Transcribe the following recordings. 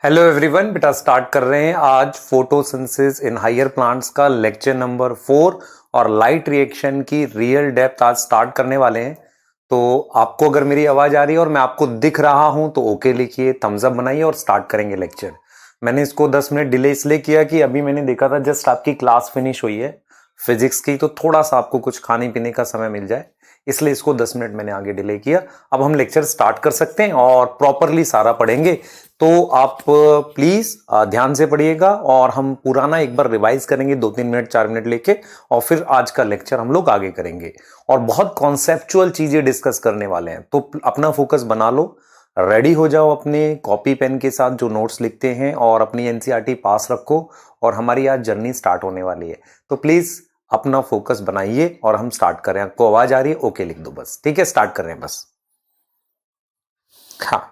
Hello everyone, बेटा start कर रहे हैं आज फोटोसिंथेसिस इन हायर प्लांट्स का लेक्चर नंबर 4 और लाइट रिएक्शन की रियल डेप्थ आज स्टार्ट करने वाले हैं। तो आपको अगर मेरी आवाज आ रही है और मैं आपको दिख रहा हूं तो ओके लिखिए, थम्स अप बनाइए और स्टार्ट करेंगे लेक्चर। मैंने इसको 10 मिनट डिले इसलिए किया कि अभी मैंने देखा था जस्ट आपकी क्लास फिनिश हुई है फिजिक्स की, तो थोड़ा सा आपको कुछ खाने पीने का समय मिल जाए, इसलिए इसको 10 मिनट मैंने आगे डिले किया। अब हम लेक्चर स्टार्ट कर सकते हैं और प्रॉपरली सारा पढ़ेंगे। तो आप प्लीज ध्यान से पढ़िएगा और हम पुराना एक बार रिवाइज करेंगे 2-3 मिनट 4 मिनट लेके, और फिर आज का लेक्चर हम लोग आगे करेंगे और बहुत कॉन्सेप्चुअल चीजें डिस्कस करने वाले हैं। तो अपना फोकस बना लो, रेडी हो जाओ अपने कॉपी पेन के साथ जो नोट्स लिखते हैं, और अपनी एनसीईआरटी पास रखो और हमारी आज जर्नी स्टार्ट होने वाली है। तो प्लीज अपना फोकस बनाइए और हम स्टार्ट करें। आपको आवाज आ रही है? ओके लिख दो बस, ठीक है, स्टार्ट कर रहे हैं बस। हाँ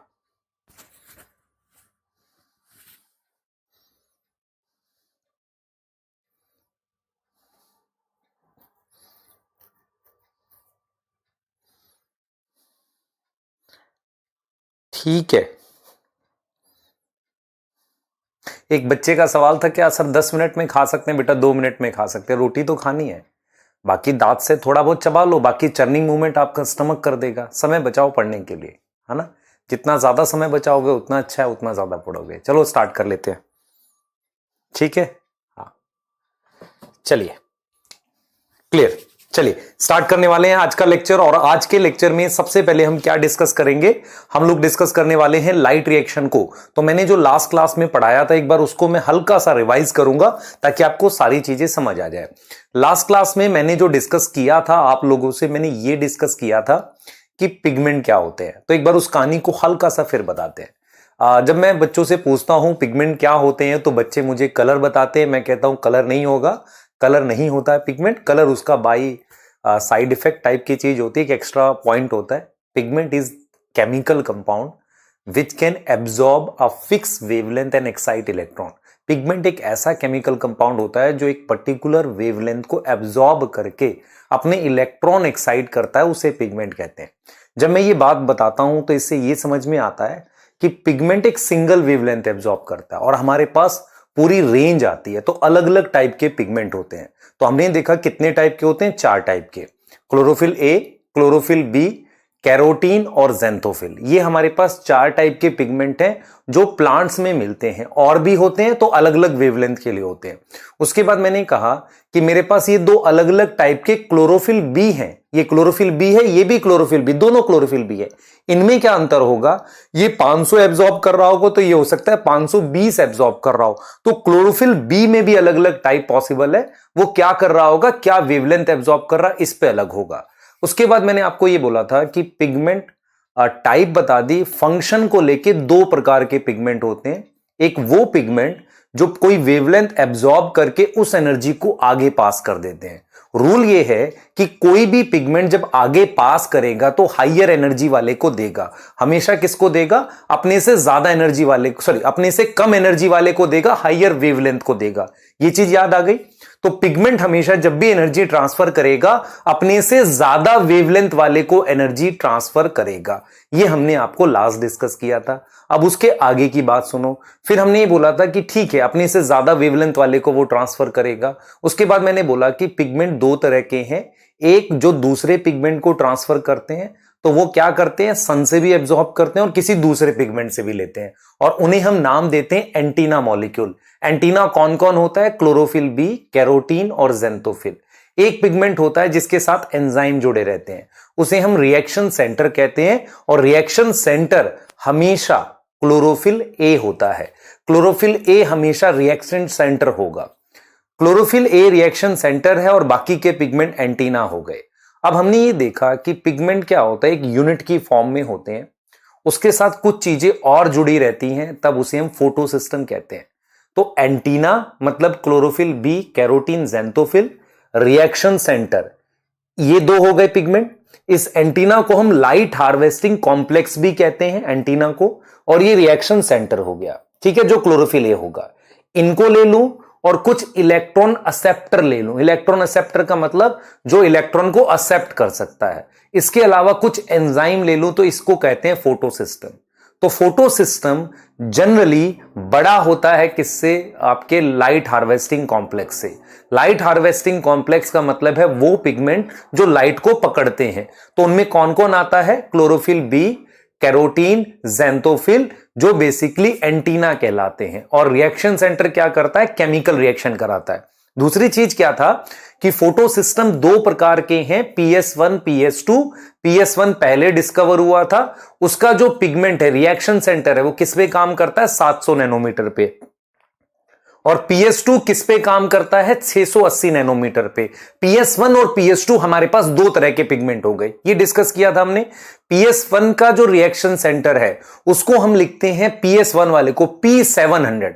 ठीक है। एक बच्चे का सवाल था, क्या सर 10 मिनट में खा सकते हैं? बेटा 2 मिनट में खा सकते हैं, रोटी तो खानी है, बाकी दांत से थोड़ा बहुत चबा लो, बाकी चर्निंग मूवमेंट आपका स्टमक कर देगा। समय बचाओ पढ़ने के लिए, है ना? जितना ज्यादा समय बचाओगे उतना अच्छा है, उतना ज्यादा पढ़ोगे। चलो स्टार्ट कर लेते हैं, ठीक है? हाँ चलिए, क्लियर। चलिए स्टार्ट करने वाले हैं आज का लेक्चर। और आज के लेक्चर में सबसे पहले हम क्या डिस्कस करेंगे? हम लोग डिस्कस करने वाले हैं लाइट रिएक्शन को। तो मैंने जो लास्ट क्लास में पढ़ाया था एक बार उसको मैं हल्का सा रिवाइज करूंगा ताकि आपको सारी चीजें समझ आ जाए। लास्ट क्लास में मैंने जो डिस्कस किया था आप लोगों से, मैंने ये डिस्कस किया था कि पिगमेंट क्या होते हैं। तो एक बार उस कहानी को हल्का सा फिर बताते हैं। जब मैं बच्चों से पूछता हूं पिगमेंट क्या होते हैं तो बच्चे मुझे कलर बताते हैं। मैं कहता हूं कलर नहीं होगा, कलर नहीं होता है पिगमेंट। कलर उसका बाई साइड इफेक्ट टाइप की चीज होती है, एक एक्स्ट्रा पॉइंट होता है। Pigment is chemical compound which can absorb a fix wavelength and excite electron. Pigment एक ऐसा केमिकल कंपाउंड होता है जो एक पर्टिकुलर वेवलेंथ को एब्जॉर्ब करके अपने इलेक्ट्रॉन एक्साइट करता है, उसे पिगमेंट कहते हैं। जब मैं ये बात बताता हूं तो इससे ये समझ में आता है कि पिगमेंट एक सिंगल वेवलेंथ एब्जॉर्ब करता है और हमारे पास पूरी रेंज आती है। तो अलग अलग टाइप के पिगमेंट होते हैं। तो हमने देखा कितने टाइप के होते हैं, 4 टाइप के। Chlorophyll A, chlorophyll B, carotene और ज़ैंथोफिल। ये हमारे पास 4 टाइप के पिगमेंट हैं जो प्लांट्स में मिलते हैं, और भी होते हैं तो अलग अलग वेवलेंथ के लिए होते हैं। उसके बाद मैंने कहा कि मेरे पास ये 2 अलग अलग टाइप के क्लोरोफिल बी हैं। ये क्लोरोफिल बी है, ये भी क्लोरोफिल बी, दोनों क्लोरोफिल बी है। इनमें क्या अंतर होगा? ये 500 एब्जॉर्ब कर रहा होगा तो ये हो सकता है 520 एब्जॉर्ब कर रहा हो। तो क्लोरोफिल बी में भी अलग अलग टाइप पॉसिबल है। वो क्या कर रहा होगा, क्या वेवलेंथ एब्जॉर्ब कर रहा है, इस पे अलग होगा। उसके बाद मैंने आपको ये बोला था कि पिगमेंट टाइप बता दी। फंक्शन को लेके 2 प्रकार के पिगमेंट होते हैं। एक वो पिगमेंट जो कोई वेवलेंथ एब्जॉर्ब करके उस एनर्जी को आगे पास कर देते हैं। रूल ये है कि कोई भी पिगमेंट जब आगे पास करेगा तो हाइयर एनर्जी वाले को देगा। हमेशा किसको देगा? अपने से ज्यादा एनर्जी वाले को, सॉरी अपने से कम एनर्जी वाले को देगा, हाइयर वेवलेंथ को देगा। ये चीज याद आ गई? तो पिगमेंट हमेशा जब भी एनर्जी ट्रांसफर करेगा अपने से ज्यादा वेवलेंथ वाले को एनर्जी ट्रांसफर करेगा। ये हमने आपको लास्ट डिस्कस किया था। अब उसके आगे की बात सुनो। फिर हमने ये बोला था कि ठीक है, अपने से ज्यादा वेवलेंथ वाले को वो ट्रांसफर करेगा। उसके बाद मैंने बोला कि पिगमेंट 2 तरह के हैं। एक जो दूसरे पिगमेंट को ट्रांसफर करते हैं, तो वो क्या करते हैं, सन से भी एब्जॉर्ब करते हैं और किसी दूसरे पिगमेंट से भी लेते हैं, और उन्हें हम नाम देते हैं एंटीना मॉलिक्यूल। एंटीना कौन कौन होता है? क्लोरोफिल बी, कैरोटीन और ज़ैंथोफिल। एक पिगमेंट होता है जिसके साथ एंजाइम जुड़े रहते हैं, उसे हम रिएक्शन सेंटर कहते हैं, और रिएक्शन सेंटर हमेशा क्लोरोफिल ए होता है। क्लोरोफिल ए हमेशा रिएक्शन सेंटर होगा। क्लोरोफिल ए रिएक्शन सेंटर है और बाकी के पिगमेंट एंटीना हो गए। अब हमने ये देखा कि पिगमेंट क्या होता है, एक यूनिट की फॉर्म में होते हैं, उसके साथ कुछ चीजें और जुड़ी रहती हैं, तब उसे हम फोटो सिस्टम कहते हैं। तो एंटीना मतलब chlorophyll B, carotene, xanthophyll, reaction centre, ये 2 हो गए पिगमेंट। इस एंटीना को हम लाइट हार्वेस्टिंग कॉम्प्लेक्स भी कहते हैं एंटीना को, और ये रिएक्शन सेंटर हो गया, ठीक है, जो क्लोरोफिल ए होगा। इनको ले लूं और कुछ इलेक्ट्रॉन एक्सेप्टर ले लूं। इलेक्ट्रॉन एक्सेप्टर का मतलब जो इलेक्ट्रॉन को एक्सेप्ट कर सकता है। इसके अलावा कुछ एंजाइम ले लूं तो इसको कहते हैं फोटो सिस्टम। तो फोटो सिस्टम जनरली बड़ा होता है किससे? आपके लाइट हार्वेस्टिंग कॉम्प्लेक्स से। लाइट हार्वेस्टिंग कॉम्प्लेक्स का मतलब है वो पिगमेंट जो लाइट को पकड़ते हैं। तो उनमें कौन कौन आता है? क्लोरोफिल बी, कैरोटीन, ज़ैंथोफिल, जो बेसिकली एंटीना कहलाते हैं। और रिएक्शन सेंटर क्या करता है? केमिकल रिएक्शन कराता है। दूसरी चीज क्या था कि फोटो सिस्टम दो प्रकार के हैं, PS1, PS2। PS1 पहले डिस्कवर हुआ था, उसका जो पिगमेंट है, रिएक्शन सेंटर है, वो किस पे काम करता है? 700 नैनोमीटर पे। और PS2 किस पे काम करता है? 680 नैनोमीटर पे। PS1 और PS2 हमारे पास दो तरह के पिगमेंट हो गए, ये डिस्कस किया था हमने। PS1 का जो रिएक्शन सेंटर है उसको हम लिखते हैं, PS1 वाले को P700,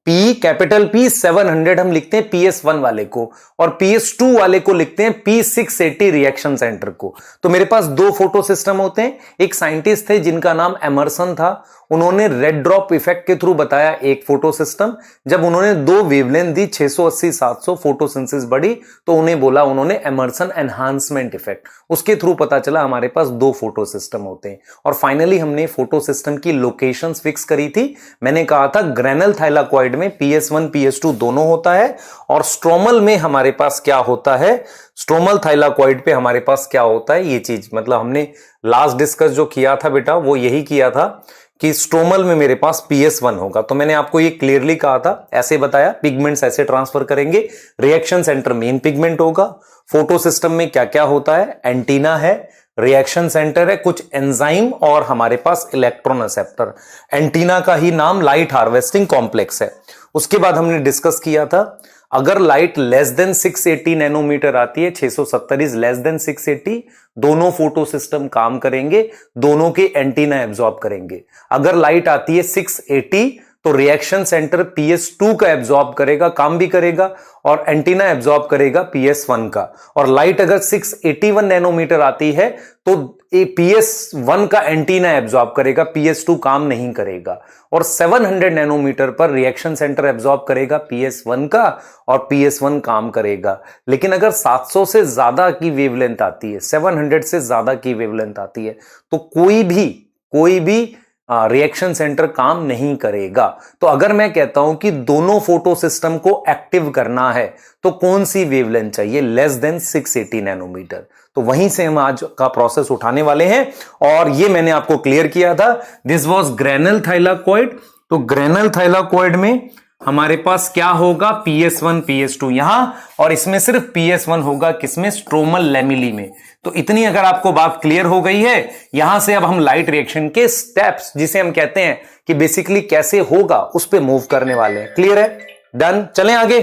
P कैपिटल P700 हम लिखते हैं PS1 वाले को, और PS2 वाले को लिखते हैं P680 रिएक्शन सेंटर को। तो मेरे पास दो फोटो सिस्टम होते हैं। एक साइंटिस्ट थे जिनका नाम एमर्सन था, उन्होंने रेड ड्रॉप इफेक्ट के थ्रू बताया एक फोटो सिस्टम। जब उन्होंने दो वेवलेंथ दी, 680 700, फोटोसिंथेसिस बढ़ी, तो उन्हें बोला उन्होंने एमर्सन एनहांसमेंट इफेक्ट। उसके थ्रू पता चला हमारे पास दो फोटो सिस्टम होते हैं। और फाइनली हमने फोटो सिस्टम की लोकेशंस फिक्स करी थी। मैंने कहा था ग्रेनल थाइलाकॉइड में PS1 PS2 दोनों होता है, और स्ट्रोमल में हमारे पास क्या होता है? स्ट्रोमल थाइलाकॉइड पे हमारे पास क्या होता है? ये चीज मतलब हमने लास्ट डिस्कस जो किया था बेटा, वो यही किया था कि स्ट्रोमल में मेरे पास PS1 होगा। तो मैंने आपको ये क्लियरली कहा था, ऐसे बताया, पिगमेंट्स ऐसे ट्रांसफर करेंगे। रिएक्शन सेंटर मेन पिगमेंट होगा। फोटो सिस्टम में क्या क्या होता है? एंटीना है, रिएक्शन सेंटर है, कुछ एंजाइम, और हमारे पास इलेक्ट्रॉन एक्सेप्टर। एंटीना का ही नाम लाइट हार्वेस्टिंग कॉम्प्लेक्स है। उसके बाद हमने डिस्कस किया था, अगर लाइट लेस देन 680 नैनोमीटर आती है, 670 इज लेस देन 680, दोनों फोटो सिस्टम काम करेंगे, दोनों के एंटीना एब्जॉर्ब करेंगे। अगर लाइट आती है 680 तो रिएक्शन सेंटर PS2 का एब्जॉर्ब करेगा, काम भी करेगा, और एंटीना एब्जॉर्ब करेगा PS1 का। और लाइट अगर 681 नैनोमीटर आती है तो PS1 का एंटीना एब्जॉर्ब करेगा, PS2 काम नहीं करेगा। और 700 नैनोमीटर पर रिएक्शन सेंटर एब्जॉर्ब करेगा PS1 का, और PS1 काम करेगा। लेकिन अगर 700 से ज्यादा की वेवलेंथ आती है, 700 से ज्यादा की वेवलेंथ आती है, तो कोई भी रिएक्शन सेंटर काम नहीं करेगा। तो अगर मैं कहता हूं कि दोनों फोटो सिस्टम को एक्टिव करना है तो कौन सी वेवलेंथ चाहिए? Less than 680 nanometre. तो वहीं से हम आज का प्रोसेस उठाने वाले हैं, और ये मैंने आपको क्लियर किया था। This was granal thylakoid. तो ग्रेनल थाइलाकॉइड में हमारे पास क्या होगा? PS1 PS2 यहां, और इसमें सिर्फ PS1 होगा, किसमें? स्ट्रोमल लैमेली में। तो इतनी अगर आपको बात क्लियर हो गई है, यहां से अब हम लाइट रिएक्शन के स्टेप्स, जिसे हम कहते हैं कि बेसिकली कैसे होगा, उस पे मूव करने वाले हैं। क्लियर है? डन। चलें आगे।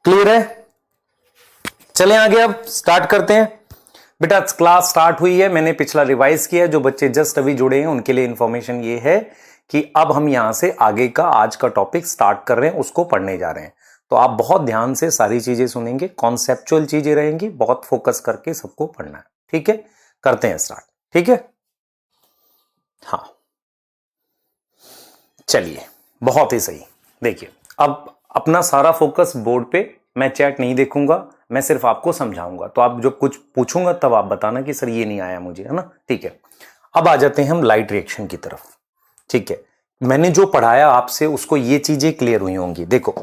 क्लियर है? चलें आगे, अब स्टार्ट करते हैं। बेटा क्लास स्टार्ट हुई है, मैंने पिछला रिवाइज किया है। जो बच्चे जस्ट अभी जुड़े हैं उनके लिए इंफॉर्मेशन ये है कि अब हम यहां से आगे का आज का टॉपिक स्टार्ट कर रहे हैं, उसको पढ़ने जा रहे हैं। तो आप बहुत ध्यान से सारी चीजें सुनेंगे, कॉन्सेप्चुअल चीजें रहेंगी, बहुत फोकस करके सबको पढ़ना है। ठीक है? करते हैं स्टार्ट। ठीक है? हाँ, चलिए, बहुत ही सही। देखिए, अब अपना सारा फोकस बोर्ड पे, मैं चैट नहीं देखूंगा, मैं सिर्फ आपको समझाऊंगा। तो आप जब कुछ पूछूंगा तब आप बताना कि सर ये नहीं आया मुझे, है ना? ठीक है। अब आ जाते हैं हम लाइट रिएक्शन की तरफ। ठीक है, मैंने जो पढ़ाया आपसे उसको ये चीजें क्लियर हुई होंगी। देखो,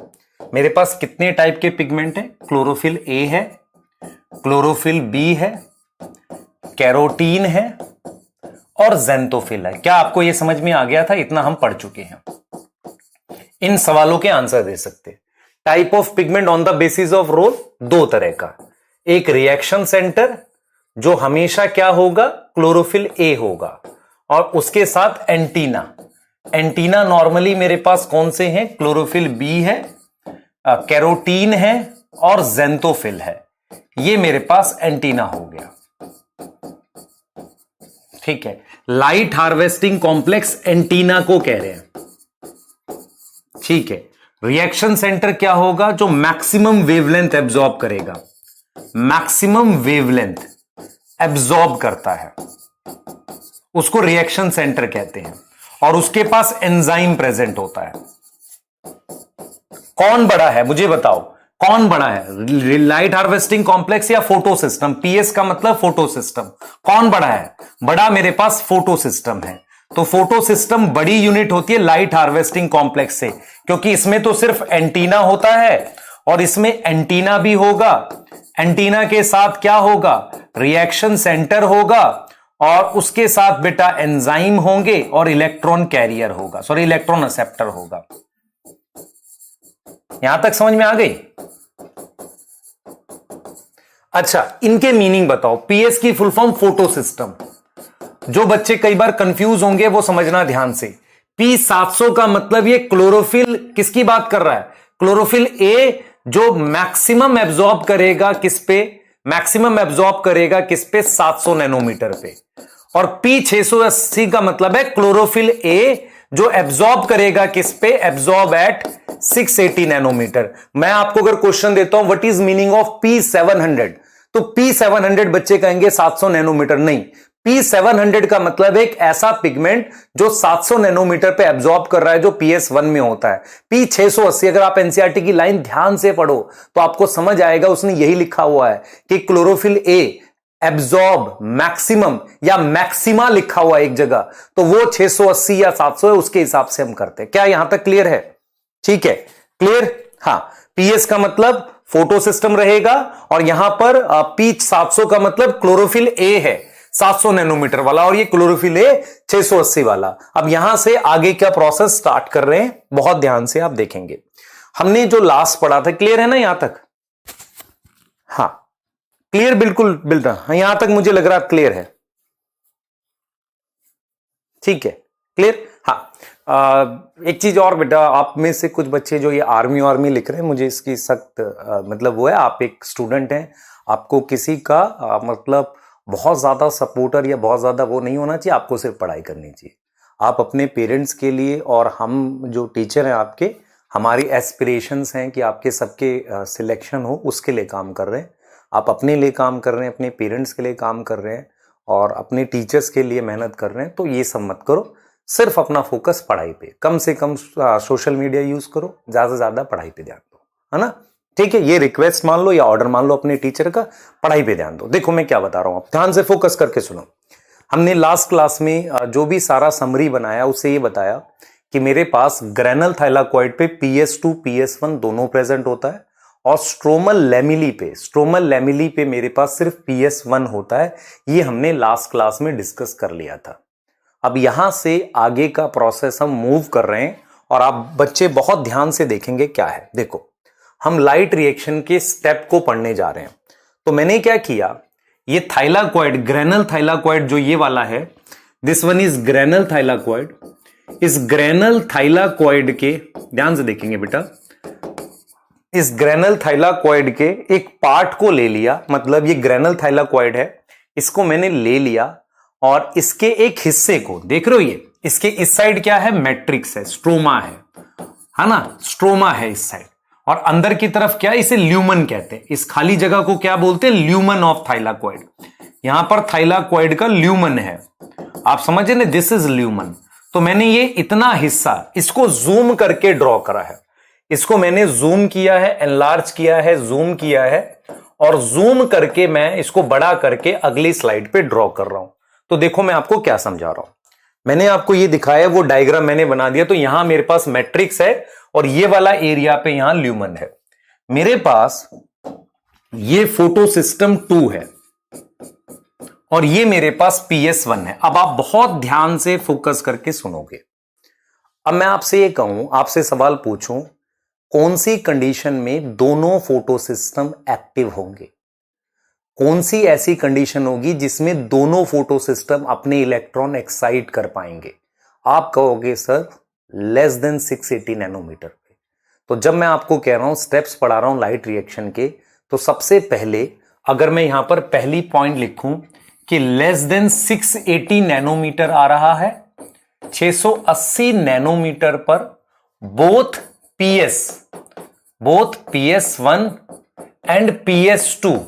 मेरे पास कितने टाइप के पिगमेंट है? क्लोरोफिल ए है, क्लोरोफिल बी है, कैरोटीन है, और ज़ैंथोफिल है। क्या आपको ये समझ में आ गया था? इतना हम पढ़ चुके हैं। इन सवालों के आंसर दे सकते। Type of pigment on the basis of role, दो तरह का। एक रिएक्शन सेंटर जो हमेशा क्या होगा? क्लोरोफिल ए होगा, और उसके साथ एंटीना। एंटीना नॉर्मली मेरे पास कौन से हैं? क्लोरोफिल बी है, कैरोटीन है, और ज़ैंथोफिल है। ये मेरे पास एंटीना हो गया। ठीक है, लाइट हार्वेस्टिंग कॉम्प्लेक्स एंटीना को कह रहे हैं। ठीक है, रिएक्शन सेंटर क्या होगा? जो मैक्सिमम वेवलेंथ एब्जॉर्ब करेगा, मैक्सिमम वेवलेंथ एब्जॉर्ब करता है, उसको रिएक्शन सेंटर कहते हैं। और उसके पास एंजाइम प्रेजेंट होता है। कौन बड़ा है मुझे बताओ? कौन बड़ा है, लाइट हार्वेस्टिंग कॉम्प्लेक्स या फोटो सिस्टम? पीएस का मतलब फोटो सिस्टम। कौन बड़ा है? बड़ा मेरे पास फोटो सिस्टम है। तो फोटो सिस्टम बड़ी यूनिट होती है लाइट हार्वेस्टिंग कॉम्प्लेक्स से, क्योंकि इसमें तो सिर्फ एंटीना होता है और इसमें एंटीना भी होगा। एंटीना के साथ क्या होगा? रिएक्शन सेंटर होगा और उसके साथ बेटा एंजाइम होंगे और इलेक्ट्रॉन कैरियर होगा, सॉरी इलेक्ट्रॉन एक्सेप्टर होगा। यहां तक समझ में आ गई? अच्छा, इनके मीनिंग बताओ। पीएस की फुल फॉर्म फोटो सिस्टम। जो बच्चे कई बार कंफ्यूज होंगे वो समझना ध्यान से। P700 का मतलब ये क्लोरोफिल किसकी बात कर रहा है? क्लोरोफिल ए, जो मैक्सिमम एब्जॉर्ब करेगा किस पे? मैक्सिमम एब्जॉर्ब करेगा किस पे? 700 नैनोमीटर पे। और P680 का मतलब है क्लोरोफिल ए, जो एब्जॉर्ब करेगा किस पे? Absorb at 680 nanometre. मैं आपको अगर क्वेश्चन देता हूं what is meaning of P700, तो P700 बच्चे कहेंगे 700 नैनोमीटर नहीं। P700 का मतलब एक ऐसा पिगमेंट जो 700 नैनोमीटर पे एब्जॉर्ब कर रहा है, जो PS1 में होता है। P680, अगर आप एनसीईआरटी की लाइन ध्यान से पढ़ो तो आपको समझ आएगा, उसने यही लिखा हुआ है कि क्लोरोफिल ए एब्जॉर्ब मैक्सिमम या मैक्सिमा लिखा हुआ एक जगह, तो वो 680 या 700 है, उसके हिसाब से हम करते हैं। क्या यहां तक क्लियर है? ठीक है, क्लियर? हाँ, पीएस का मतलब फोटो सिस्टम रहेगा और यहां पर P700 का मतलब क्लोरोफिल ए है 700 नैनोमीटर वाला, और ये क्लोरोफिल ए 680 वाला। अब यहां से आगे क्या प्रोसेस स्टार्ट कर रहे हैं, बहुत ध्यान से आप देखेंगे। हमने जो लास्ट पढ़ा था, क्लियर है ना यहां तक? हाँ क्लियर, बिल्कुल बिल्कुल, यहां तक मुझे लग रहा क्लियर है। ठीक है, क्लियर? हाँ, एक चीज और बेटा, आप में से कुछ बच्चे जो ये आर्मी लिख रहे हैं, मुझे इसकी सख्त मतलब वो है, आप एक स्टूडेंट हैं, आपको किसी का मतलब बहुत ज्यादा सपोर्टर या बहुत ज्यादा वो नहीं होना चाहिए, आपको सिर्फ पढ़ाई करनी चाहिए। आप अपने पेरेंट्स के लिए और हम जो टीचर हैं आपके, हमारी एस्पिरेशंस हैं कि आपके सबके सिलेक्शन हो, उसके लिए काम कर रहे हैं। आप अपने लिए काम कर रहे हैं, अपने पेरेंट्स के लिए काम कर रहे हैं और अपने टीचर्स के लिए मेहनत कर रहे हैं, तो ये सब मत करो, सिर्फ अपना फोकस पढ़ाई पे। कम से कम सोशल मीडिया यूज करो, ज्यादा से ज्यादा पढ़ाई पे ध्यान दो, है ना? ठीक है, ये रिक्वेस्ट मान लो या ऑर्डर मान लो अपने टीचर का, पढ़ाई पे ध्यान दो। देखो मैं क्या बता रहा हूं, आप ध्यान से फोकस करके सुनो। हमने लास्ट क्लास में जो भी सारा समरी बनाया, उससे ये बताया कि मेरे पास ग्रेनल थाइलाकॉइड पे PS2 PS1 दोनों प्रेजेंट होता है और स्ट्रोमल लैमिली पे मेरे पास सिर्फ PS1 होता है। ये हमने लास्ट क्लास में डिस्कस कर लिया था। अब यहां से आगे का प्रोसेस हम मूव कर रहे हैं और आप बच्चे बहुत ध्यान से देखेंगे क्या है। देखो, हम लाइट रिएक्शन के स्टेप को पढ़ने जा रहे हैं। तो मैंने क्या किया, ये थाइलाकॉइड, ग्रेनल थाइलाकॉइड जो ये वाला है, this one is granal thylakoid. इस ग्रेनल थाइलाकॉइड के, ध्यान से देखेंगे बेटा, इस ग्रेनल थाइलाकॉइड के एक पार्ट को ले लिया, मतलब ये ग्रेनल थाइलाकॉइड है, इसको मैंने ले लिया और इसके एक हिस्से को देख रहे हो, ये इसके इस साइड क्या है? मैट्रिक्स है, स्ट्रोमा है ना? स्ट्रोमा है इस साइड, और अंदर की तरफ क्या है? इसे ल्यूमन कहते हैं। इस खाली जगह को क्या बोलते हैं? Lumen of thylakoid. यहां पर थाइलाकॉइड का ल्यूमन है, आप समझे ना, दिस इज ल्यूमन। तो मैंने ये इतना हिस्सा, इसको जूम करके ड्रॉ करा है, इसको मैंने जूम किया है, एनलार्ज किया है, जूम किया है, और जूम करके मैं इसको बड़ा करके अगली स्लाइड पे ड्रॉ कर रहा हूं। तो देखो मैं आपको क्या समझा रहा हूं, मैंने आपको ये दिखाया, वो डायग्राम मैंने बना दिया। तो यहां मेरे पास मैट्रिक्स है और ये वाला एरिया पे यहां ल्यूमन है। मेरे पास ये फोटो सिस्टम 2 है और ये मेरे पास PS1 है। अब आप बहुत ध्यान से फोकस करके सुनोगे। अब मैं आपसे ये कहूं, आपसे सवाल पूछूं, कौन सी कंडीशन में दोनों फोटो सिस्टम एक्टिव होंगे? कौन सी ऐसी कंडीशन होगी जिसमें दोनों फोटो सिस्टम अपने इलेक्ट्रॉन एक्साइट कर पाएंगे? आप कहोगे सर लेस देन 680 नैनोमीटर पे। तो जब मैं आपको कह रहा हूं, स्टेप्स पढ़ा रहा हूं लाइट रिएक्शन के, तो सबसे पहले अगर मैं यहां पर पहली पॉइंट लिखूं कि लेस देन 680 नैनोमीटर आ रहा है, 680 नैनोमीटर पर बोथ PS1 एंड PS2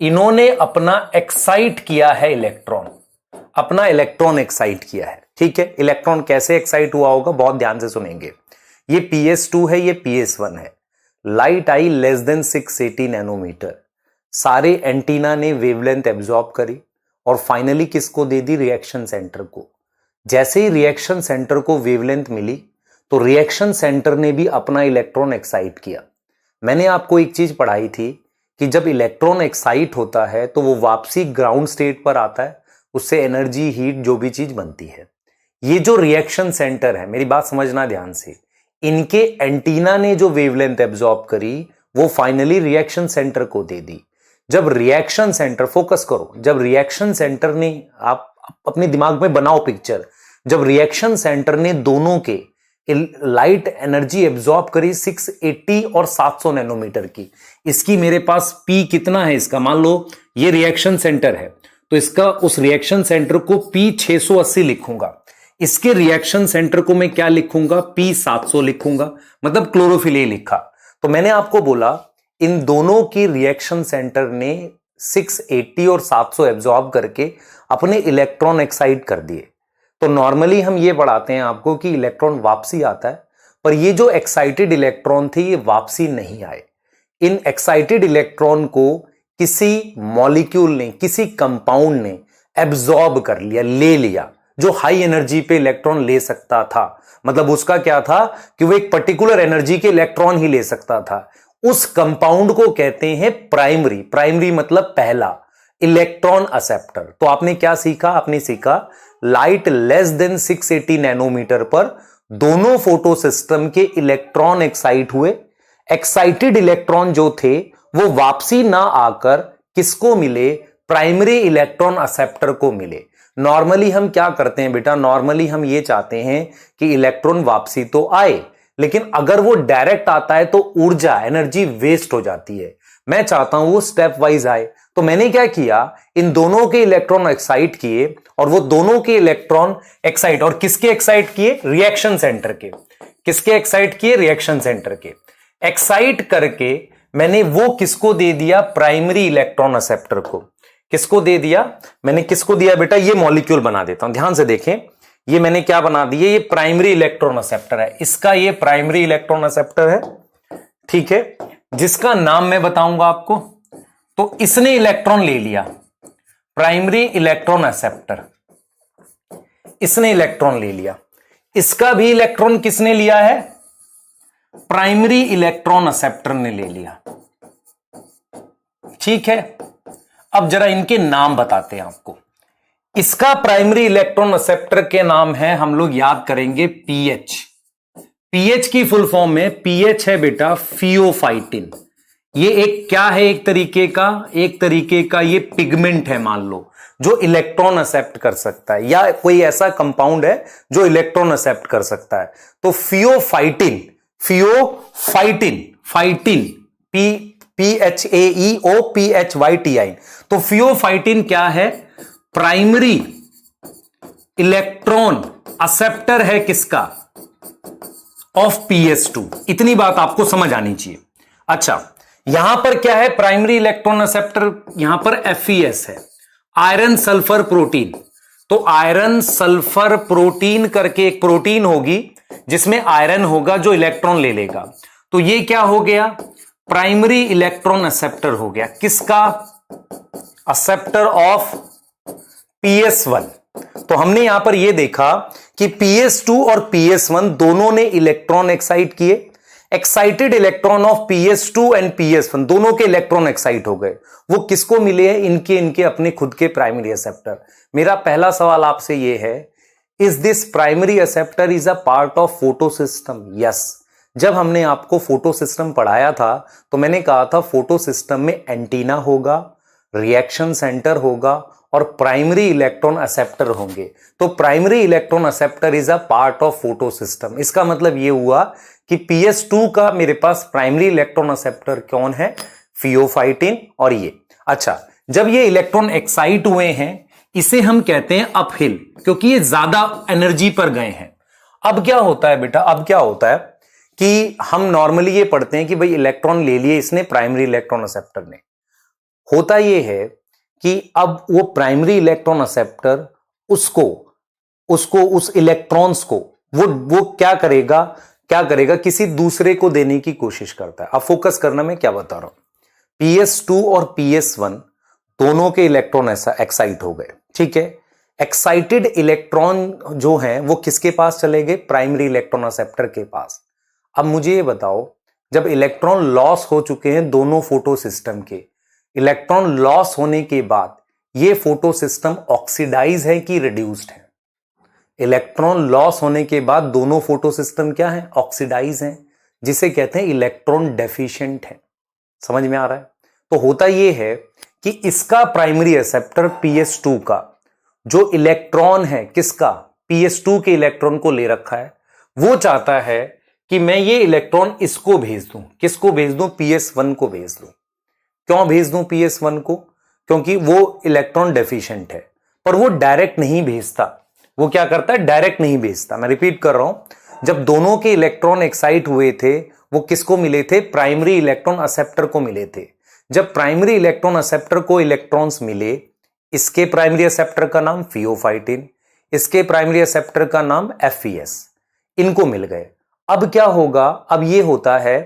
इन्होंने अपना एक्साइट किया है इलेक्ट्रॉन, अपना इलेक्ट्रॉन एक्साइट किया है। ठीक है, इलेक्ट्रॉन कैसे एक्साइट हुआ होगा, बहुत ध्यान से सुनेंगे। ये PS2 है, ये PS1 है। लाइट आई लेस देन 680 नैनोमीटर। सारे एंटीना ने वेवलेंथ एब्जॉर्ब करी और फाइनली किसको दे दी? रिएक्शन सेंटर को। जैसे ही रिएक्शन सेंटर को वेवलेंथ मिली तो रिएक्शन सेंटर ने भी अपना इलेक्ट्रॉन एक्साइट किया। मैंने आपको एक चीज पढ़ाई थी कि जब इलेक्ट्रॉन एक्साइट होता है तो वो वापसी ग्राउंड स्टेट पर आता है, उससे एनर्जी, हीट, जो भी चीज बनती है। ये जो रिएक्शन सेंटर है, मेरी बात समझना ध्यान से, इनके एंटीना ने जो वेवलेंथ एब्जॉर्ब करी वो फाइनली रिएक्शन सेंटर को दे दी। जब रिएक्शन सेंटर, फोकस करो, जब रिएक्शन सेंटर ने, आप अपने दिमाग में बनाओ पिक्चर, जब रिएक्शन सेंटर ने दोनों के लाइट एनर्जी एब्जॉर्ब करी 680 और 700 नैनोमीटर की, इसकी मेरे पास P कितना है इसका, मान लो ये रिएक्शन सेंटर है तो इसका, उस रिएक्शन सेंटर को P 680 लिखूंगा, इसके रिएक्शन सेंटर को मैं क्या लिखूंगा? P 700 लिखूंगा, मतलब क्लोरोफिल ए लिखा। तो मैंने आपको बोला इन दोनों की रिएक्शन सेंटर ने 680 और 700 एब्जॉर्ब करके अपने इलेक्ट्रॉन एक्साइट कर दिए। तो नॉर्मली हम ये पढ़ाते हैं आपको कि इलेक्ट्रॉन वापसी आता है, पर ये जो एक्साइटेड इलेक्ट्रॉन थे ये वापसी नहीं आए। इन एक्साइटेड इलेक्ट्रॉन को किसी मॉलिक्यूल ने, किसी कंपाउंड ने एब्जॉर्ब कर लिया, ले लिया, जो हाई एनर्जी पे इलेक्ट्रॉन ले सकता था। मतलब उसका क्या था कि वो एक पर्टिकुलर एनर्जी के इलेक्ट्रॉन ही ले सकता था। उस कंपाउंड को कहते हैं प्राइमरी। प्राइमरी मतलब पहला, इलेक्ट्रॉन एक्सेप्टर। तो आपने क्या सीखा? आपने सीखा लाइट लेस देन 680 नैनोमीटर पर दोनों फोटो सिस्टम के इलेक्ट्रॉन एक्साइट हुए। एक्साइटेड इलेक्ट्रॉन जो थे वो वापसी ना आकर किसको मिले? प्राइमरी इलेक्ट्रॉन एक्सेप्टर को मिले। नॉर्मली हम क्या करते हैं बेटा? नॉर्मली हम ये चाहते हैं कि इलेक्ट्रॉन वापसी तो आए, लेकिन अगर वो डायरेक्ट आता है तो ऊर्जा, एनर्जी वेस्ट हो जाती है। मैं चाहता हूं वो स्टेप वाइज आए। तो मैंने क्या किया, इन दोनों के इलेक्ट्रॉन एक्साइट किए और वो दोनों के इलेक्ट्रॉन एक्साइट, और किसके एक्साइट किए? रिएक्शन सेंटर के। किसके एक्साइट किए? रिएक्शन सेंटर के। एक्साइट करके मैंने वो किसको दे दिया? प्राइमरी इलेक्ट्रॉन एक्सेप्टर को। किसको दे दिया? मैंने किसको दिया बेटा? ये मॉलिक्यूल बना देता हूं, ध्यान से देखें। ये मैंने क्या बना दिया? ये प्राइमरी इलेक्ट्रॉन एक्सेप्टर है, इसका ये प्राइमरी इलेक्ट्रॉन एक्सेप्टर है, ठीक है, जिसका नाम मैं बताऊंगा आपको। तो इसने इलेक्ट्रॉन ले लिया, प्राइमरी इलेक्ट्रॉन एक्सेप्टर, इसने इलेक्ट्रॉन ले लिया। इसका भी इलेक्ट्रॉन किसने लिया है? प्राइमरी इलेक्ट्रॉन एक्सेप्टर ने ले लिया, ठीक है। अब जरा इनके नाम बताते हैं आपको। इसका प्राइमरी इलेक्ट्रॉन एक्सेप्टर के नाम है, हम लोग याद करेंगे, पीएच। पीएच की फुल फॉर्म में पीएच है बेटा फियोफाइटिन। ये एक क्या है? एक तरीके का ये पिगमेंट है, मान लो, जो इलेक्ट्रॉन एक्सेप्ट कर सकता है, या कोई ऐसा कंपाउंड है जो इलेक्ट्रॉन एक्सेप्ट कर सकता है। तो फियोफाइटिन, फाइटिन, PHAEOPHYTIN। तो फियोफाइटिन क्या है? प्राइमरी इलेक्ट्रॉन एक्सेप्टर है किसका? Of PS2। इतनी बात आपको समझ आनी चाहिए। अच्छा, यहां पर क्या है? प्राइमरी इलेक्ट्रॉन एक्सेप्टर, यहां पर FeS है, आयरन सल्फर प्रोटीन। तो आयरन सल्फर प्रोटीन करके एक प्रोटीन होगी जिसमें आयरन होगा जो इलेक्ट्रॉन ले लेगा। तो ये क्या हो गया? प्राइमरी इलेक्ट्रॉन एक्सेप्टर हो गया। किसका? Acceptor of PS1। तो हमने यहां पर यह देखा कि PS2 और PS1 दोनों ने इलेक्ट्रॉन एक्साइट किए। Excited electron of PS2 and PS1 दोनों के इलेक्ट्रॉन एक्साइट हो गए। वो किसको मिले हैं? इनके अपने खुद के प्राइमरी एक्सेप्टर। मेरा पहला सवाल आपसे यह है, is this primary acceptor is a part of photo system? Yes. जब हमने आपको फोटो सिस्टम पढ़ाया था तो मैंने कहा था फोटो सिस्टम में एंटीना होगा, रिएक्शन सेंटर होगा और प्राइमरी इलेक्ट्रॉन एक्सेप्टर होंगे। तो primary electron acceptor is a part of photo system. इसका मतलब यह हुआ कि PS2 का मेरे पास प्राइमरी इलेक्ट्रॉन एक्सेप्टर कौन है? फियोफाइटिन। और ये, अच्छा, जब ये इलेक्ट्रॉन एक्साइट हुए हैं इसे हम कहते हैं अपहिल, क्योंकि ये ज्यादा एनर्जी पर गए हैं। अब क्या होता है बेटा? अब क्या होता है कि हम नॉर्मली ये पढ़ते हैं कि भाई इलेक्ट्रॉन ले लिए इसने, प्राइमरी इलेक्ट्रॉन एक्सेप्टर ने। होता ये है कि अब वो प्राइमरी इलेक्ट्रॉन एक्सेप्टर उसको उस इलेक्ट्रॉन्स को वो क्या करेगा क्या करेगा, किसी दूसरे को देने की कोशिश करता है। अब फोकस करना, मैं क्या बता रहा हूं। PS2 और PS1 दोनों के इलेक्ट्रॉन ऐसा एक्साइट हो गए, ठीक है। एक्साइटेड इलेक्ट्रॉन जो हैं वो किसके पास चले गए, प्राइमरी इलेक्ट्रॉन एक्सेप्टर के पास। अब मुझे ये बताओ, जब इलेक्ट्रॉन लॉस हो चुके हैं दोनों फोटो सिस्टम के, इलेक्ट्रॉन लॉस होने के बाद ये फोटो सिस्टम ऑक्सीडाइज है कि रिड्यूस्ड है। इलेक्ट्रॉन लॉस होने के बाद दोनों फोटो सिस्टम क्या है, ऑक्सीडाइज हैं, जिसे कहते हैं इलेक्ट्रॉन डेफिशिएंट है। समझ में आ रहा है। तो होता यह है कि इसका प्राइमरी एक्सेप्टर PS2 का जो इलेक्ट्रॉन है, किसका, PS2 के इलेक्ट्रॉन को ले रखा है, वो चाहता है कि मैं ये इलेक्ट्रॉन इसको भेज दूं। किसको भेज दूं, PS1 को भेज दूं। क्यों भेज दूं PS1 को, क्योंकि वो इलेक्ट्रॉन डेफिशिएंट है। पर वो डायरेक्ट नहीं भेजता, वो क्या करता है, डायरेक्ट नहीं भेजता। मैं रिपीट कर रहा हूं, जब दोनों के इलेक्ट्रॉन एक्साइट हुए थे वो किसको मिले थे, प्राइमरी इलेक्ट्रॉन एक्सेप्टर को मिले थे। जब प्राइमरी इलेक्ट्रॉन एक्सेप्टर को इलेक्ट्रॉन्स मिले, इसके प्राइमरी एक्सेप्टर का नाम फियोफाइटिन, इसके प्राइमरी एक्सेप्टर का नाम FES, इनको मिल गए। अब क्या होगा, अब ये होता है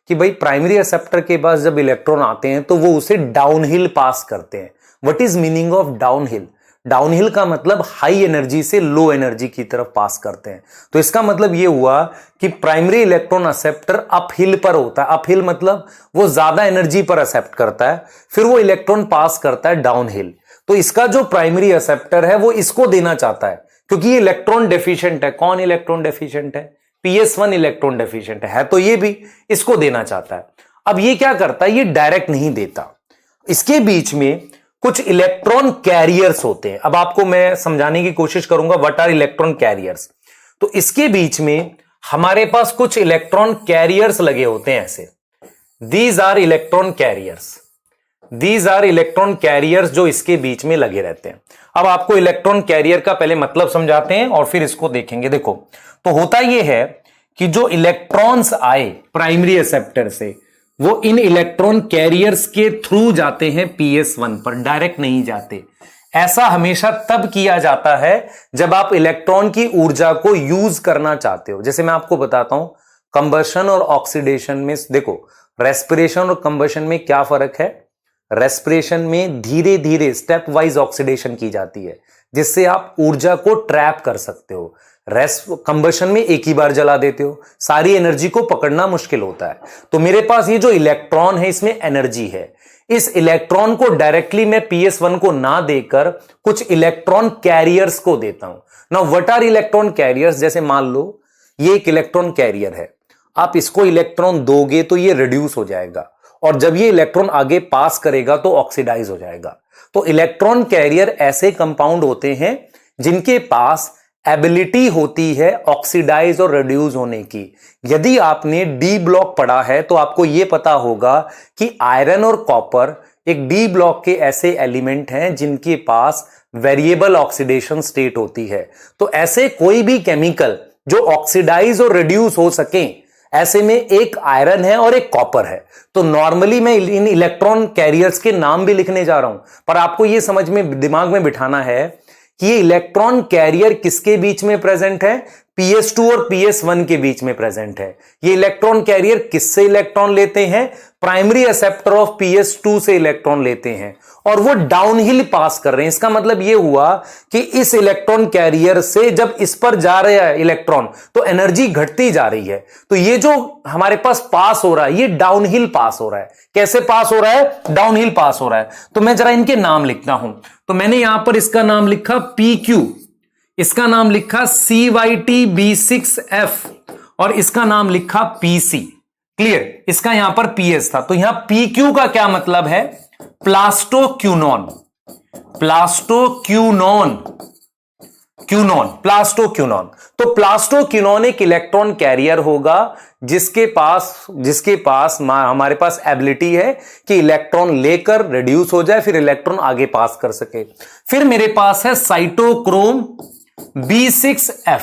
कि भाई प्राइमरी एक्सेप्टर के पास जब इलेक्ट्रॉन आते हैं तो वो उसे डाउनहिल पास करते हैं। What is meaning of downhill, downhill का मतलब हाई एनर्जी से लो एनर्जी की तरफ पास करते हैं। तो इसका मतलब यह हुआ कि प्राइमरी इलेक्ट्रॉन एक्सेप्टर अपहिल पर होता है। अपहिल मतलब वो ज्यादा एनर्जी पर एक्सेप्ट करता है, फिर वो इलेक्ट्रॉन पास करता है डाउनहिल। तो इसका जो प्राइमरी एक्सेप्टर है वो इसको देना चाहता है, क्योंकि ये इलेक्ट्रॉन डेफिशिएंट है। कौन इलेक्ट्रॉन डेफिशिएंट है, PS1 इलेक्ट्रॉन डेफिशिएंट है, तो ये भी इसको देना चाहता है। अब ये क्या करता है, ये डायरेक्ट नहीं देता, इसके बीच में कुछ इलेक्ट्रॉन कैरियर्स होते हैं। अब आपको मैं समझाने की कोशिश करूंगा व्हाट आर इलेक्ट्रॉन कैरियर्स। तो इसके बीच में हमारे पास कुछ इलेक्ट्रॉन कैरियर्स लगे होते हैं ऐसे, these are electron carriers, these are electron carriers जो इसके बीच में लगे रहते हैं। अब आपको इलेक्ट्रॉन कैरियर का पहले मतलब समझाते हैं और फिर इसको देखेंगे। देखो, तो होता यह है कि जो इलेक्ट्रॉन्स आए प्राइमरी एक्सेप्टर से, वो इन इलेक्ट्रॉन कैरियर्स के थ्रू जाते हैं PS1 पर, डायरेक्ट नहीं जाते। ऐसा हमेशा तब किया जाता है जब आप इलेक्ट्रॉन की ऊर्जा को यूज करना चाहते हो। जैसे मैं आपको बताता हूं, कंबशन और ऑक्सीडेशन में देखो, रेस्पिरेशन और कंबशन में क्या फर्क है। रेस्पिरेशन में धीरे धीरे स्टेप वाइज ऑक्सीडेशन की जाती है, जिससे आप ऊर्जा को ट्रैप कर सकते हो। कंबशन में एक ही बार जला देते हो, सारी एनर्जी को पकड़ना मुश्किल होता है। तो मेरे पास ये जो इलेक्ट्रॉन है इसमें एनर्जी है। इस इलेक्ट्रॉन को डायरेक्टली मैं PS1 को ना देकर कुछ इलेक्ट्रॉन कैरियर्स को देता हूं। Now what are electron carriers, जैसे मान लो ये एक इलेक्ट्रॉन कैरियर है, आप इसको इलेक्ट्रॉन दोगे तो ये रिड्यूस हो जाएगा, और जब ये इलेक्ट्रॉन आगे पास करेगा तो ऑक्सीडाइज हो जाएगा। तो इलेक्ट्रॉन कैरियर ऐसे कंपाउंड होते हैं जिनके पास एबिलिटी होती है ऑक्सीडाइज और रिड्यूस होने की। यदि आपने डी ब्लॉक पढ़ा है तो आपको यह पता होगा कि आयरन और कॉपर एक डी ब्लॉक के ऐसे एलिमेंट हैं जिनके पास वेरिएबल ऑक्सीडेशन स्टेट होती है। तो ऐसे कोई भी केमिकल जो ऑक्सीडाइज और रिड्यूस हो सके, ऐसे में एक आयरन है और एक कॉपर है। तो नॉर्मली मैं इन इलेक्ट्रॉन कैरियर्स के नाम भी लिखने जा रहा हूं, पर आपको यह समझ में, दिमाग में बिठाना है कि ये इलेक्ट्रॉन कैरियर किसके बीच में प्रेजेंट है, PS2 और PS1 के बीच में प्रेजेंट है। ये इलेक्ट्रॉन कैरियर किससे इलेक्ट्रॉन लेते हैं, प्राइमरी एक्सेप्टर ऑफ PS2 से इलेक्ट्रॉन लेते हैं, और वो डाउनहिल पास कर रहे हैं। इसका मतलब ये हुआ कि इस इलेक्ट्रॉन कैरियर से जब इस पर जा रहे हैं इलेक्ट्रॉन तो एनर्जी घटती जा रही है। तो ये जो हमारे पास पास हो रहा है ये डाउनहिल पास हो रहा है। कैसे पास हो रहा है, डाउनहिल पास हो रहा है। तो मैं जरा इनके नाम लिखता हूं। तो मैंने यहां पर इसका नाम लिखा PQ, इसका नाम लिखा CYTB6F और इसका नाम लिखा PC। क्लियर, इसका यहां पर PS था। तो यहां PQ का क्या मतलब है, प्लास्टोक्यूनॉन, प्लास्टोक्यूनॉन, क्यूनॉन, प्लास्टोक्यूनॉन। तो प्लास्टोक्यूनॉन एक इलेक्ट्रॉन कैरियर होगा जिसके पास हमारे पास एबिलिटी है कि इलेक्ट्रॉन लेकर रिड्यूस हो जाए, फिर इलेक्ट्रॉन आगे पास कर सके। फिर मेरे पास है साइटोक्रोम B6F।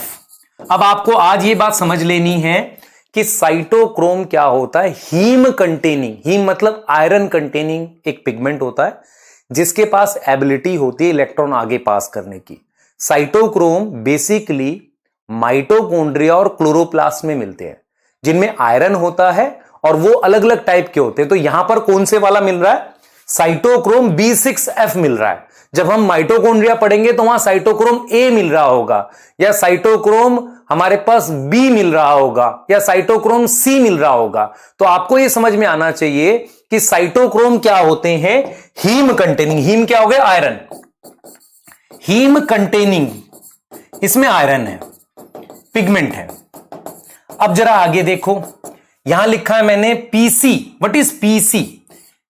अब आपको आज ये बात समझ लेनी है कि साइटोक्रोम क्या होता है। हीम कंटेनिंग, हीम मतलब आयरन कंटेनिंग एक पिगमेंट होता है जिसके पास एबिलिटी होती है इलेक्ट्रॉन आगे पास करने की। साइटोक्रोम बेसिकली माइटोकॉन्ड्रिया और क्लोरोप्लास्ट में मिलते हैं। जिनमें आयरन होता है और वो अलग अलग टाइप के होते हैं। तो यहां पर कौन से वाला मिल रहा है? साइटोक्रोम B6F मिल रहा है। जब हम माइटोकॉन्ड्रिया पढ़ेंगे तो वहां साइटोक्रोम A मिल रहा होगा, या साइटोक्रोम हमारे पास B मिल रहा होगा, या साइटोक्रोम C मिल रहा होगा। तो आपको यह समझ में आना चाहिए कि साइटोक्रोम क्या होते हैं? Haem containing. हीम क्या हो गया? आयरन। हीम कंटेनिंग, इसमें आयरन है, पिगमेंट है। अब जरा आगे देखो, यहां लिखा है मैंने PC। What is PC?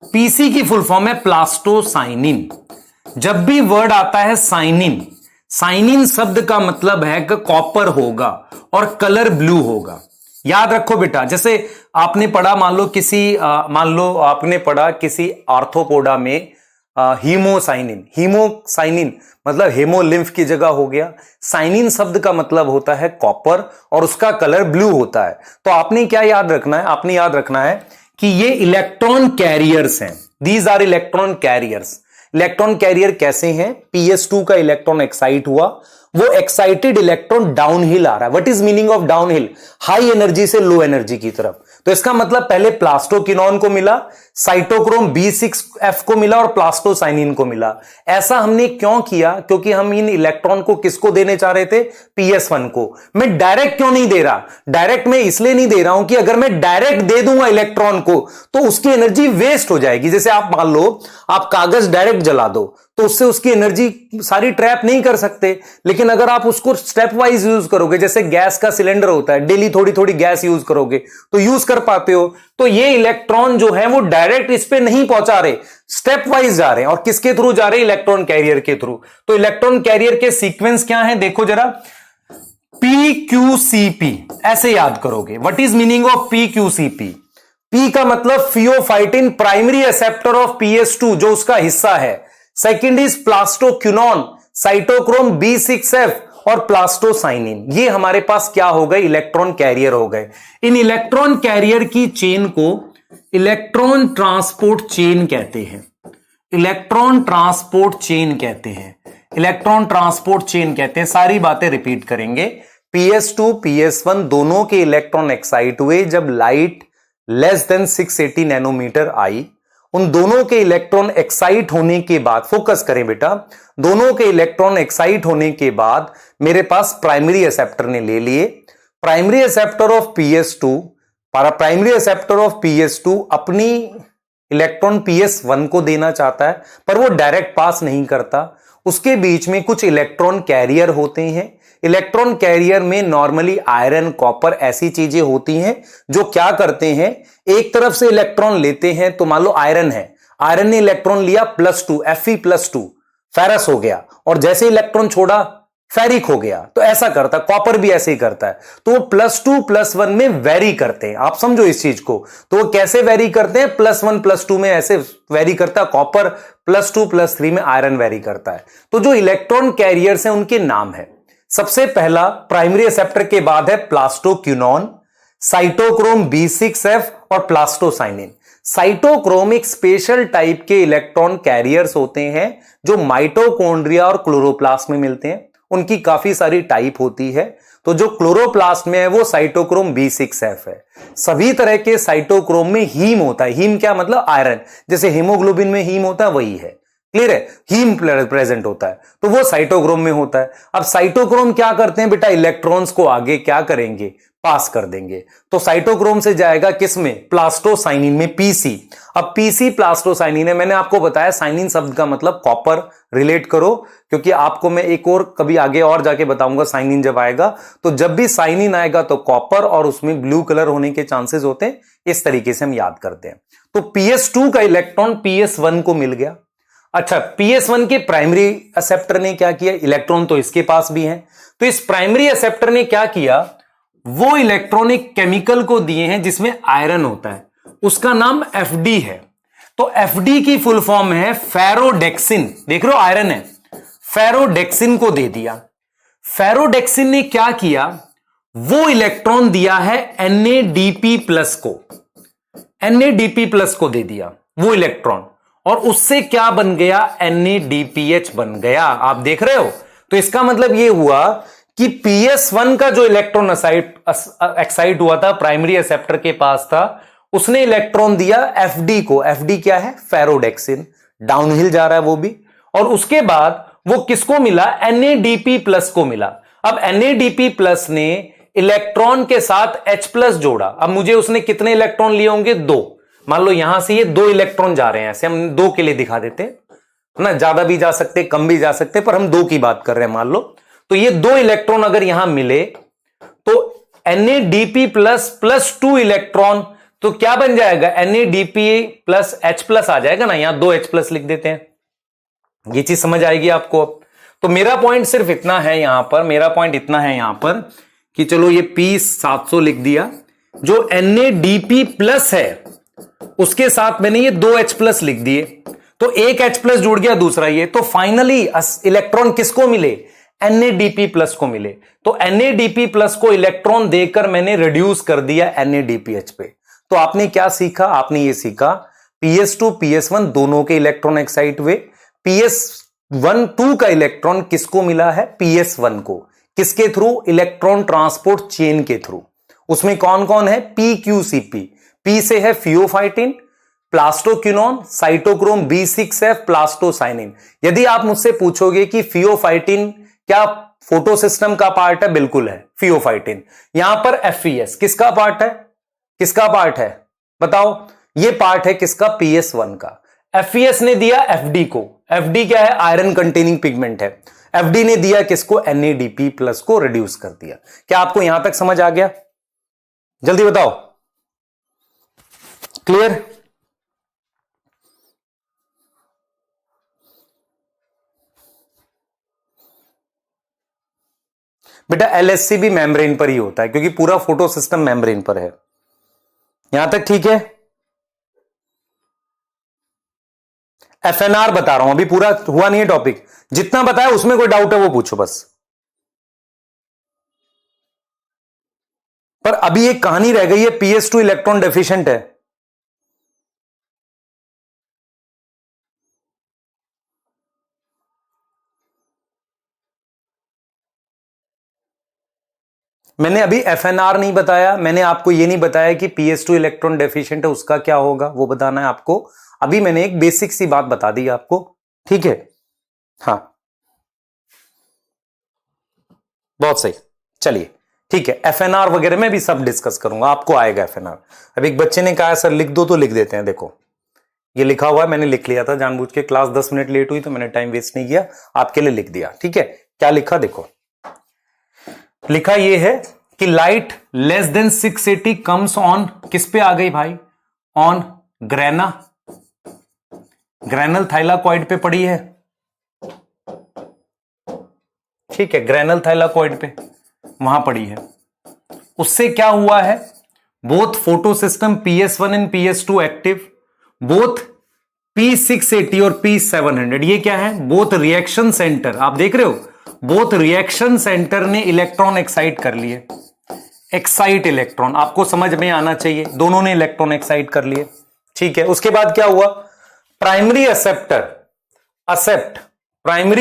PC की फुल फॉर्म है प्लास्टोसाइनिन। जब भी वर्ड आता है साइनिन, साइनिन शब्द का मतलब है कि कॉपर होगा और कलर ब्लू होगा। याद रखो बेटा, जैसे आपने पढ़ा, मान लो आपने पढ़ा किसी आर्थोपोडा में हीमोसाइनिन। हीमोसाइनिन मतलब हेमोलिम्फ की जगह हो गया। साइनिन शब्द का मतलब होता है कॉपर और उसका कलर ब्लू होता है। तो आपने क्या याद रखना है? आपने याद रखना है कि ये इलेक्ट्रॉन कैरियर्स हैं। These are electron carriers. Electron carrier कैसे हैं? PS2 का इलेक्ट्रॉन एक्साइट हुआ, वो एक्साइटेड इलेक्ट्रॉन डाउनहिल आ रहा है। What is meaning of downhill? High energy से लो एनर्जी की तरफ। तो इसका मतलब पहले प्लास्टोक्विनोन को मिला, साइटोक्रोम B6F को मिला और प्लास्टोसाइनिन को मिला। ऐसा हमने क्यों किया? क्योंकि हम इन इलेक्ट्रॉन को किसको देने चाह रहे थे? PS1 को। मैं डायरेक्ट क्यों नहीं दे रहा? डायरेक्ट मैं इसलिए नहीं दे रहा हूं कि अगर मैं डायरेक्ट दे दूंगा इलेक्ट्रॉन को तो उसकी एनर्जी वेस्ट हो जाएगी। जैसे आप मान लो आप कागज डायरेक्ट जला दो तो उससे उसकी एनर्जी सारी ट्रैप नहीं कर सकते। लेकिन अगर आप उसको स्टेप वाइज यूज करोगे, जैसे गैस का सिलेंडर होता है, डेली थोड़ी थोड़ी गैस यूज करोगे तो यूज कर पाते हो। तो ये इलेक्ट्रॉन जो है वो डायरेक्ट इस पे नहीं पहुंचा रहे, स्टेप वाइज जा रहे हैं। और किसके थ्रू जा रहे हैं? इलेक्ट्रॉन कैरियर के थ्रू। तो इलेक्ट्रॉन कैरियर के सीक्वेंस क्या है? देखो जरा, PQCP ऐसे याद करोगे। What is meaning of PQCP? P का मतलब pheophytin, primary acceptor of PS2 जो उसका हिस्सा है। Second is plastoquinone, cytochrome B6F और प्लास्टोसाइनिन। ये हमारे पास क्या हो गए? इलेक्ट्रॉन कैरियर हो गए। इन इलेक्ट्रॉन कैरियर की चेन को इलेक्ट्रॉन ट्रांसपोर्ट चेन कहते हैं। इलेक्ट्रॉन ट्रांसपोर्ट चेन कहते हैं। इलेक्ट्रॉन ट्रांसपोर्ट चेन कहते हैं। सारी बातें रिपीट करेंगे। PS2 PS1 दोनों के इलेक्ट्रॉन एक्साइट हुए जब लाइट लेस देन 680 नैनोमीटर आई। उन दोनों के इलेक्ट्रॉन एक्साइट होने के बाद, फोकस करें बेटा, दोनों के इलेक्ट्रॉन एक्साइट होने के बाद मेरे पास प्राइमरी एक्सेप्टर ने ले लिए। प्राइमरी एक्सेप्टर ऑफ PS2 अपनी इलेक्ट्रॉन PS1 को देना चाहता है, पर वो डायरेक्ट पास नहीं करता। उसके बीच में कुछ इलेक्ट्रॉन कैरियर होते हैं। इलेक्ट्रॉन कैरियर में नॉर्मली आयरन, कॉपर ऐसी चीजें होती हैं जो क्या करते हैं, एक तरफ से इलेक्ट्रॉन लेते हैं। तो मान लो आयरन है, आयरन ने इलेक्ट्रॉन लिया +2, Fe+2, फेरस हो गया, और जैसे इलेक्ट्रॉन छोड़ा फेरिक हो गया। तो ऐसा करता है, कॉपर भी ऐसे ही करता है। तो वो +2 +1 में वेरी करते हैं। आप समझो इस चीज को। तो वो कैसे वेरी करते हैं? +1 +2 में ऐसे वेरी करता है कॉपर, +2 +3 में आयरन वेरी करता है। तो जो इलेक्ट्रॉन कैरियर्स हैं उनके नाम है, सबसे पहला प्राइमरी एक्सेप्टर के बाद है प्लास्टोक्विनोन, साइटोक्रोम B6F और प्लास्टोसाइनिन। साइटोक्रोम एक स्पेशल टाइप के इलेक्ट्रॉन कैरियर्स होते हैं जो माइटोकॉन्ड्रिया और क्लोरोप्लास्ट में मिलते हैं। उनकी काफी सारी टाइप होती है। तो जो क्लोरोप्लास्ट में है वो साइटोक्रोम B6F है। सभी तरह के साइटोक्रोम में हीम होता है। हीम क्या मतलब? आयरन। जैसे हीमोग्लोबिन में हीम होता है वही है। क्लियर है? हीम प्रेजेंट होता है तो वो साइटोक्रोम में होता है। अब साइटोक्रोम क्या करते हैं बेटा? इलेक्ट्रॉन्स को आगे क्या करेंगे? पास कर देंगे। तो साइटोक्रोम से जाएगा किसमें? प्लास्टोसाइनिन में, PC। अब PC प्लास्टोसाइनिन है। मैंने आपको बताया साइनिन शब्द का मतलब कॉपर, रिलेट करो, क्योंकि आपको मैं एक और कभी आगे और जाके बताऊंगा साइनिन जब आएगा। तो जब भी साइनिन आएगा तो कॉपर और उसमें ब्लू कलर होने के चांसेस होते हैं। इस तरीके से हम याद करते हैं। तो PS2 का इलेक्ट्रॉन PS1 को मिल गया। अच्छा, PS1 के प्राइमरी एक्सेप्टर ने क्या किया? इलेक्ट्रॉन तो इसके पास भी है। तो इस प्राइमरी एक्सेप्टर ने क्या किया? वो इलेक्ट्रॉन एक केमिकल को दिए हैं जिसमें आयरन होता है, उसका नाम FD है। तो FD की फुल फॉर्म है फेरोडेक्सिन। देख रहे हो, आयरन है, फेरोडेक्सिन को दे दिया। फेरोडेक्सिन ने क्या किया? वो इलेक्ट्रॉन दिया है NADP+ को, NADP+ को दे दिया वो इलेक्ट्रॉन, और उससे क्या बन गया? NADPH बन गया। आप देख रहे हो? तो इसका मतलब यह हुआ कि PS1 का जो इलेक्ट्रॉन एक्साइट हुआ था प्राइमरी एक्सेप्टर के पास था, उसने इलेक्ट्रॉन दिया FD को। FD क्या है? फेरोडेक्सिन, डाउनहिल जा रहा है वो भी। और उसके बाद वो किसको मिला? NADP+ को मिला। अब NADP+ ने इलेक्ट्रॉन के साथ H+ जोड़ा। अब मुझे उसने कितने इलेक्ट्रॉन लिए होंगे? 2। मान लो यहां से ये 2 इलेक्ट्रॉन जा रहे हैं, ऐसे हम 2 के लिए दिखा देते हैं ना, ज्यादा भी जा सकते कम भी जा सकते, पर हम 2 की बात कर रहे हैं मान लो। तो ये 2 इलेक्ट्रॉन अगर यहां मिले तो NADP+ + 2 इलेक्ट्रॉन, तो क्या बन जाएगा? NADP+ H+ आ जाएगा ना, यहां 2 H+ लिख देते हैं। ये चीज समझ आएगी आपको अब। तो मेरा पॉइंट सिर्फ इतना है यहां पर, मेरा पॉइंट इतना है यहां पर कि चलो ये P700 लिख दिया, जो NADP+ है उसके साथ मैंने ये 2 H+ लिख दिए, तो एक H+ जुड़ गया, दूसरा ये। तो फाइनली इलेक्ट्रॉन किसको मिले? NADP+ को मिले। तो NADP+ को इलेक्ट्रॉन देकर मैंने रिड्यूस कर दिया NADPH पे। तो आपने क्या सीखा? आपने ये सीखा PS2 PS1 दोनों के इलेक्ट्रॉन एक्साइट हुए। PS1 2 का इलेक्ट्रॉन किसको मिला है? PS1 को। किसके थ्रू? इलेक्ट्रॉन ट्रांसपोर्ट चेन के थ्रू। उसमें कौन कौन है? PQCP। P से है pheophytin, plastoquinone, cytochrome B6F, plastocyanin. यदि आप मुझसे पूछोगे कि फियोफाइटिन क्या फोटोसिस्टम का पार्ट है? बिल्कुल है, फियोफाइटिन। यहां पर FES किसका पार्ट है? किसका पार्ट है बताओ? ये पार्ट है किसका? PS1 का। FES ने दिया FD को। FD क्या है? आयरन कंटेनिंग पिगमेंट है। FD ने दिया किसको? NADP+ को रिड्यूस कर दिया। क्या आपको यहां तक समझ आ गया? जल्दी बताओ। क्लियर? बेटा LHC भी मेम्ब्रेन पर ही होता है, क्योंकि पूरा फोटो सिस्टम मेम्ब्रेन पर है। यहां तक ठीक है? FNR बता रहा हूं, अभी पूरा हुआ नहीं है टॉपिक। जितना बताया उसमें कोई डाउट है वो पूछो बस। पर अभी एक कहानी रह गई है, PS2 इलेक्ट्रॉन डेफिशिएंट है। मैंने अभी FNR नहीं बताया, मैंने आपको यह नहीं बताया कि PS2 इलेक्ट्रॉन डेफिशिएंट है उसका क्या होगा, वो बताना है आपको। अभी मैंने एक बेसिक सी बात बता दी आपको, ठीक है? हाँ, बहुत सही। चलिए ठीक है, FNR वगैरह में भी सब डिस्कस करूंगा, आपको आएगा FNR। अब एक बच्चे ने कहा सर लिख दो, तो लिख देते हैं। देखो ये लिखा हुआ है, मैंने लिख लिया था जानबूझ के, क्लास 10 मिनट लेट हुई तो मैंने टाइम वेस्ट नहीं किया, आपके लिए लिख दिया। ठीक है, क्या लिखा? देखो लिखा ये है कि light less than 680 comes on, किस पे आ गई भाई? ऑन ग्रेनल थाइलाकॉइड पे पड़ी है। ठीक है, ग्रेनल थाइलाकॉइड पे वहां पड़ी है। उससे क्या हुआ है? Both photo system PS1 and PS2 active, both P680 और P700, ये क्या है? बोथ रिएक्शन सेंटर, आप देख रहे हो, बोथ रिएक्शन सेंटर ने इलेक्ट्रॉन एक्साइट कर लिए। एक्साइट इलेक्ट्रॉन, आपको समझ में आना चाहिए, दोनों ने इलेक्ट्रॉन एक्साइट कर लिए। ठीक है, उसके बाद क्या हुआ? प्राइमरी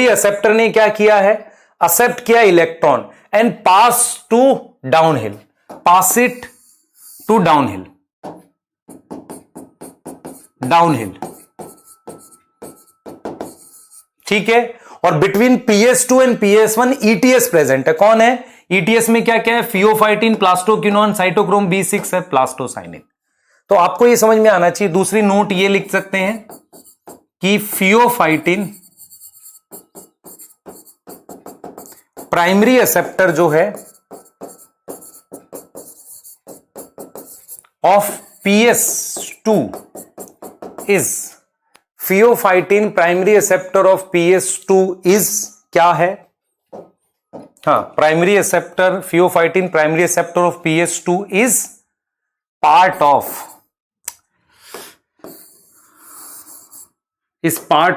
एक्सेप्टर ने क्या किया है? एक्सेप्ट किया electron and pass to downhill, pass it to downhill, ठीक है। और between PS2 and PS1 ETS present है। कौन है ETS में? क्या क्या है? फियोफाइटिन, प्लास्टोक्विनोन, साइटोक्रोम B6 है, प्लास्टोसाइनिन। तो आपको ये समझ में आना चाहिए। दूसरी नोट ये लिख सकते हैं कि फियोफाइटिन प्राइमरी एक्सेप्टर जो है of PS2 is, pheophytin primary acceptor of PS2 is क्या है? हाँ, primary acceptor, pheophytin primary acceptor of PS2 is part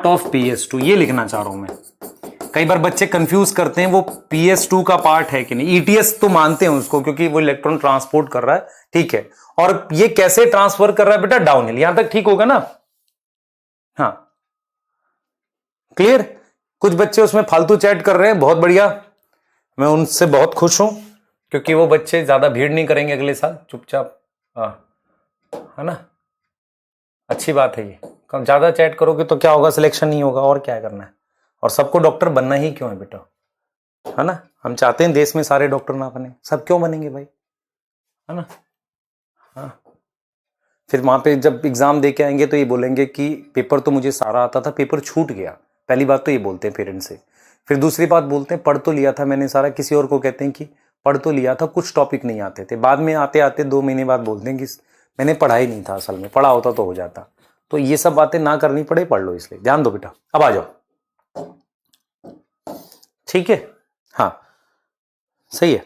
of PS2, ये लिखना चाह रहा हूं मैं। कई बार बच्चे कंफ्यूज करते हैं वो PS2 का पार्ट है कि नहीं। ETS तो मानते हैं उसको, क्योंकि वो इलेक्ट्रॉन ट्रांसपोर्ट कर रहा है, ठीक है। और ये कैसे ट्रांसफर कर रहा है बेटा? डाउनहिल। यहां तक ठीक होगा ना? हाँ, क्लियर? कुछ बच्चे उसमें फालतू चैट कर रहे हैं, बहुत बढ़िया, मैं उनसे बहुत खुश हूं, क्योंकि वो बच्चे ज्यादा भीड़ नहीं करेंगे अगले साल, चुपचाप, है ना, अच्छी बात है ये। कम ज्यादा चैट करोगे तो क्या होगा, सिलेक्शन नहीं होगा, और क्या करना है। और सबको डॉक्टर बनना ही क्यों है बेटा, है ना, हम चाहते हैं देश में सारे डॉक्टर ना बने, सब क्यों बनेंगे भाई, है ना। हाँ, फिर वहां पे जब एग्जाम दे के आएंगे तो ये बोलेंगे कि पेपर तो मुझे सारा आता था, पेपर छूट गया। पहली बात तो ये बोलते हैं पेरेंट्स से। फिर दूसरी बात बोलते हैं पढ़ तो लिया था मैंने सारा, किसी और को कहते हैं कि पढ़ तो लिया था, कुछ टॉपिक नहीं आते थे। बाद में आते आते 2 महीने बाद बोलते हैं कि मैंने पढ़ा ही नहीं था, असल में पढ़ा होता तो हो जाता। तो ये सब बातें ना करनी पड़े, पढ़ लो, इसलिए ध्यान दो बेटा। अब आ जाओ, ठीक है, हाँ सही है।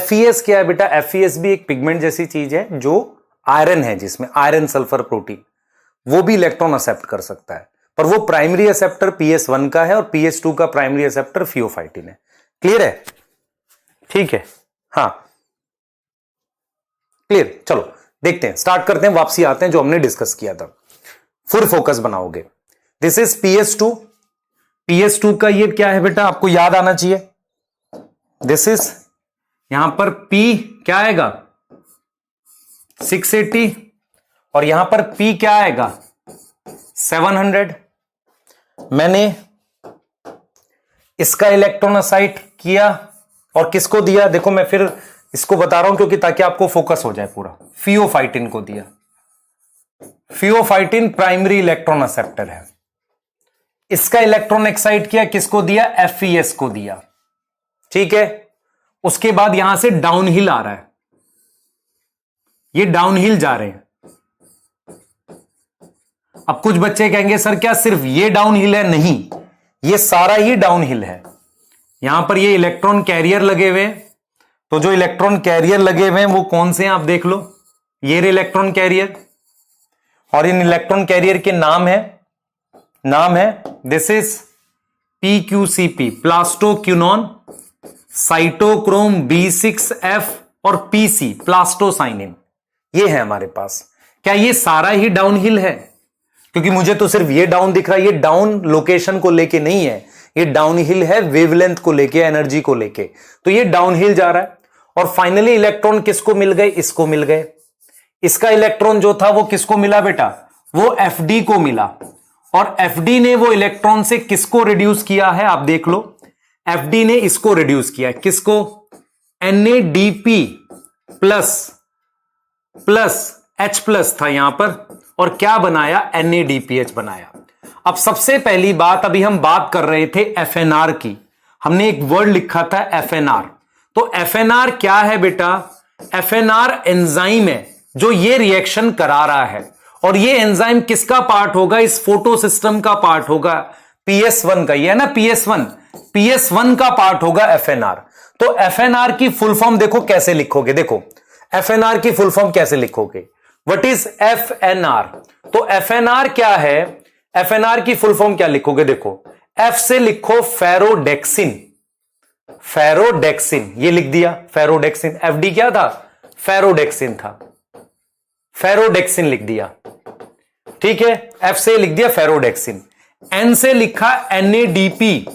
FeS क्या है बेटा, FeS भी एक पिगमेंट जैसी चीज है जो आयरन है, जिसमें आयरन सल्फर प्रोटीन, वो भी इलेक्ट्रॉन एक्सेप्ट कर सकता है, पर वो प्राइमरी एक्सेप्टर PS1 का है और PS2 का प्राइमरी एक्सेप्टर फियोफाइटिन है। क्लियर है, ठीक है, हाँ क्लियर। चलो देखते हैं, स्टार्ट करते हैं, वापसी आते हैं जो हमने डिस्कस किया था। फुल फोकस बनाओगे। This is PS2। PS2 का ये क्या है बेटा, आपको याद आना चाहिए। दिस इज, यहां पर P क्या आएगा 680, और यहां पर P क्या आएगा 700। मैंने इसका इलेक्ट्रॉन असाइट किया और किसको दिया, देखो मैं फिर इसको बता रहा हूं क्योंकि ताकि आपको फोकस हो जाए पूरा। फियोफाइटिन को दिया। फियोफाइटिन प्राइमरी इलेक्ट्रॉन एक्सेप्टर है। इसका इलेक्ट्रॉन एक्साइट किया, किसको दिया, FeS को दिया, ठीक है। उसके बाद यहां से डाउनहिल आ रहा है, ये डाउनहिल जा रहे हैं। अब कुछ बच्चे कहेंगे सर क्या सिर्फ ये डाउनहिल है, नहीं, ये सारा ही डाउनहिल है। यहां पर ये इलेक्ट्रॉन कैरियर लगे हुए, तो जो इलेक्ट्रॉन कैरियर लगे हुए हैं वो कौन से हैं आप देख लो, ये इलेक्ट्रॉन कैरियर, और इन इलेक्ट्रॉन कैरियर के नाम है this is PQCP, plastoquinone, cytochrome B6F और PC, प्लास्टोसाइनिन। ये है हमारे पास। क्या ये सारा ही डाउनहिल है, क्योंकि मुझे तो सिर्फ ये डाउन दिख रहा है, ये डाउन लोकेशन को लेके नहीं है, ये डाउनहिल है वेवलेंथ को लेके, एनर्जी को लेके, तो ये डाउनहिल जा रहा है। और फाइनली इलेक्ट्रॉन किसको मिल गए, इसको मिल गए। इसका इलेक्ट्रॉन जो था वो किसको मिला बेटा, वो FD को मिला, और FD ने वो इलेक्ट्रॉन से किसको रिड्यूस किया है आप देख लो, FD ने इसको रिड्यूस किया है, किसको, NADP प्लस H+ था यहां पर, और क्या बनाया, NADPH बनाया। अब सबसे पहली बात, अभी हम बात कर रहे थे FNR की, हमने एक वर्ड लिखा था FNR। तो FNR क्या है बेटा, FNR एंजाइम है जो ये रिएक्शन करा रहा है, और ये एंजाइम किसका पार्ट होगा, इस फोटो सिस्टम का पार्ट होगा, PS1 का, ये है ना PS1 का पार्ट होगा FNR। तो FNR की फुल फॉर्म देखो कैसे लिखोगे, देखो FNR की फुल फॉर्म कैसे लिखोगे, व्हाट इज FNR। तो FNR क्या है, FNR की फुल फॉर्म क्या लिखोगे, देखो F से लिखो फेरोडेक्सिन, ये लिख दिया फेरोडेक्सिन। FD क्या था, फेरोडेक्सिन था, फेरोडेक्सिन लिख दिया, ठीक है। F से लिख दिया फेरोडेक्सिन, N से लिखा NADP,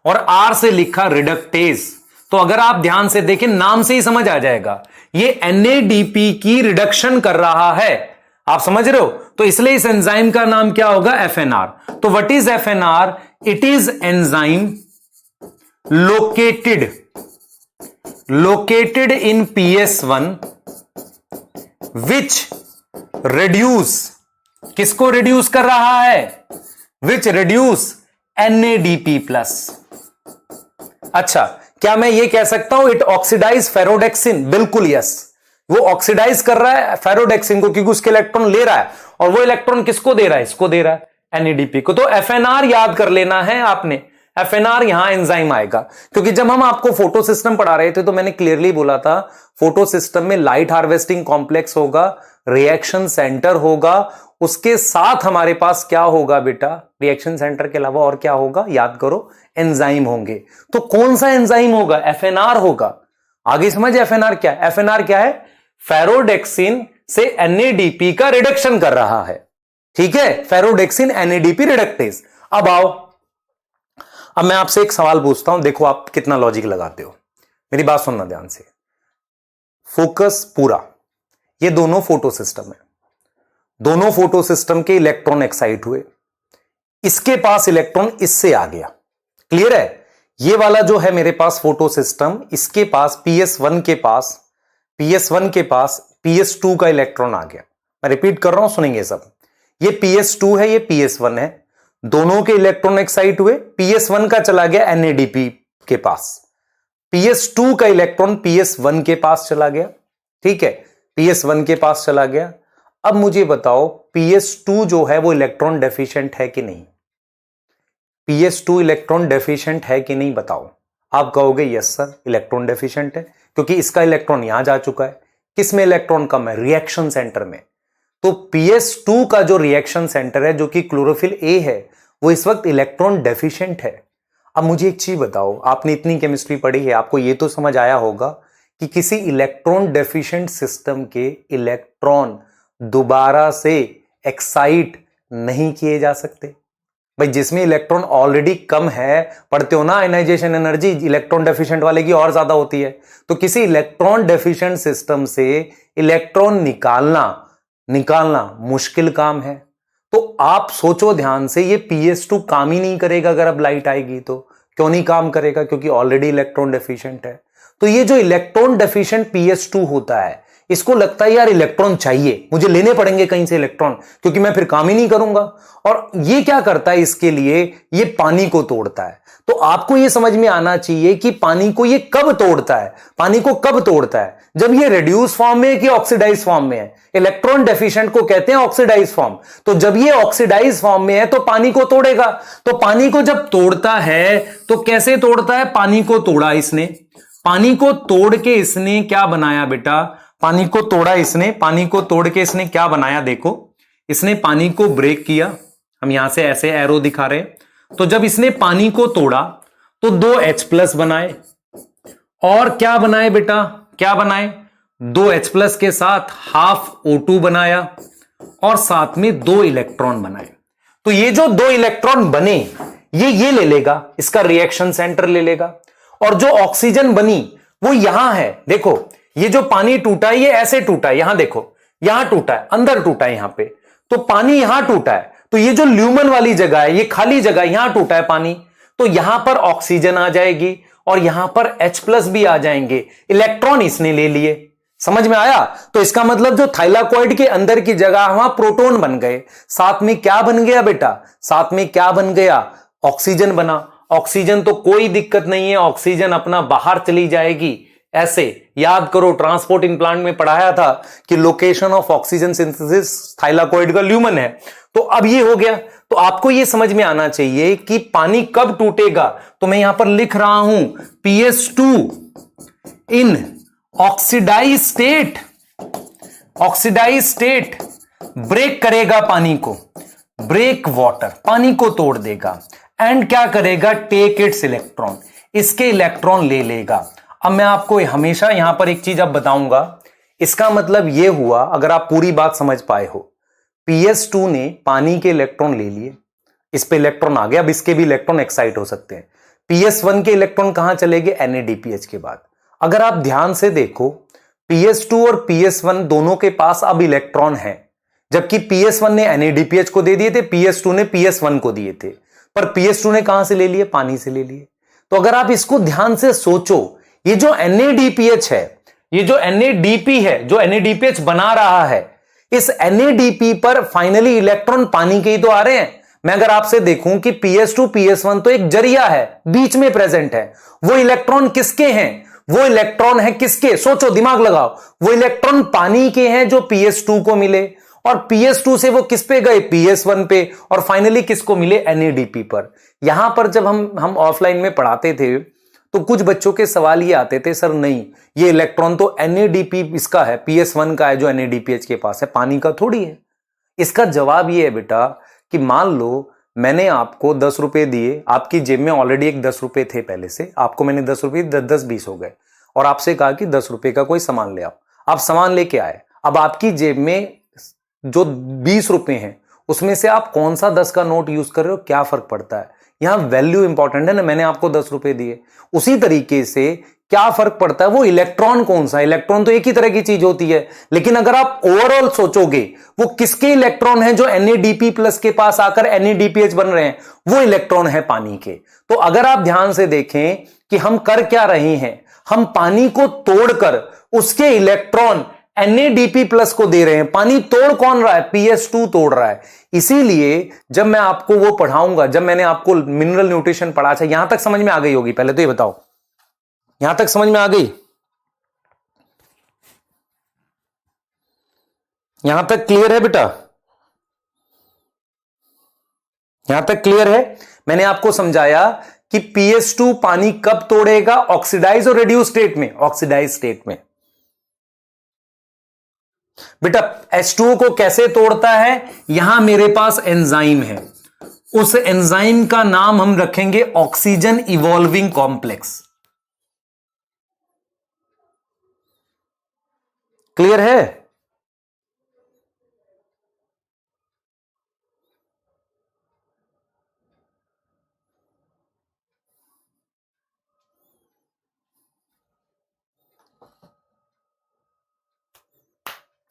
और R से लिखा रिडक्टेज। तो अगर आप ध्यान से देखें, नाम से ही समझ आ जाएगा, ये NADP की रिडक्शन कर रहा है, आप समझ रहे हो। तो इसलिए इस एंजाइम का नाम क्या होगा, FNR। तो what is FNR, it is enzyme located in PS1 which reduce, किसको रिड्यूस कर रहा है, which reduce NADP+। अच्छा, क्या मैं ये कह सकता हूं इट ऑक्सीडाइज फेरोडेक्सिन, बिल्कुल यस, वो ऑक्सीडाइज कर रहा है फेरोडेक्सिन को, क्योंकि उसके इलेक्ट्रॉन ले रहा है, और वो इलेक्ट्रॉन किसको दे रहा है, इसको दे रहा है, NADP को। तो FNR याद कर लेना है आपने, FNR यहां एंजाइम आएगा, क्योंकि जब हम आपको फोटो सिस्टम पढ़ा रहे थे तो मैंने क्लियरली बोला था फोटो सिस्टम में लाइट हार्वेस्टिंग कॉम्प्लेक्स होगा, रिएक्शन सेंटर होगा, उसके साथ हमारे पास क्या होगा बेटा, रिएक्शन सेंटर के अलावा और क्या होगा, याद करो, एंजाइम होंगे। तो कौन सा एंजाइम होगा, FNR होगा। आगे समझ FNR क्या है, FNR क्या है, फेरोडेक्सिन से NADP का रिडक्शन कर रहा है, ठीक है, फेरोडेक्सिन NADP रिडक्टेज। अब आओ, अब मैं आपसे एक सवाल पूछता हूं, देखो आप कितना लॉजिक लगाते हो। मेरी बात सुनना ध्यान से, फोकस पूरा, ये दोनों फोटो सिस्टम है, दोनों फोटो सिस्टम के इलेक्ट्रॉन एक्साइट हुए, इसके पास इलेक्ट्रॉन इससे आ गया, क्लियर है। ये वाला जो है मेरे पास फोटो सिस्टम, इसके पास PS1 के पास PS2 का इलेक्ट्रॉन आ गया। मैं रिपीट कर रहा हूं, सुनेंगे सब। ये PS2 है, ये PS1 है, दोनों के इलेक्ट्रॉन एक्साइट हुए, PS1 का चला गया NADP के पास, PS2 का इलेक्ट्रॉन PS1 के पास चला गया, ठीक है, PS1 के पास चला गया। अब मुझे बताओ PS2 जो है वो इलेक्ट्रॉन डेफिशिएंट है कि नहीं? PS2 इलेक्ट्रॉन डेफिशिएंट है कि नहीं बताओ? आप कहोगे यस सर इलेक्ट्रॉन डेफिशिएंट है, क्योंकि इसका इलेक्ट्रॉन यहां जा चुका है। किस में इलेक्ट्रॉन कम है? रिएक्शन सेंटर में। तो PS2 का जो रिएक्शन सेंटर है, जो कि क्लोरोफिल A है, वो इस वक्त इलेक्ट्रॉन डेफिशिएंट है। अब मुझे एक चीज बताओ, आपने इतनी केमिस्ट्री पढ़ी है, आपको ये तो समझ आया होगा कि किसी इलेक्ट्रॉन डेफिशिएंट सिस्टम के इलेक्ट्रॉन दोबारा से एक्साइट नहीं किए जा सकते। भाई जिसमें इलेक्ट्रॉन ऑलरेडी कम है, पढ़ते हो ना आयनाइजेशन एनर्जी इलेक्ट्रॉन डेफिशिएंट वाले की और ज्यादा होती है, तो किसी इलेक्ट्रॉन डेफिशिएंट सिस्टम से इलेक्ट्रॉन निकालना मुश्किल काम है। तो आप सोचो ध्यान से, ये PS2 काम ही नहीं करेगा अगर अब लाइट आएगी तो। क्यों नहीं काम करेगा? क्योंकि ऑलरेडी इलेक्ट्रॉन डेफिशिएंट है। तो ये जो इलेक्ट्रॉन डेफिशिएंट PS2 होता है, इसको लगता है यार इलेक्ट्रॉन चाहिए, मुझे लेने पड़ेंगे कहीं से इलेक्ट्रॉन, क्योंकि मैं फिर काम ही नहीं करूंगा। और ये क्या करता है इसके लिए? ये पानी को तोड़ता है। तो आपको ये समझ में आना चाहिए कि पानी को ये कब तोड़ता है। पानी को कब तोड़ता है? जब ये रिड्यूस फॉर्म में है कि ऑक्सीडाइज फॉर्म में है। इलेक्ट्रॉन डेफिशिएंट को कहते हैं ऑक्सीडाइज फॉर्म। तो जब ये ऑक्सीडाइज फॉर्म में है तो पानी को तोड़ेगा। तो पानी को जब तोड़ता है तो कैसे तोड़ता है? पानी को तोड़ा इसने, पानी को तोड़ के इसने क्या बनाया बेटा? पानी को तोड़ा इसने, पानी को तोड़ के इसने क्या बनाया? देखो, इसने पानी को ब्रेक किया। हम यहां से ऐसे एरो दिखा रहे हैं। तो जब इसने पानी को तोड़ा तो 2H+ बनाए, और क्या बनाए बेटा? क्या बनाए? 2H+ के साथ हाफ O2 बनाया, और साथ में 2 इलेक्ट्रॉन बनाए। तो ये जो 2 इलेक्ट्रॉन बने, ये ले लेगा, इसका रिएक्शन सेंटर ले लेगा। और जो ऑक्सीजन बनी वो यहां है। देखो, ये जो पानी टूटा है ये ऐसे टूटा है, यहां देखो, यहां टूटा है, अंदर टूटा है यहां पे। तो पानी यहां टूटा है, तो ये जो ल्यूमन वाली जगह है, ये खाली जगह, यहां टूटा है पानी, तो यहां पर ऑक्सीजन आ जाएगी और यहां पर H+ भी आ जाएंगे। इलेक्ट्रॉन इसने ले लिए। समझ में आया? तो इसका मतलब जो थाइलाकॉइड के अंदर की जगह वहां प्रोटॉन बन गए, साथ में क्या बन गया बेटा? साथ में क्या बन गया? ऑक्सीजन बना। ऑक्सीजन तो कोई दिक्कत नहीं है, ऑक्सीजन अपना बाहर चली जाएगी। ऐसे याद करो, ट्रांसपोर्ट इन प्लांट में पढ़ाया था कि location of oxygen synthesis thylakoid का ल्यूमन है। तो अब ये हो गया। तो आपको ये समझ में आना चाहिए कि पानी कब टूटेगा। तो मैं यहां पर लिख रहा हूं PS2 इन ऑक्सीडाइज स्टेट ब्रेक करेगा पानी को, ब्रेक वाटर, पानी को तोड़ देगा। एंड क्या करेगा? टेक इट्स इलेक्ट्रॉन, इसके इलेक्ट्रॉन ले लेगा। अब मैं आपको हमेशा यहां पर एक चीज अब बताऊंगा। इसका मतलब यह हुआ, अगर आप पूरी बात समझ पाए हो, PS2 ने पानी के इलेक्ट्रॉन ले लिए, इस पे इलेक्ट्रॉन आ गया, अब इसके भी इलेक्ट्रॉन एक्साइट हो सकते हैं। PS1 के इलेक्ट्रॉन कहां चले गए? NADPH के बाद। अगर आप ध्यान से देखो, PS2 और PS1 दोनों के पास अब इलेक्ट्रॉन है, जबकि PS1 ने NADPH को दे दिए थे, PS2 ने PS1 को दिए थे। पर PS2 ने कहां से ले लिए? पानी से ले लिए। तो अगर आप इसको ध्यान से सोचो, ये जो NADPH है, ये जो NADP है, जो NADPH बना रहा है, इस NADP पर फाइनली इलेक्ट्रॉन पानी के ही तो आ रहे हैं। मैं अगर आपसे देखूं कि PS2 PS1 तो एक जरिया है, बीच में प्रेजेंट है, वो इलेक्ट्रॉन किसके हैं? वो इलेक्ट्रॉन है किसके? सोचो, दिमाग लगाओ। वो इलेक्ट्रॉन पानी के हैं जो PS2 को मिले, और PS2 से वो किस पे गए? PS1 पे, और फाइनली किसको मिले? NADP पर। यहां पर जब हम ऑफलाइन में पढ़ाते थे तो कुछ बच्चों के सवाल ये आते थे, सर नहीं, ये इलेक्ट्रॉन तो NADP इसका है, PS1 का है जो NADPH के पास है, पानी का थोड़ी है। इसका जवाब ये है बेटा कि मान लो मैंने आपको 10 रुपए दिए, आपकी जेब में ऑलरेडी एक 10 रुपए थे पहले से, आपको मैंने 10 रुपए, 10-20 हो गए, और आपसे कहा कि 10 रुपए का कोई सामान ले आओ। आप सामान लेके आए, अब आपकी जेब में जो 20 रुपए हैं उसमें से आप कौन सा 10 का नोट यूज कर रहे हो, क्या फर्क पड़ता है? यहां वैल्यू इंपॉर्टेंट है ना। मैंने आपको 10 रुपए दिए, उसी तरीके से क्या फर्क पड़ता है, वो इलेक्ट्रॉन कौन सा, इलेक्ट्रॉन तो एक ही तरह की चीज होती है, लेकिन अगर आप ओवरऑल सोचोगे वो किसके इलेक्ट्रॉन हैं जो NADP प्लस के पास आकर NADPH बन रहे हैं, वो इलेक्ट्रॉन है पानी के। तो अगर आप ध्यान से देखें कि हम कर क्या रहे हैं, हम पानी को तोड़कर उसके इलेक्ट्रॉन NADP प्लस को दे रहे हैं। पानी तोड़ कौन रहा है, PS2 तोड़ रहा है। इसीलिए जब मैं आपको वो पढ़ाऊंगा, जब मैंने आपको मिनरल न्यूट्रिशन पढ़ा, अच्छा यहां तक समझ में आ गई होगी, पहले तो ये बताओ यहां तक समझ में आ गई, यहां तक क्लियर है बेटा, यहां तक क्लियर है। मैंने आपको समझाया कि PS2 पानी कब तोड़ेगा, ऑक्सीडाइज और रिड्यूस स्टेट में, ऑक्सीडाइज स्टेट में। बेटा H2O को कैसे तोड़ता है, यहां मेरे पास एंजाइम है, उस एंजाइम का नाम हम रखेंगे ऑक्सीजन इवॉल्विंग कॉम्प्लेक्स। क्लियर है?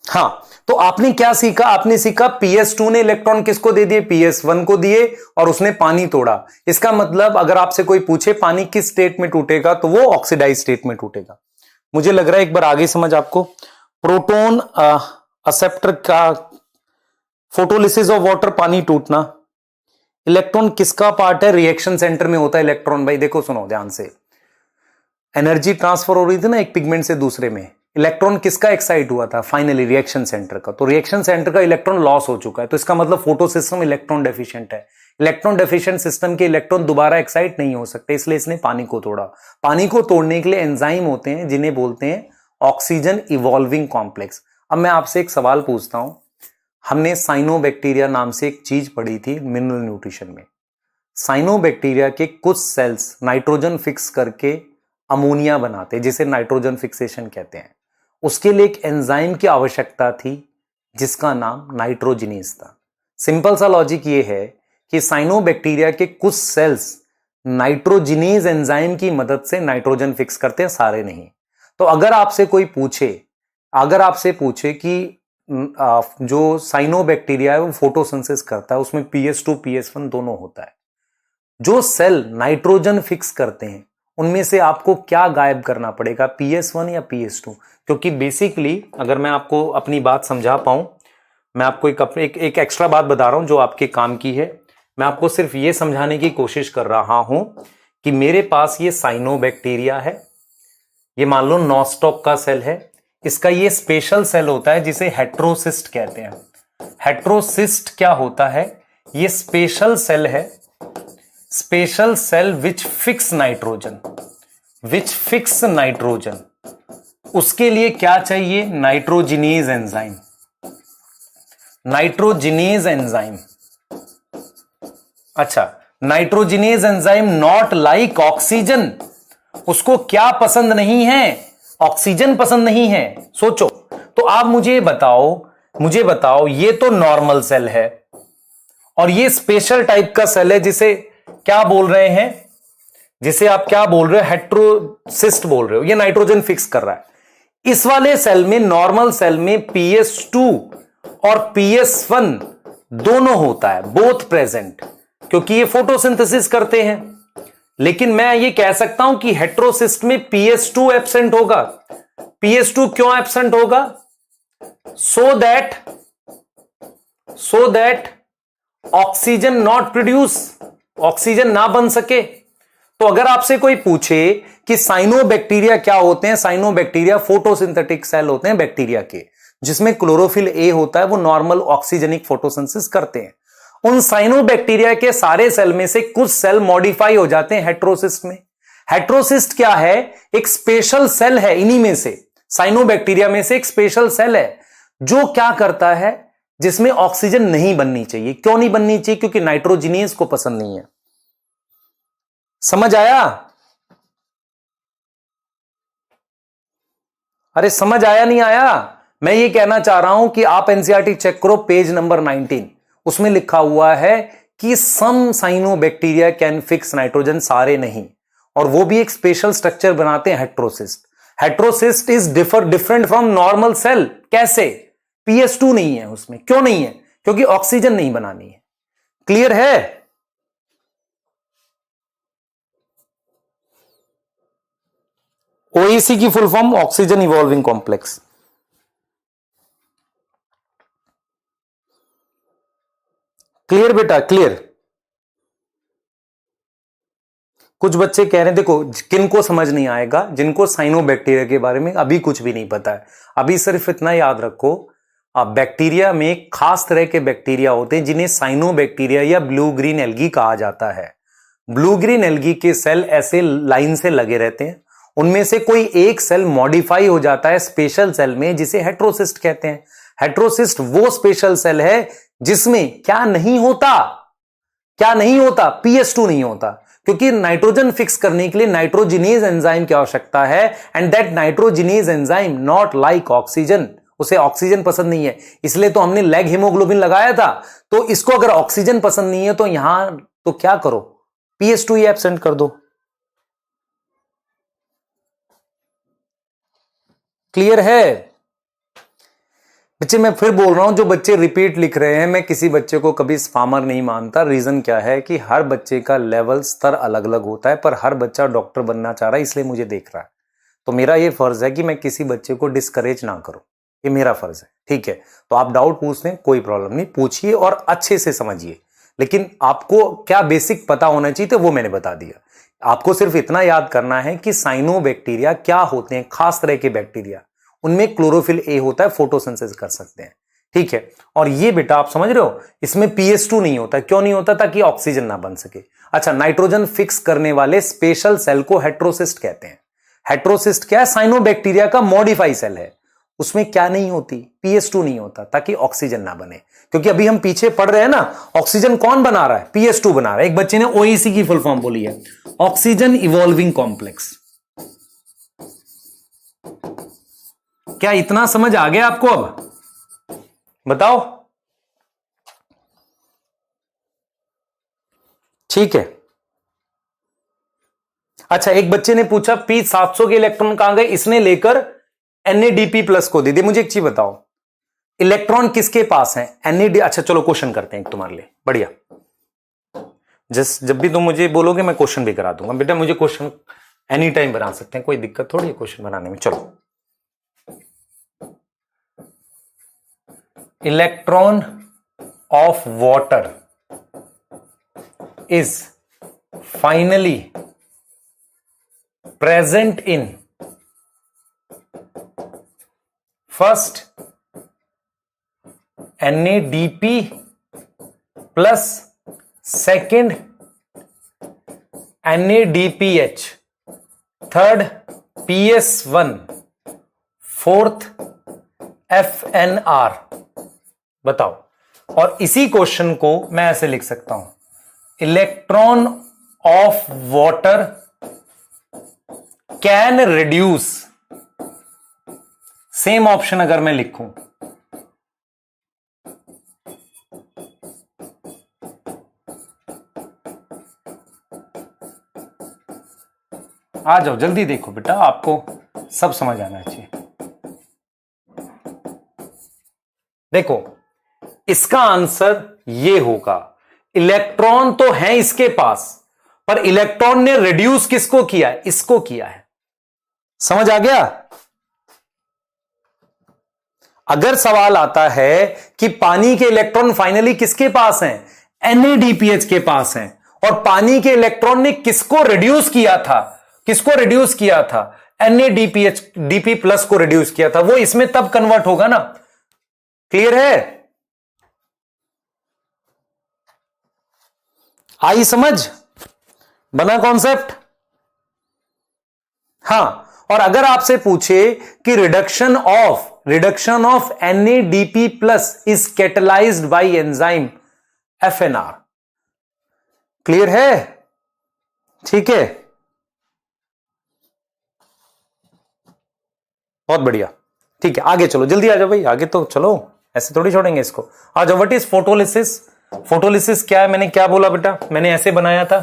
हां, तो आपने क्या सीखा, आपने सीखा PS2 ने इलेक्ट्रॉन किसको दे दिए, PS1 को दिए, और उसने पानी तोड़ा। इसका मतलब अगर आपसे कोई पूछे पानी किस स्टेट में टूटेगा, तो वो ऑक्सीडाइज स्टेट में टूटेगा। मुझे लग रहा है एक बार आगे समझ आपको। प्रोटोन एक्सेप्टर का फोटोलिसिस ऑफ वाटर, पानी टूटना। इलेक्ट्रॉन किसका पार्ट है, रिएक्शन सेंटर में होता है इलेक्ट्रॉन। भाई देखो सुनो ध्यान से, एनर्जी ट्रांसफर हो रही थी ना एक पिगमेंट से दूसरे में, इलेक्ट्रॉन किसका एक्साइट हुआ था, फाइनली रिएक्शन सेंटर का। तो रिएक्शन सेंटर का इलेक्ट्रॉन लॉस हो चुका है, तो इसका मतलब फोटो सिस्टम इलेक्ट्रॉन डेफिशिएंट है। इलेक्ट्रॉन डेफिशिएंट सिस्टम के इलेक्ट्रॉन दोबारा एक्साइट नहीं हो सकते, इसलिए इसने पानी को तोड़ा। पानी को तोड़ने के लिए एंजाइम होते हैं जिन्हें बोलते हैं ऑक्सीजन इवॉल्विंग कॉम्प्लेक्स। अब मैं आपसे एक सवाल पूछता हूं, हमने साइनोबैक्टीरिया नाम से एक चीज पढ़ी थी मिनरल न्यूट्रिशन में। साइनोबैक्टीरिया के कुछ सेल्स नाइट्रोजन फिक्स करके अमोनिया बनाते, जिसे नाइट्रोजन फिक्सेशन कहते हैं। उसके लिए एक एंजाइम की आवश्यकता थी जिसका नाम नाइट्रोजिनेज था। सिंपल सा लॉजिक ये है कि साइनोबैक्टीरिया के कुछ सेल्स नाइट्रोजिनेज एंजाइम की मदद से नाइट्रोजन फिक्स करते हैं, सारे नहीं। तो अगर आपसे कोई पूछे, अगर आपसे पूछे कि जो साइनोबैक्टीरिया है वो फोटोसिंथेसिस करता है, उसमें PS2 PS1 दोनों होता है। जो सेल नाइट्रोजन फिक्स करते हैं उनमें से आपको क्या गायब करना पड़ेगा, PS1 या PS2? क्योंकि बेसिकली अगर मैं आपको अपनी बात समझा पाऊं, मैं आपको एक एक्स्ट्रा बात बता रहा हूं जो आपके काम की है। मैं आपको सिर्फ ये समझाने की कोशिश कर रहा हूं कि मेरे पास ये साइनोबैक्टीरिया है, ये मान लो नॉस्टॉक का सेल है, इसका ये स्पेशल सेल होता है जिसे हेट्रोसिस्ट कहते हैं। हेट्रोसिस्ट क्या होता है, ये स्पेशल सेल है, special cell which fix nitrogen, which fix nitrogen. उसके लिए क्या चाहिए, नाइट्रोजिनेज एंजाइम, नाइट्रोजिनेज एंजाइम। अच्छा, nitrogenase enzyme not like oxygen, उसको क्या पसंद नहीं है, ऑक्सीजन पसंद नहीं है। सोचो, तो आप मुझे बताओ ये तो नॉर्मल सेल है और ये स्पेशल टाइप का सेल है जिसे क्या बोल रहे हैं, जिसे आप क्या बोल रहे हो, हेट्रोसिस्ट बोल रहे हो। ये नाइट्रोजन फिक्स कर रहा है। इस वाले सेल में, नॉर्मल सेल में PS2 और PS1 दोनों होता है, बोथ प्रेजेंट, क्योंकि ये फोटोसिंथेसिस करते हैं। लेकिन मैं ये कह सकता हूं कि हेट्रोसिस्ट में PS2 एब्सेंट होगा। PS2 क्यों एब्सेंट होगा, so that oxygen not produce, oxygen ना बन सके। तो अगर आपसे कोई पूछे कि साइनोबैक्टीरिया क्या होते हैं, साइनोबैक्टीरिया फोटोसिंथेटिक सेल होते हैं बैक्टीरिया के, जिसमें क्लोरोफिल ए होता है, वो नॉर्मल ऑक्सीजनिक फोटोसिंथेसिस करते हैं। उन साइनोबैक्टीरिया के सारे सेल में से कुछ सेल मॉडिफाई हो जाते हैं हेट्रोसिस्ट में। हेट्रोसिस्ट क्या है, एक स्पेशल सेल है, इन्हीं में से साइनोबैक्टीरिया में से एक स्पेशल सेल है जो क्या करता है, जिसमें ऑक्सीजन नहीं बननी चाहिए। क्यों नहीं बननी चाहिए, क्योंकि नाइट्रोजिनेज को पसंद नहीं है। समझ आया? अरे समझ आया नहीं आया? मैं ये कहना चाह रहा हूं कि आप एनसीईआरटी चेक करो, पेज नंबर 19, उसमें लिखा हुआ है कि सम साइनोबैक्टीरिया कैन फिक्स नाइट्रोजन, सारे नहीं। और वो भी एक स्पेशल स्ट्रक्चर बनाते हैं heterocyst. Heterocyst is different from normal cell. कैसे? PS2 नहीं है उसमें। क्यों नहीं है? क्योंकि ऑक्सीजन नहीं बनानी है। क्लियर है? OEC की full form oxygen evolving complex. Clear बेटा? क्लियर? कुछ बच्चे कह रहे हैं, देखो किनको समझ नहीं आएगा, जिनको साइनोबैक्टीरिया के बारे में अभी कुछ भी नहीं पता है। अभी सिर्फ इतना याद रखो, बैक्टीरिया में खास तरह के बैक्टीरिया होते हैं जिन्हें साइनोबैक्टीरिया या ब्लू ग्रीन एल्गी कहा जाता है। ब्लू ग्रीन एल्गी के सेल ऐसे लाइन से लगे रहते हैं, उनमें से कोई एक सेल मॉडिफाई हो जाता है स्पेशल सेल में, जिसे हेट्रोसिस्ट कहते हैं। हेट्रोसिस्ट वो स्पेशल सेल है जिसमें क्या नहीं होता? क्या नहीं होता? PS2 नहीं होता, क्योंकि नाइट्रोजन फिक्स करने के लिए नाइट्रोजिनेज एंजाइम की आवश्यकता है, and that nitrogenase enzyme not like oxygen, उसे ऑक्सीजन पसंद नहीं है। इसलिए तो हमने लेग हीमोग्लोबिन लगाया था। तो इसको अगर ऑक्सीजन पसंद नहीं है तो यहां तो क्या करो? PS2 ही एब्सेंट कर दो। क्लियर है बच्चे? मैं फिर बोल रहा हूं, जो बच्चे रिपीट लिख रहे हैं, मैं किसी बच्चे को कभी स्पामर नहीं मानता। रीजन क्या है कि हर बच्चे का लेवल स्तर अलग अलग होता है, पर हर बच्चा डॉक्टर बनना चाह रहा है, इसलिए मुझे देख रहा है। तो मेरा ये फर्ज है कि मैं किसी बच्चे को डिस्करेज ना करूं, ये मेरा फर्ज है। ठीक है? तो आप डाउट पूछ लें, कोई प्रॉब्लम नहीं, पूछिए और अच्छे से समझिए। लेकिन आपको क्या बेसिक पता होना चाहिए तो वो मैंने बता दिया। आपको सिर्फ इतना याद करना है कि साइनोबैक्टीरिया क्या होते हैं, खास तरह के बैक्टीरिया, उनमें क्लोरोफिल ए होता है, फोटोसिंथेसिस कर सकते हैं। ठीक है? और ये बेटा आप समझ रहे हो, इसमें PS2 नहीं होता। क्यों नहीं होता? ताकि ऑक्सीजन ना बन सके। अच्छा, नाइट्रोजन फिक्स करने वाले स्पेशल सेल को हेट्रोसिस्ट कहते हैं। हेट्रोसिस्ट क्या है? साइनोबैक्टीरिया का मॉडिफाई सेल है। उसमें क्या नहीं होती? PS2 नहीं होता, ताकि ऑक्सीजन ना बने। क्योंकि अभी हम पीछे पढ़ रहे हैं ना, ऑक्सीजन कौन बना रहा है? PS2 बना रहा है। एक बच्चे ने OEC की फुल फॉर्म बोली है, ऑक्सीजन इवॉल्विंग कॉम्प्लेक्स। क्या इतना समझ आ गया आपको? अब बताओ। ठीक है। अच्छा, एक बच्चे ने पूछा P700 के इलेक्ट्रॉन कहां गए? इसने लेकर NADP+ को दे दिए। मुझे एक चीज बताओ, इलेक्ट्रॉन किसके पास है? NAD। अच्छा चलो क्वेश्चन करते हैं तुम्हारे लिए, बढ़िया। जब भी तुम मुझे बोलोगे मैं क्वेश्चन भी करा दूंगा। बेटा मुझे क्वेश्चन एनी टाइम बना सकते हैं, कोई दिक्कत थोड़ी है क्वेश्चन बनाने में। चलो, electron of water is finally present in first NADP plus second NADPH, third PS1, fourth FNR। बताओ। और इसी क्वेश्चन को मैं ऐसे लिख सकता हूं, electron of water can reduce. Same option अगर मैं लिखूं, आ जाओ जल्दी देखो बेटा, आपको सब समझ आना चाहिए। देखो, इसका आंसर ये होगा, इलेक्ट्रॉन तो है इसके पास, पर इलेक्ट्रॉन ने रिड्यूस किसको किया है? इसको किया है। समझ आ गया? अगर सवाल आता है कि पानी के इलेक्ट्रॉन फाइनली किसके पास हैं? NADPH के पास हैं, और पानी के इलेक्ट्रॉन ने किसको रिड्यूस किया था? किसको रिड्यूस किया था? NADPH DP+ को रिड्यूस किया था। वो इसमें तब कन्वर्ट होगा ना। क्लियर है? आई समझ? बना कॉन्सेप्ट? हां। और अगर आपसे पूछे कि reduction of NADP+ is catalysed bye enzyme FNR। Clear है? ठीक है, बहुत बढ़िया। ठीक है, आगे चलो, जल्दी आ जाओ भाई, आगे तो चलो, ऐसे थोड़ी छोड़ेंगे इसको। आ जाओ। What is photolysis? फोटोलिसिस क्या है? मैंने क्या बोला बेटा? मैंने ऐसे बनाया था,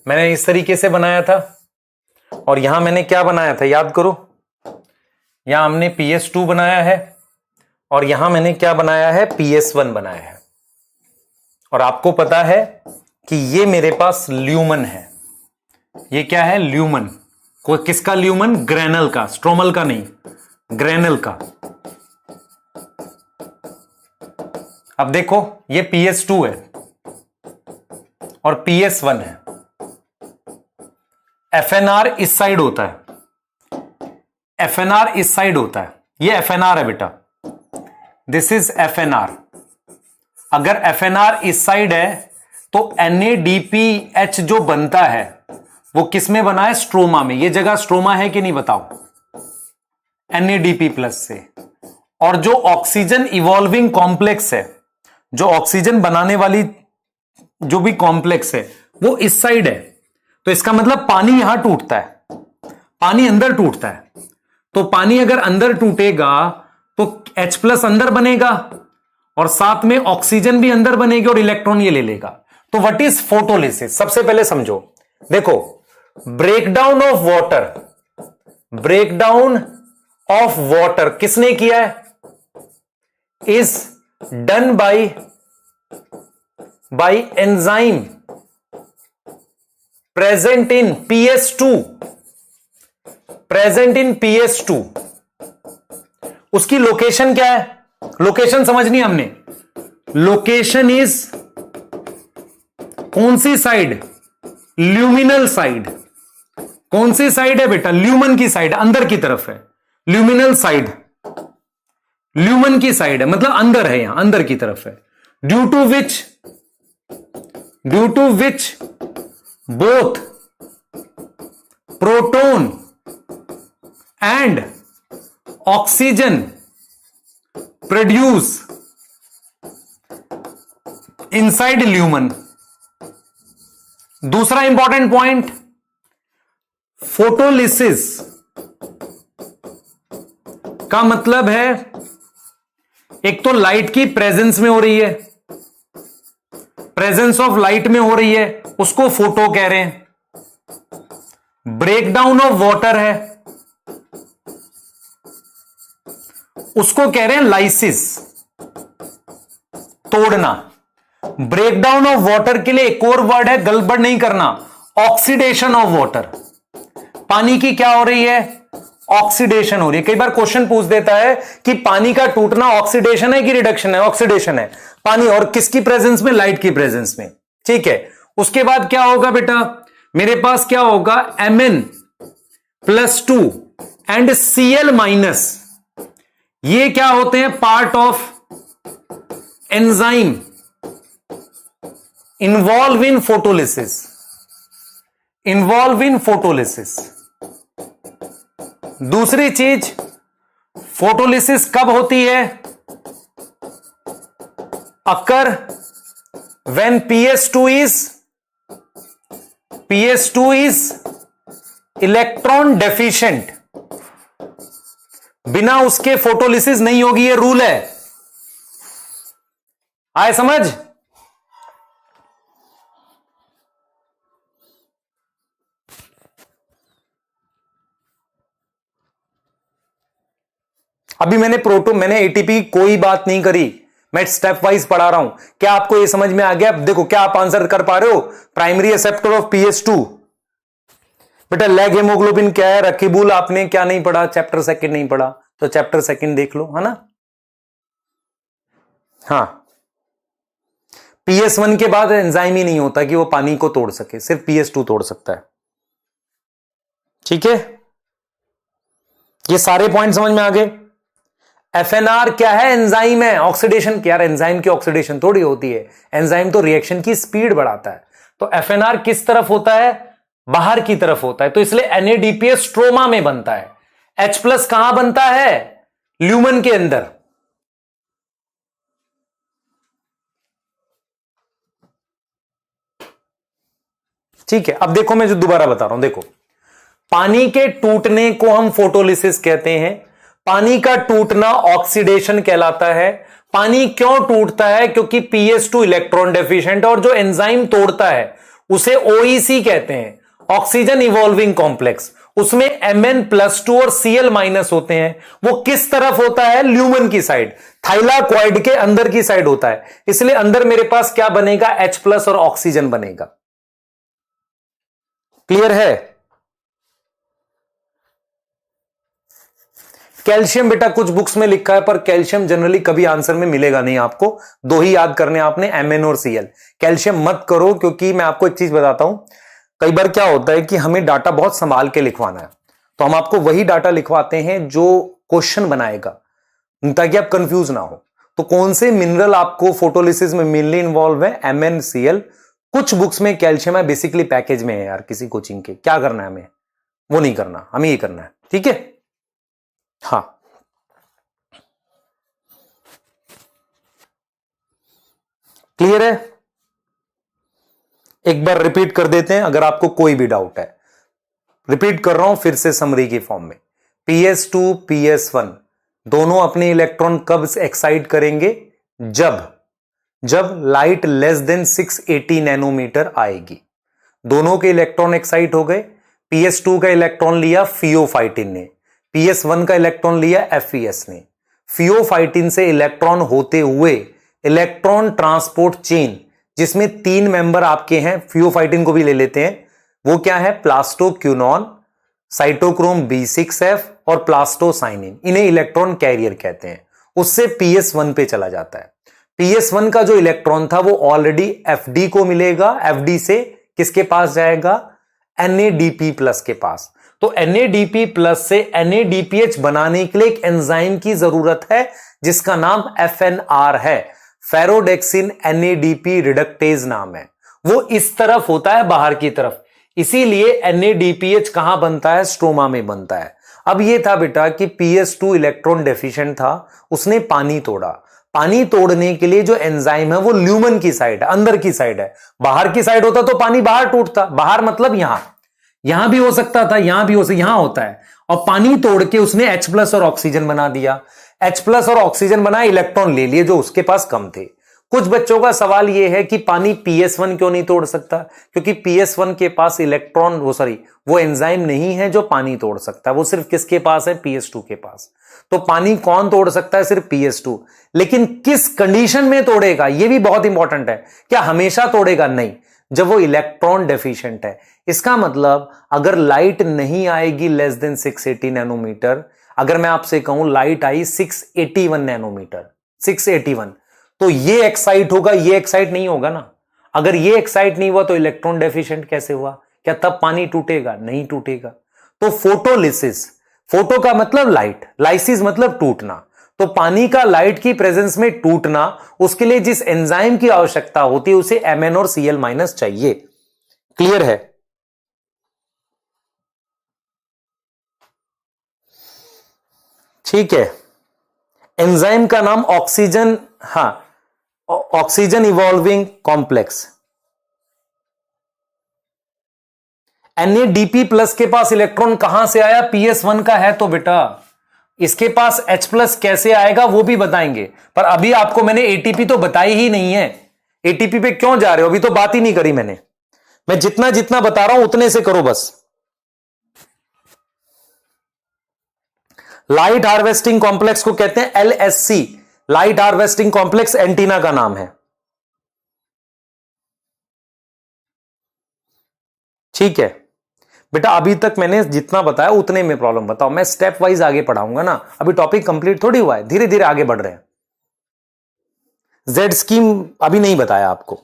मैंने इस तरीके से बनाया था, और यहां मैंने क्या बनाया था याद करो, यहां हमने PS2 बनाया है, और यहां मैंने क्या बनाया है, PS1 बनाया है। और आपको पता है कि ये मेरे पास ल्यूमन है। ये क्या है, ल्यूमन। कोई किसका ल्यूमन, ग्रेनल का, स्ट्रोमल का नहीं, ग्रेनल का। अब देखो ये PS2 है और PS1 है। FNR इस साइड होता है, FNR इस साइड होता है, ये FNR है बेटा, दिस इज FNR। अगर FNR इस साइड है तो NADPH जो बनता है वो किस में बना है, स्ट्रोमा में। ये जगह स्ट्रोमा है कि नहीं बताओ, NADP प्लस से। और जो ऑक्सीजन इवॉल्विंग कॉम्प्लेक्स है, जो ऑक्सीजन बनाने वाली जो भी कॉम्प्लेक्स है वो इस साइड है। तो इसका मतलब पानी यहां टूटता है, पानी अंदर टूटता है। तो पानी अगर अंदर टूटेगा तो H+ अंदर बनेगा और साथ में ऑक्सीजन भी अंदर बनेगी और इलेक्ट्रॉन ये ले लेगा। तो व्हाट इज फोटोलिसिस, सबसे पहले समझो। देखो, breakdown of water, breakdown of water किसने किया है, is done by enzyme present in PS2, present in PS2। उसकी लोकेशन क्या है, लोकेशन समझनी हमने। लोकेशन इज कौन सी साइड, ल्यूमिनल साइड। कौन सी साइड है बेटा, ल्यूमन की साइड, अंदर की तरफ है, ल्यूमिनल साइड, ल्यूमन की साइड है, मतलब अंदर है, यहां अंदर की तरफ है। Due to which both proton and oxygen produce inside lumen. दूसरा इंपॉर्टेंट पॉइंट, फोटोलिसिस का मतलब है एक तो लाइट की प्रेजेंस में हो रही है, प्रेजेंस ऑफ लाइट में हो रही है, उसको फोटो कह रहे हैं। ब्रेकडाउन ऑफ वाटर है, उसको कह रहे हैं लाइसिस, तोड़ना। ब्रेकडाउन ऑफ वाटर के लिए एक और वर्ड है, गड़बड़ नहीं करना, ऑक्सीडेशन ऑफ वाटर। पानी की क्या हो रही है, ऑक्सीडेशन हो रही है। कई बार क्वेश्चन पूछ देता है कि पानी का टूटना ऑक्सीडेशन है कि रिडक्शन है, ऑक्सीडेशन है। पानी और किसकी प्रेजेंस में, लाइट की प्रेजेंस में, ठीक है। उसके बाद क्या होगा बेटा, मेरे पास क्या होगा, Mn+2 एंड Cl-। ये क्या होते हैं, part of enzyme involve in photolysis, involve in photolysis. दूसरी चीज, फोटोलिसिस कब होती है, occur when PS2 is electron deficient. बिना उसके फोटोलिसिस नहीं होगी, ये रूल है। आए समझ। अभी मैंने ATP की कोई बात नहीं करी, मैं स्टेप वाइज पढ़ा रहा हूं। क्या आपको ये समझ में आ गया? देखो, क्या आप आंसर कर पा रहे हो? प्राइमरी एक्सेप्टर ऑफ PS2 बेटा, लैग हेमोग्लोबिन क्या है, रकीबुल आपने क्या नहीं पढ़ा, चैप्टर सेकंड नहीं पढ़ा, तो चैप्टर सेकंड देख लो, है ना। हाँ, PS1 के बाद एंजाइम ही नहीं होता कि वो पानी को तोड़ सके, सिर्फ PS2 तोड़ सकता है, ठीक है। ये सारे पॉइंट समझ में आ गए। FNR क्या है, एंजाइम है, ऑक्सीडेशन क्या है, एंजाइम की ऑक्सीडेशन थोड़ी होती है, एंजाइम तो रिएक्शन की स्पीड बढ़ाता है। तो FNR किस तरफ होता है, बाहर की तरफ होता है, तो इसलिए NADPH स्ट्रोमा में बनता है। H+ कहां बनता है, ल्यूमन के अंदर। ठीक है, अब देखो मैं जो दोबारा बता रहा हूं, देखो, पानी के टूटने को हम फोटोलिसिस कहते हैं। पानी का टूटना ऑक्सीडेशन कहलाता है। पानी क्यों टूटता है, क्योंकि PS2 इलेक्ट्रॉन डेफिशिएंट, और जो एंजाइम तोड़ता है उसे OEC कहते हैं, ऑक्सीजन इवॉल्विंग कॉम्प्लेक्स। उसमें Mn+2 और Cl- होते हैं। वो किस तरफ होता है? ल्यूमन की साइड, थाइलाकॉइड के अंदर की साइड होता है। इसलिए अंदर मेरे पास क्या बनेगा? H+ और ऑक्सीजन बनेगा। क्लियर है? कैल्शियम बेटा कुछ बुक्स में लिखा है, पर कैल्शियम जनरली कभी आंसर में मिलेगा नहीं आपको। दो ही याद करने आपने, Mn और Cl। कैल्शियम मत करो, क्योंकि मैं आपको एक चीज बताता हूं, कई बार क्या होता है कि हमें डाटा बहुत संभाल के लिखवाना है, तो हम आपको वही डाटा लिखवाते हैं जो क्वेश्चन बनाएगा, ताकि आप कंफ्यूज ना हो। तो कौन से मिनरल आपको फोटोलिसिस में मेनली इन्वॉल्व है? Mn, Cl। कुछ बुक्स में कैल्शियम है, बेसिकली पैकेज में है यार किसी कोचिंग के। क्या करना है हमें? वो नहीं करना, हमें ये करना है। ठीक है? हाँ, क्लियर है? एक बार रिपीट कर देते हैं अगर आपको कोई भी डाउट है। रिपीट कर रहा हूं फिर से समरी की फॉर्म में। PS2 PS1 दोनों अपने इलेक्ट्रॉन कब एक्साइट करेंगे? जब लाइट लेस देन 680 नैनोमीटर आएगी। दोनों के इलेक्ट्रॉन एक्साइट हो गए। PS2 का इलेक्ट्रॉन लिया फियोफाइटिन ने, PS1 का इलेक्ट्रॉन लिया FeS ने। फियोफाइटिन से इलेक्ट्रॉन होते हुए इलेक्ट्रॉन ट्रांसपोर्ट चेन, जिसमें 3 मेंबर आपके हैं, फियोफाइटिन को भी ले लेते हैं। वो क्या है? प्लास्टोक्यूनॉन, साइटोक्रोम B6F और प्लास्टोसाइनिन। इन्हें इलेक्ट्रॉन कैरियर कहते हैं। उससे PS1 पे चला जाता है। PS1 का जो इलेक्ट्रॉन था वो ऑलरेडी FD को मिलेगा। FD से किसके पास जाएगा? NADP+ के पास। तो NADP+ से NADPH बनाने के लिए एक एंजाइम की जरूरत है, जिसका नाम FNR है, फेरोडेक्सिन NADP रिडक्टेज नाम है। वो इस तरफ होता है, बाहर की तरफ। इसीलिए NADPH कहां बनता है? स्ट्रोमा में बनता है। अब ये था बेटा कि PS2 इलेक्ट्रॉन डेफिशिएंट था, उसने पानी तोड़ा। पानी तोड़ने के लिए जो एंजाइम है वो ल्यूमन की साइड है, अंदर की साइड है। बाहर की साइड होता तो पानी बाहर टूटता। बाहर मतलब यहां भी हो सकता था, यहां भी हो सकता, यहां होता है। और पानी तोड़ के उसने H+ और ऑक्सीजन बना दिया। H+ और ऑक्सीजन बना, इलेक्ट्रॉन ले लिए जो उसके पास कम थे। कुछ बच्चों का सवाल यह है कि पानी PS1 क्यों नहीं तोड़ सकता? क्योंकि PS1 के पास इलेक्ट्रॉन वो एंजाइम नहीं है जो पानी तोड़ सकता है। वो सिर्फ किसके पास है? PS2 के पास। तो पानी कौन तोड़ सकता है? सिर्फ PS2। लेकिन किस कंडीशन में तोड़ेगा? यह भी बहुत इंपॉर्टेंट है। क्या हमेशा तोड़ेगा? नहीं, जब वो इलेक्ट्रॉन डेफिशिएंट है। इसका मतलब अगर लाइट नहीं आएगी लेस देन 680 नैनोमीटर, अगर मैं आपसे कहूं लाइट आई 681 नैनोमीटर, 681, तो ये एक्साइट होगा, ये एक्साइट नहीं होगा ना। अगर ये एक्साइट नहीं हुआ तो इलेक्ट्रॉन डेफिशिएंट कैसे हुआ? क्या तब पानी टूटेगा? नहीं टूटेगा। तो फोटोलिसिस, फोटो का मतलब लाइट, लाइसिस मतलब टूटना। तो पानी का लाइट की प्रेजेंस में टूटना, उसके लिए जिस एंजाइम की आवश्यकता होती है उसे Mn और Cl- चाहिए। क्लियर है? ठीक है। एंजाइम का नाम oxygen, oxygen evolving complex. NADP+ के पास इलेक्ट्रॉन कहां से आया? PS1 का है तो बेटा इसके पास H+ कैसे आएगा वो भी बताएंगे। पर अभी आपको मैंने ATP तो बताई ही नहीं है। ATP पे क्यों जा रहे हो? अभी तो बात ही नहीं करी मैंने। मैं जितना जितना बता रहा हूं उतने से करो बस। लाइट हार्वेस्टिंग कॉम्प्लेक्स को कहते हैं LHC, light harvesting complex antenna का नाम है। ठीक है बेटा, अभी तक मैंने जितना बताया उतने में प्रॉब्लम बताओ। मैं स्टेप वाइज आगे पढ़ाऊंगा ना, अभी टॉपिक कंप्लीट थोड़ी हुआ है, धीरे धीरे आगे बढ़ रहे हैं। Z स्कीम अभी नहीं बताया आपको।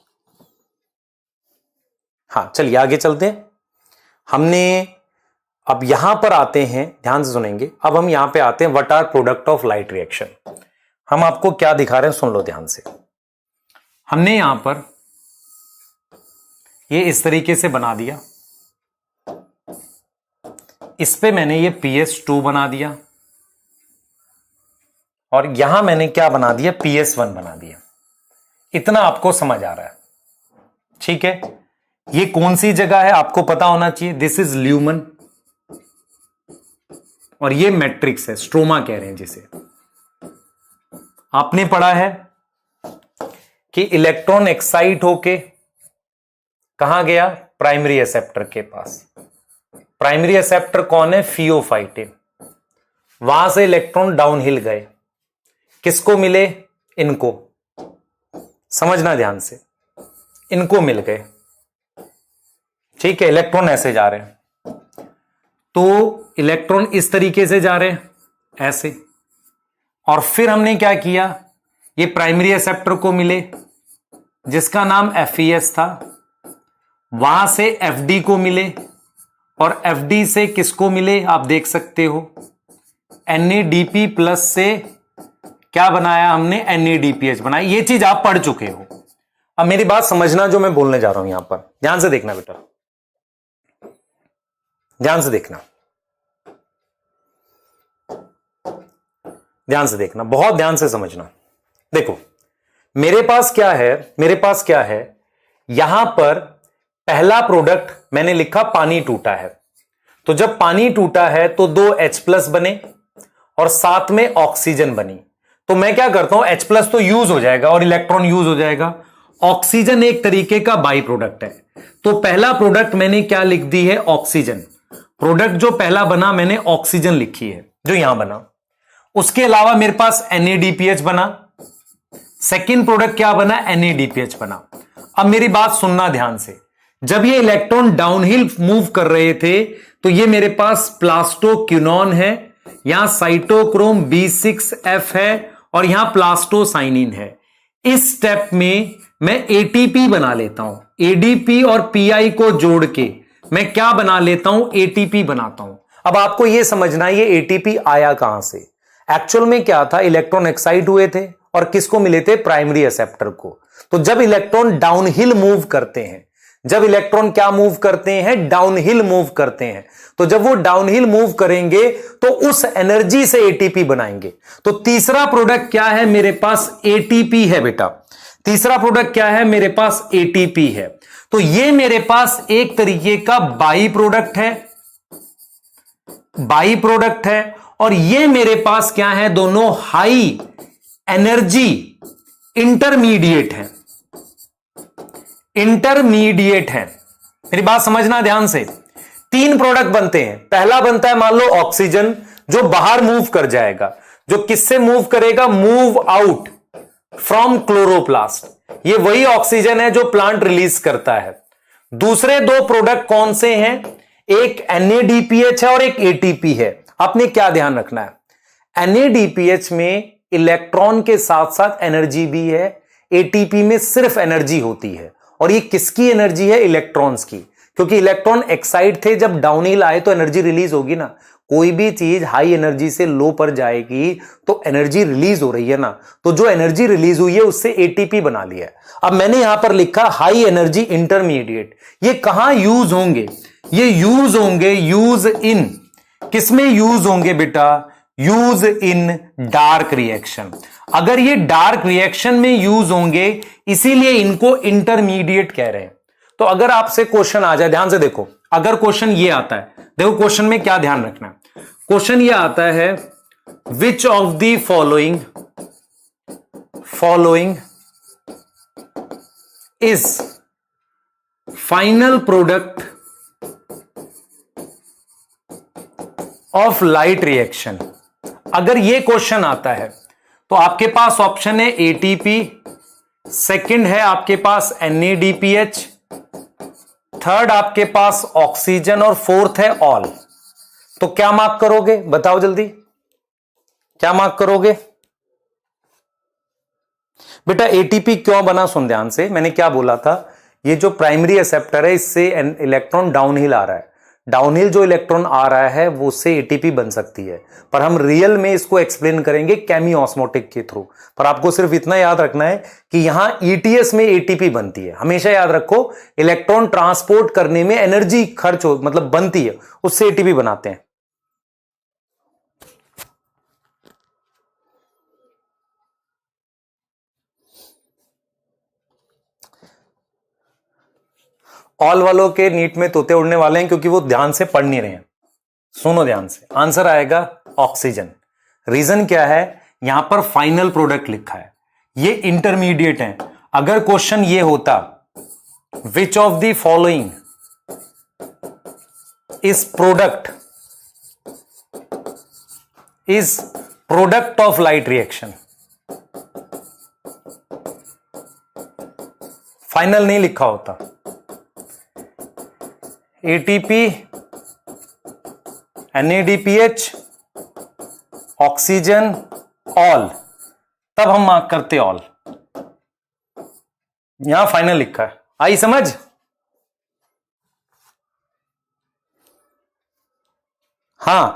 हाँ चलिए आगे चलते हैं। हमने अब यहां पर आते हैं, ध्यान से सुनेंगे। अब हम यहां पे आते हैं, what are product of light reaction. हम आपको क्या दिखा रहे हैं, सुन लो ध्यान से। हमने यहां पर ये इस तरीके से बना दिया, इस पे मैंने ये PS2 बना दिया, और यहां मैंने क्या बना दिया? PS1 बना दिया। इतना आपको समझ आ रहा है? ठीक है। ये कौन सी जगह है आपको पता होना चाहिए। दिस इज ल्यूमन और ये मैट्रिक्स है, स्ट्रोमा कह रहे हैं जिसे। आपने पढ़ा है कि इलेक्ट्रॉन एक्साइट होके कहां गया? प्राइमरी एक्सेप्टर के पास। प्राइमरी एक्सेप्टर कौन है? फियोफाइटिन। वहां से इलेक्ट्रॉन डाउनहिल गए, किसको मिले? इनको, समझना ध्यान से, इनको मिल गए। ठीक है, इलेक्ट्रॉन ऐसे जा रहे हैं, तो इलेक्ट्रॉन इस तरीके से जा रहे हैं, ऐसे। और फिर हमने क्या किया, ये प्राइमरी एक्सेप्टर को मिले जिसका नाम FES था, वहां से FD को मिले, और FD से किसको मिले? आप देख सकते हो NADP प्लस से क्या बनाया हमने? NADPH बनाया। ये चीज आप पढ़ चुके हो। अब मेरी बात समझना, जो मैं बोलने जा रहा हूं यहां पर, ध्यान से देखना बेटा, ध्यान से देखना, ध्यान से देखना, बहुत ध्यान से समझना। देखो मेरे पास क्या है, मेरे पास क्या है, यहां पर पहला प्रोडक्ट मैंने लिखा पानी टूटा है। तो जब पानी टूटा है तो 2 H+ बने और साथ में ऑक्सीजन बनी। तो मैं क्या करता हूं, H+ तो यूज हो जाएगा और इलेक्ट्रॉन यूज हो जाएगा। ऑक्सीजन एक तरीके का बाई प्रोडक्ट है, तो पहला प्रोडक्ट मैंने क्या लिख दी है? ऑक्सीजन। प्रोडक्ट जो पहला बना मैंने ऑक्सीजन लिखी है, जो यहां बना। उसके अलावा मेरे पास NADPH बना। सेकेंड प्रोडक्ट क्या बना? NADPH बना। अब मेरी बात सुनना ध्यान से, जब ये इलेक्ट्रॉन डाउनहिल मूव कर रहे थे तो ये मेरे पास प्लास्टोक्विनोन है, यहां साइटोक्रोम B6F है और यहां प्लास्टोसाइनिन है। इस स्टेप में मैं ATP बना लेता हूं। ADP और PI को जोड़ के मैं क्या बना लेता हूं? ATP बनाता हूं। अब आपको यह समझना है ये ATP आया कहां से। एक्चुअल में क्या था, इलेक्ट्रॉन एक्साइट हुए थे और किसको मिले थे? प्राइमरी एक्सेप्टर को। तो जब इलेक्ट्रॉन डाउनहिल मूव करते हैं, जब इलेक्ट्रॉन क्या मूव करते हैं? डाउनहिल मूव करते हैं। तो जब वो डाउनहिल मूव करेंगे तो उस एनर्जी से एटीपी बनाएंगे। तो तीसरा प्रोडक्ट क्या है मेरे पास? एटीपी है बेटा। तीसरा प्रोडक्ट क्या है मेरे पास? एटीपी है। तो ये मेरे पास एक तरीके का बाई प्रोडक्ट है, बाई प्रोडक्ट है। और ये मेरे पास क्या है? दोनों हाई एनर्जी इंटरमीडिएट है, इंटरमीडिएट है। मेरी बात समझना ध्यान से। 3 प्रोडक्ट बनते हैं। पहला बनता है मान लो ऑक्सीजन, जो बाहर मूव कर जाएगा, जो किससे मूव करेगा? Move out from chloroplast. ये वही ऑक्सीजन है जो प्लांट रिलीज करता है। दूसरे 2 प्रोडक्ट कौन से हैं? एक NADPH है और एक ATP है। आपने क्या ध्यान रखना है, NADPH में इलेक्ट्रॉन के साथ साथ एनर्जी भी है, ATP में सिर्फ एनर्जी होती है। और ये किसकी एनर्जी है? इलेक्ट्रॉन्स की। क्योंकि इलेक्ट्रॉन एक्साइट थे, जब डाउनहिल आए तो एनर्जी रिलीज होगी ना। कोई भी चीज हाई एनर्जी से लो पर जाएगी तो एनर्जी रिलीज हो रही है ना। तो जो एनर्जी रिलीज हुई है उससे ATP बना लिया है। अब मैंने यहां पर लिखा हाई एनर्जी इंटरमीडिएट। ये कहां यूज होंगे? ये यूज होंगे, यूज इन, किसमें यूज होंगे बेटा? Use in dark reaction. अगर ये डार्क रिएक्शन में यूज होंगे, इसीलिए इनको इंटरमीडिएट कह रहे हैं। तो अगर आपसे क्वेश्चन आ जाए, ध्यान से देखो, अगर क्वेश्चन ये आता है, देखो क्वेश्चन में क्या ध्यान रखना है। क्वेश्चन ये आता है, which of the following is final product of light reaction. अगर ये क्वेश्चन आता है तो आपके पास ऑप्शन है ATP, सेकंड है आपके पास NADPH, थर्ड आपके पास ऑक्सीजन और फोर्थ है ऑल। तो क्या मार्क करोगे? बताओ जल्दी, क्या मार्क करोगे बेटा? ATP क्यों बना? सुन ध्यान से, मैंने क्या बोला था, ये जो प्राइमरी एक्सेप्टर है इससे इलेक्ट्रॉन डाउनहिल आ रहा है। डाउनहिल जो इलेक्ट्रॉन आ रहा है वो उससे ATP बन सकती है, पर हम रियल में इसको एक्सप्लेन करेंगे केमी ऑस्मोटिक के थ्रू। पर आपको सिर्फ इतना याद रखना है कि यहां ETS में ATP बनती है। हमेशा याद रखो, इलेक्ट्रॉन ट्रांसपोर्ट करने में एनर्जी खर्च हो, मतलब बनती है, उससे ATP बनाते हैं। ऑल वालों के नीट में तोते उड़ने वाले हैं, क्योंकि वो ध्यान से पढ़ नहीं रहे हैं। सुनो ध्यान से, आंसर आएगा ऑक्सीजन। रीजन क्या है? यहां पर फाइनल प्रोडक्ट लिखा है, ये इंटरमीडिएट है। अगर क्वेश्चन ये होता which of the following is product of light reaction. Final नहीं लिखा होता। एटीपी, NADPH, ऑक्सीजन, ऑल, तब हम मार्क करते ऑल। यहां फाइनल लिखा है। आई समझ? हां,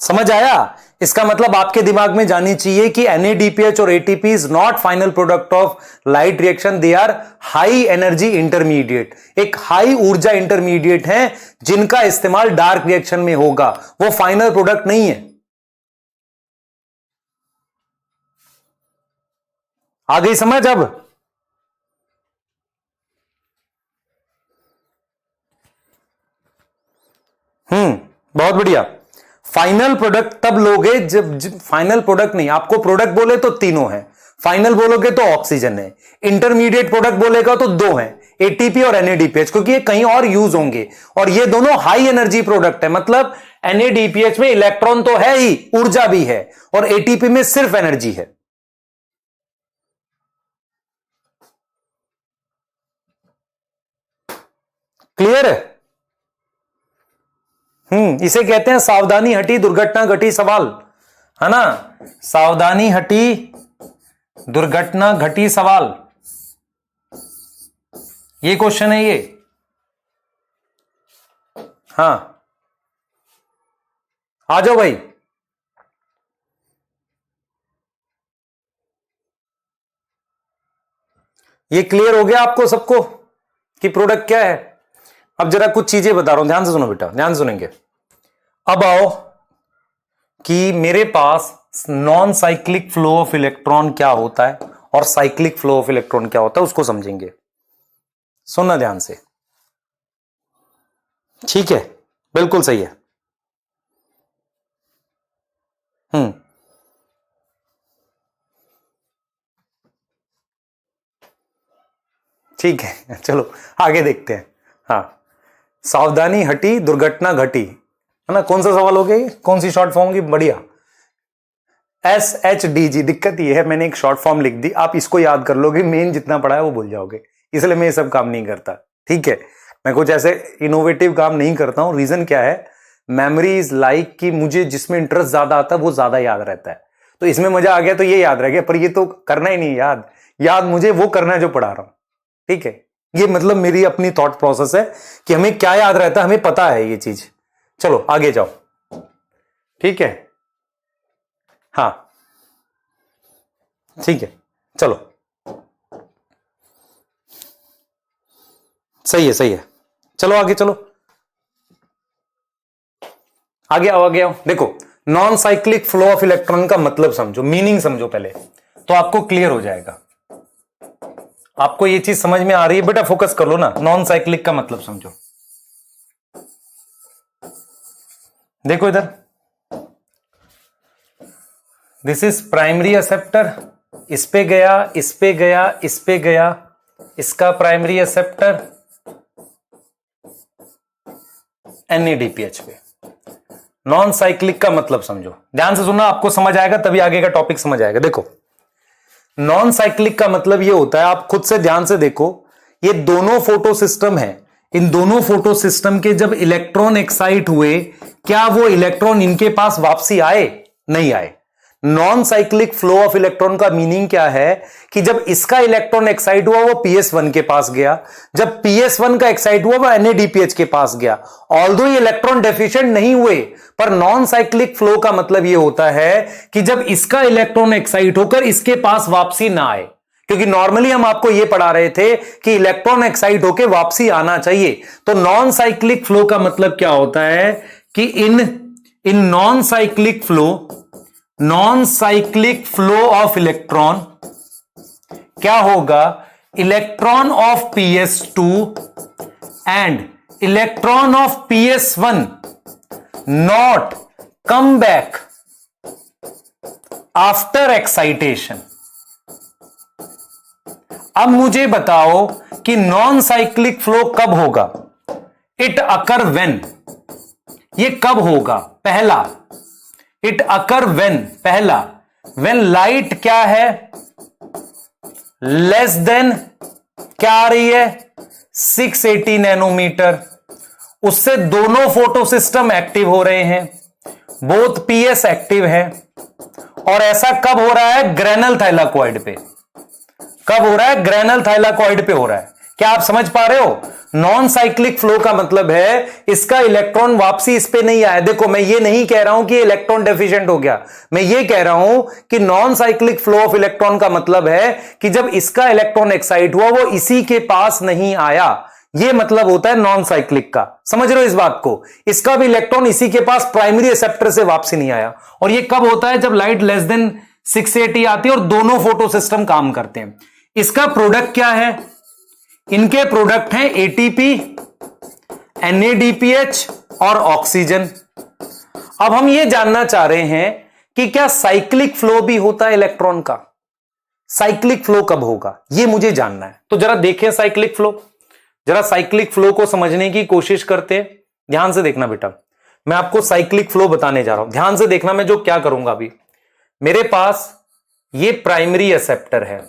समझ आया? इसका मतलब आपके दिमाग में जानी चाहिए कि NADPH और ATP is not final product of light reaction, they are high energy intermediate, एक हाई ऊर्जा इंटरमीडिएट है जिनका इस्तेमाल डार्क रिएक्शन में होगा, वो फाइनल प्रोडक्ट नहीं है। आ गई समझ अब? बहुत बढ़िया। फाइनल प्रोडक्ट तब लोगे जब फाइनल प्रोडक्ट नहीं, आपको प्रोडक्ट बोले तो तीनों है, फाइनल बोलोगे तो ऑक्सीजन है, इंटरमीडिएट प्रोडक्ट बोलेगा तो दो है, एटीपी और NADPH, क्योंकि ये कहीं और यूज होंगे और ये दोनों हाई एनर्जी प्रोडक्ट है। मतलब NADPH में इलेक्ट्रॉन तो है ही, ऊर्जा भी है, और एटीपी में सिर्फ एनर्जी है। क्लियर है? इसे कहते हैं सावधानी हटी दुर्घटना घटी सवाल, है ना? सावधानी हटी दुर्घटना घटी सवाल, ये क्वेश्चन है ये। हां, आ जाओ भाई। ये क्लियर हो गया आपको सबको कि प्रोडक्ट क्या है? अब जरा कुछ चीजें बता रहा हूं, ध्यान से सुनो बेटा, ध्यान सुनेंगे। अब आओ कि मेरे पास non cyclic flow of electron क्या होता है और साइक्लिक फ्लो ऑफ इलेक्ट्रॉन क्या होता है, उसको समझेंगे। सुनना ध्यान से, ठीक है? बिल्कुल सही है। ठीक है, चलो आगे देखते हैं। हाँ, सावधानी हटी दुर्घटना घटी, है ना? कौन सा सवाल हो गया ये? कौन सी शॉर्ट फॉर्म की? बढ़िया, SHDG। दिक्कत ये है, मैंने एक शॉर्ट फॉर्म लिख दी, आप इसको याद कर लोगे, मेन जितना पढ़ा है वो भूल जाओगे, इसलिए मैं ये सब काम नहीं करता, ठीक है? मैं कुछ ऐसे इनोवेटिव काम नहीं करता हूं। रीजन क्या है? मेमोरी इज लाइक कि मुझे जिसमें इंटरेस्ट ज्यादा आता है वो ज्यादा याद रहता है। तो इसमें मजा आ गया तो ये याद रह गया, पर ये तो करना ही नहीं याद। याद मुझे वो करना है जो पढ़ा रहा हूं, ठीक है? ये मतलब मेरी अपनी थॉट प्रोसेस है कि हमें क्या याद रहता है, हमें पता है ये चीज। चलो आगे जाओ, ठीक है? हाँ, ठीक है, चलो, सही है, सही है। चलो आगे, चलो आगे आओ, आगे आओ। देखो, non cyclic flow of electron का मतलब समझो, मीनिंग समझो पहले, तो आपको क्लियर हो जाएगा। आपको ये चीज समझ में आ रही है बेटा? फोकस कर लो ना, नॉन साइक्लिक का मतलब समझो। देखो इधर, दिस इज प्राइमरी एक्सेप्टर, इस पे गया, इस पे गया, इस पे गया, इसका प्राइमरी एक्सेप्टर NADPH पे। नॉन साइक्लिक का मतलब समझो, ध्यान से सुनना, आपको समझ आएगा तभी आगे का टॉपिक समझ आएगा। देखो, नॉन साइक्लिक का मतलब ये होता है, आप खुद से ध्यान से देखो, ये दोनों फोटो सिस्टम है, इन दोनों फोटो सिस्टम के जब इलेक्ट्रॉन एक्साइट हुए, क्या वो इलेक्ट्रॉन इनके पास वापसी आए? नहीं आए। Non cyclic flow of electron का मीनिंग क्या है कि जब इसका इलेक्ट्रॉन एक्साइट हुआ वो PS1 के पास गया, जब PS1 का एक्साइट हुआ वो NADPH के पास गया। ऑल्दो ये इलेक्ट्रॉन डेफिशिएंट नहीं हुए, पर नॉन साइक्लिक फ्लो का मतलब ये होता है कि जब इसका इलेक्ट्रॉन एक्साइट होकर इसके पास वापसी ना आए, क्योंकि नॉर्मली हम आपको यह पढ़ा रहे थे कि इलेक्ट्रॉन एक्साइट होकर वापसी आना चाहिए। तो नॉन साइक्लिक फ्लो का मतलब क्या होता है कि in non cyclic flow of electron क्या होगा? Electron of PS2 and electron of PS1 not come back after excitation. अब मुझे बताओ कि नॉन साइक्लिक फ्लो कब होगा? इट अकर व्हेन, ये कब होगा? पहला, इट अकर व्हेन, पहला व्हेन लाइट क्या है? लेस देन क्या आ रही है? 680 नैनोमीटर। उससे दोनों फोटो सिस्टम एक्टिव हो रहे हैं, बोथ पीएस एक्टिव है। और ऐसा कब हो रहा है? ग्रेनल थाइलाकॉइड पे। कब हो रहा है? ग्रेनल थाइलाकॉइड पे हो रहा है। क्या आप समझ पा रहे हो? नॉन साइक्लिक फ्लो का मतलब है इसका इलेक्ट्रॉन वापसी इस पे नहीं आया। देखो, मैं ये नहीं कह रहा हूं कि इलेक्ट्रॉन डेफिशिएंट हो गया, मैं ये कह रहा हूं कि non cyclic flow of electron का मतलब है कि जब इसका इलेक्ट्रॉन एक्साइट हुआ वो इसी के पास नहीं आया। ये मतलब होता है नॉन साइक्लिक का। समझ रहे हो इस बात को? इसका भी इलेक्ट्रॉन इसी के पास प्राइमरी रिसेप्टर से वापसी नहीं आया। और ये कब होता है? जब लाइट लेस देन 680 आती है और दोनों फोटो सिस्टम काम करते हैं। इसका प्रोडक्ट क्या है? इनके प्रोडक्ट हैं एटीपी, NADPH और ऑक्सीजन। अब हम ये जानना चाह रहे हैं कि क्या साइक्लिक फ्लो भी होता है इलेक्ट्रॉन का? साइक्लिक फ्लो कब होगा ये मुझे जानना है। तो जरा देखें साइक्लिक फ्लो, जरा साइक्लिक फ्लो को समझने की कोशिश करते हैं। ध्यान से देखना बेटा, मैं आपको साइक्लिक फ्लो बताने जा रहा हूं। ध्यान से देखना मैं जो क्या करूंगा अभी। मेरे पास ये प्राइमरी एक्सेप्टर है,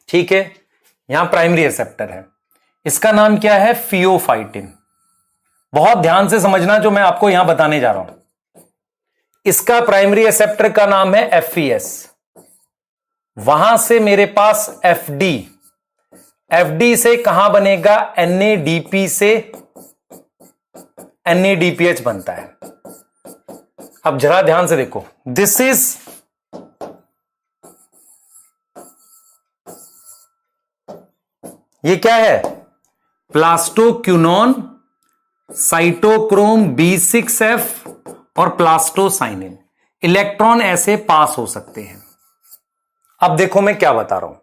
ठीक है, यहां प्राइमरी एक्सेप्टर है। इसका नाम क्या है? फियोफाइटिन। बहुत ध्यान से समझना जो मैं आपको यहां बताने जा रहा हूं। इसका प्राइमरी एक्सेप्टर का नाम है FES। वहां से मेरे पास FD, FD से कहां बनेगा? NADP से NADPH बनता है। अब जरा ध्यान से देखो, दिस इज ये क्या है? प्लास्टोक्यूनोन, साइटोक्रोम B6F और प्लास्टोसाइनिन। इलेक्ट्रॉन ऐसे पास हो सकते हैं। अब देखो मैं क्या बता रहा हूं,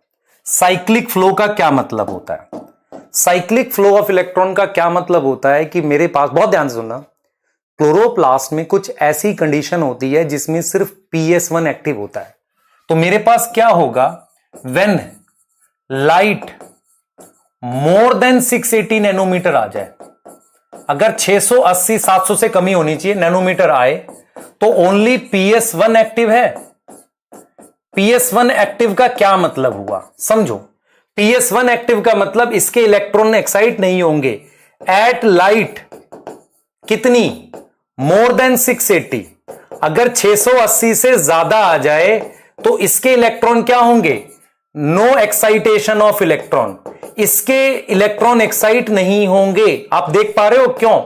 साइक्लिक फ्लो का क्या मतलब होता है। साइक्लिक फ्लो ऑफ इलेक्ट्रॉन का क्या मतलब होता है कि मेरे पास, बहुत ध्यान से सुनना, क्लोरोप्लास्ट में कुछ ऐसी कंडीशन होती है जिसमें सिर्फ PS1 एक्टिव होता है। तो मेरे पास क्या होगा? When light more than 680 nanometre आ जाए, अगर 680 700 से कमी होनी चाहिए नैनोमीटर आए, तो ओनली PS1 एक्टिव है। PS1 एक्टिव का क्या मतलब हुआ समझो। PS1 एक्टिव का मतलब इसके इलेक्ट्रॉन एक्साइट नहीं होंगे एट लाइट कितनी? मोर देन 680। अगर 680 से ज्यादा आ जाए तो इसके इलेक्ट्रॉन क्या होंगे? नो एक्साइटेशन ऑफ इलेक्ट्रॉन, इसके इलेक्ट्रॉन एक्साइट नहीं होंगे। आप देख पा रहे हो क्यों?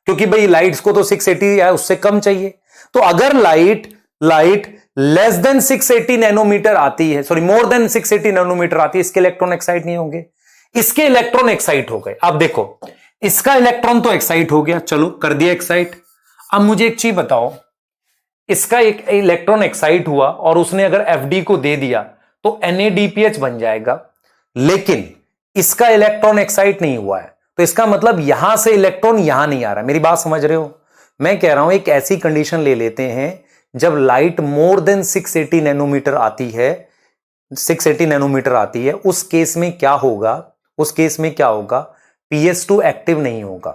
क्योंकि भाई लाइट्स को तो 680 या उससे कम चाहिए। तो अगर लाइट लेस देन 680 नैनोमीटर आती है, सॉरी मोर देन 680 नैनोमीटर आती है, इसके इलेक्ट्रॉन एक्साइट नहीं होंगे, इसके इलेक्ट्रॉन एक्साइट हो गए। अब देखो, इसका इलेक्ट्रॉन तो एक्साइट हो गया, चलो कर दिया एक्साइट। अब मुझे एक चीज बताओ, इसका एक इलेक्ट्रॉन एक्साइट हुआ और उसने अगर FD को दे दिया तो NADPH बन जाएगा, लेकिन इसका इलेक्ट्रॉन एक्साइट नहीं हुआ है। तो इसका मतलब यहां से इलेक्ट्रॉन यहां नहीं आ रहा। मेरी बात समझ रहे हो? मैं कह रहा हूं एक ऐसी कंडीशन ले लेते हैं जब लाइट मोर देन 680 नैनोमीटर आती है, 680 नैनोमीटर आती है, उस केस में क्या होगा? उस केस में क्या होगा? PS2 एक्टिव नहीं होगा।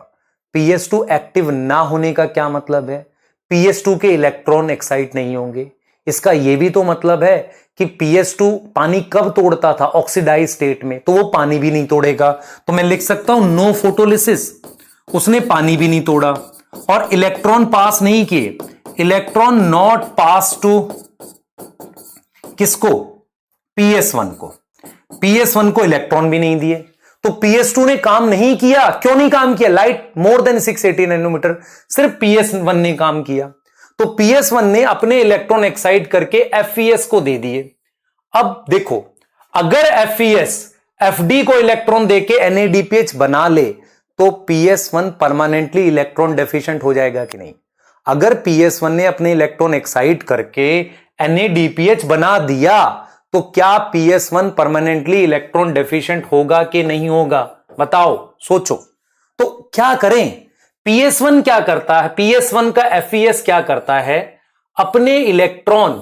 PS2 एक्टिव ना होने का क्या मतलब है? PS2 के इलेक्ट्रॉन एक्साइट नहीं होंगे। इसका यह भी तो मतलब है कि PS2 पानी कब तोड़ता था? ऑक्सीडाइज स्टेट में, तो वो पानी भी नहीं तोड़ेगा। तो मैं लिख सकता हूं नो फोटोलिसिस, उसने पानी भी नहीं तोड़ा और इलेक्ट्रॉन पास नहीं किए। इलेक्ट्रॉन नॉट पास टू किसको? PS1 को। PS1 को इलेक्ट्रॉन भी नहीं दिए, तो PS2 ने काम नहीं किया। क्यों नहीं काम किया? लाइट मोर देन 680 नैनोमीटर, सिर्फ PS1 ने काम किया। तो PS1 ने अपने इलेक्ट्रॉन एक्साइट करके FES को दे दिए। अब देखो, अगर FES FD को इलेक्ट्रॉन देके NADPH बना ले तो PS1 परमानेंटली इलेक्ट्रॉन डेफिशिएंट हो जाएगा कि नहीं? अगर PS1 ने अपने इलेक्ट्रॉन एक्साइट करके NADPH बना दिया तो क्या PS1 परमानेंटली इलेक्ट्रॉन डेफिशिएंट होगा कि नहीं होगा? बताओ, सोचो। तो क्या करें? PS1 क्या करता है? PS1 का FES क्या करता है? अपने इलेक्ट्रॉन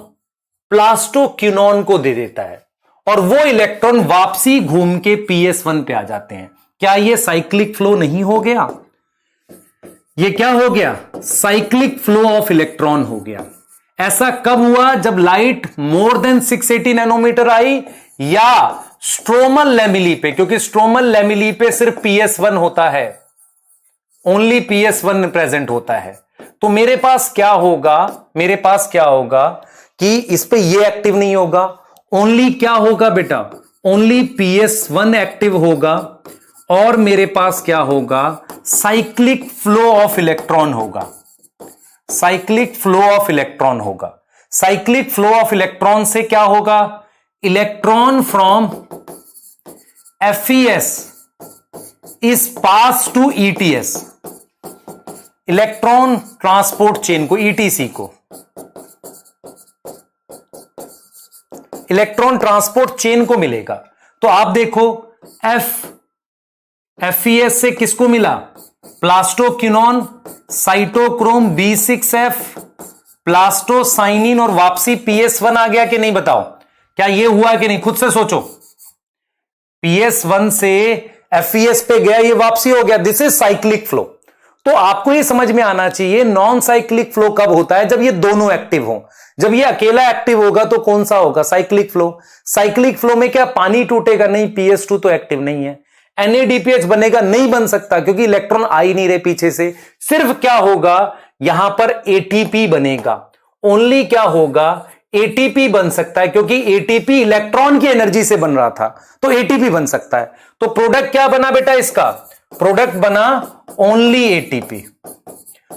प्लास्टोक्यूनोन को दे देता है और वो इलेक्ट्रॉन वापसी घूम के PS1 पे आ जाते हैं। क्या ये साइक्लिक फ्लो नहीं हो गया? ये क्या हो गया? साइक्लिक फ्लो ऑफ इलेक्ट्रॉन हो गया। ऐसा कब हुआ? जब लाइट मोर देन 680 नैनोमीटर आई या स्ट्रोमल लैमिली पे, क्योंकि स्ट्रोमल लैमिली पे सिर्फ PS1 होता है, ओनली PS1 प्रेजेंट होता है। तो मेरे पास क्या होगा? मेरे पास क्या होगा कि इस पे ये एक्टिव नहीं होगा, ओनली क्या होगा बेटा? ओनली PS1 एक्टिव होगा और मेरे पास क्या होगा? साइक्लिक फ्लो ऑफ इलेक्ट्रॉन होगा। साइक्लिक फ्लो ऑफ इलेक्ट्रॉन होगा। साइक्लिक फ्लो ऑफ इलेक्ट्रॉन से क्या होगा? Electron from FES is pass to ETS, electron transport chain को, ETC को, इलेक्ट्रॉन ट्रांसपोर्ट चेन को मिलेगा। तो आप देखो FES से किसको मिला? प्लास्टोक्विनोन, साइटोक्रोम B6F, प्लास्टोसाइनिन और वापसी PS1 आ गया कि नहीं? बताओ क्या ये हुआ कि नहीं? खुद से सोचो। PS1 से FES पे गया, ये वापसी हो गया। This is cyclic flow. तो आपको ये समझ में आना चाहिए नॉन साइक्लिक फ्लो कब होता है? जब ये दोनों एक्टिव हो। जब ये अकेला एक्टिव होगा तो कौन सा होगा? Cyclic flow. साइक्लिक फ्लो में क्या पानी टूटेगा? नहीं, PS2 तो एक्टिव नहीं है। NADPH बनेगा? नहीं बन सकता, क्योंकि इलेक्ट्रॉन आ ही नहीं रहे पीछे से। सिर्फ क्या होगा? यहां पर ATP बनेगा। ओनली क्या होगा? ATP बन सकता है, क्योंकि ATP इलेक्ट्रॉन की एनर्जी से बन रहा था, तो ATP बन सकता है। तो प्रोडक्ट क्या बना बेटा इसका? प्रोडक्ट बना ओनली ATP।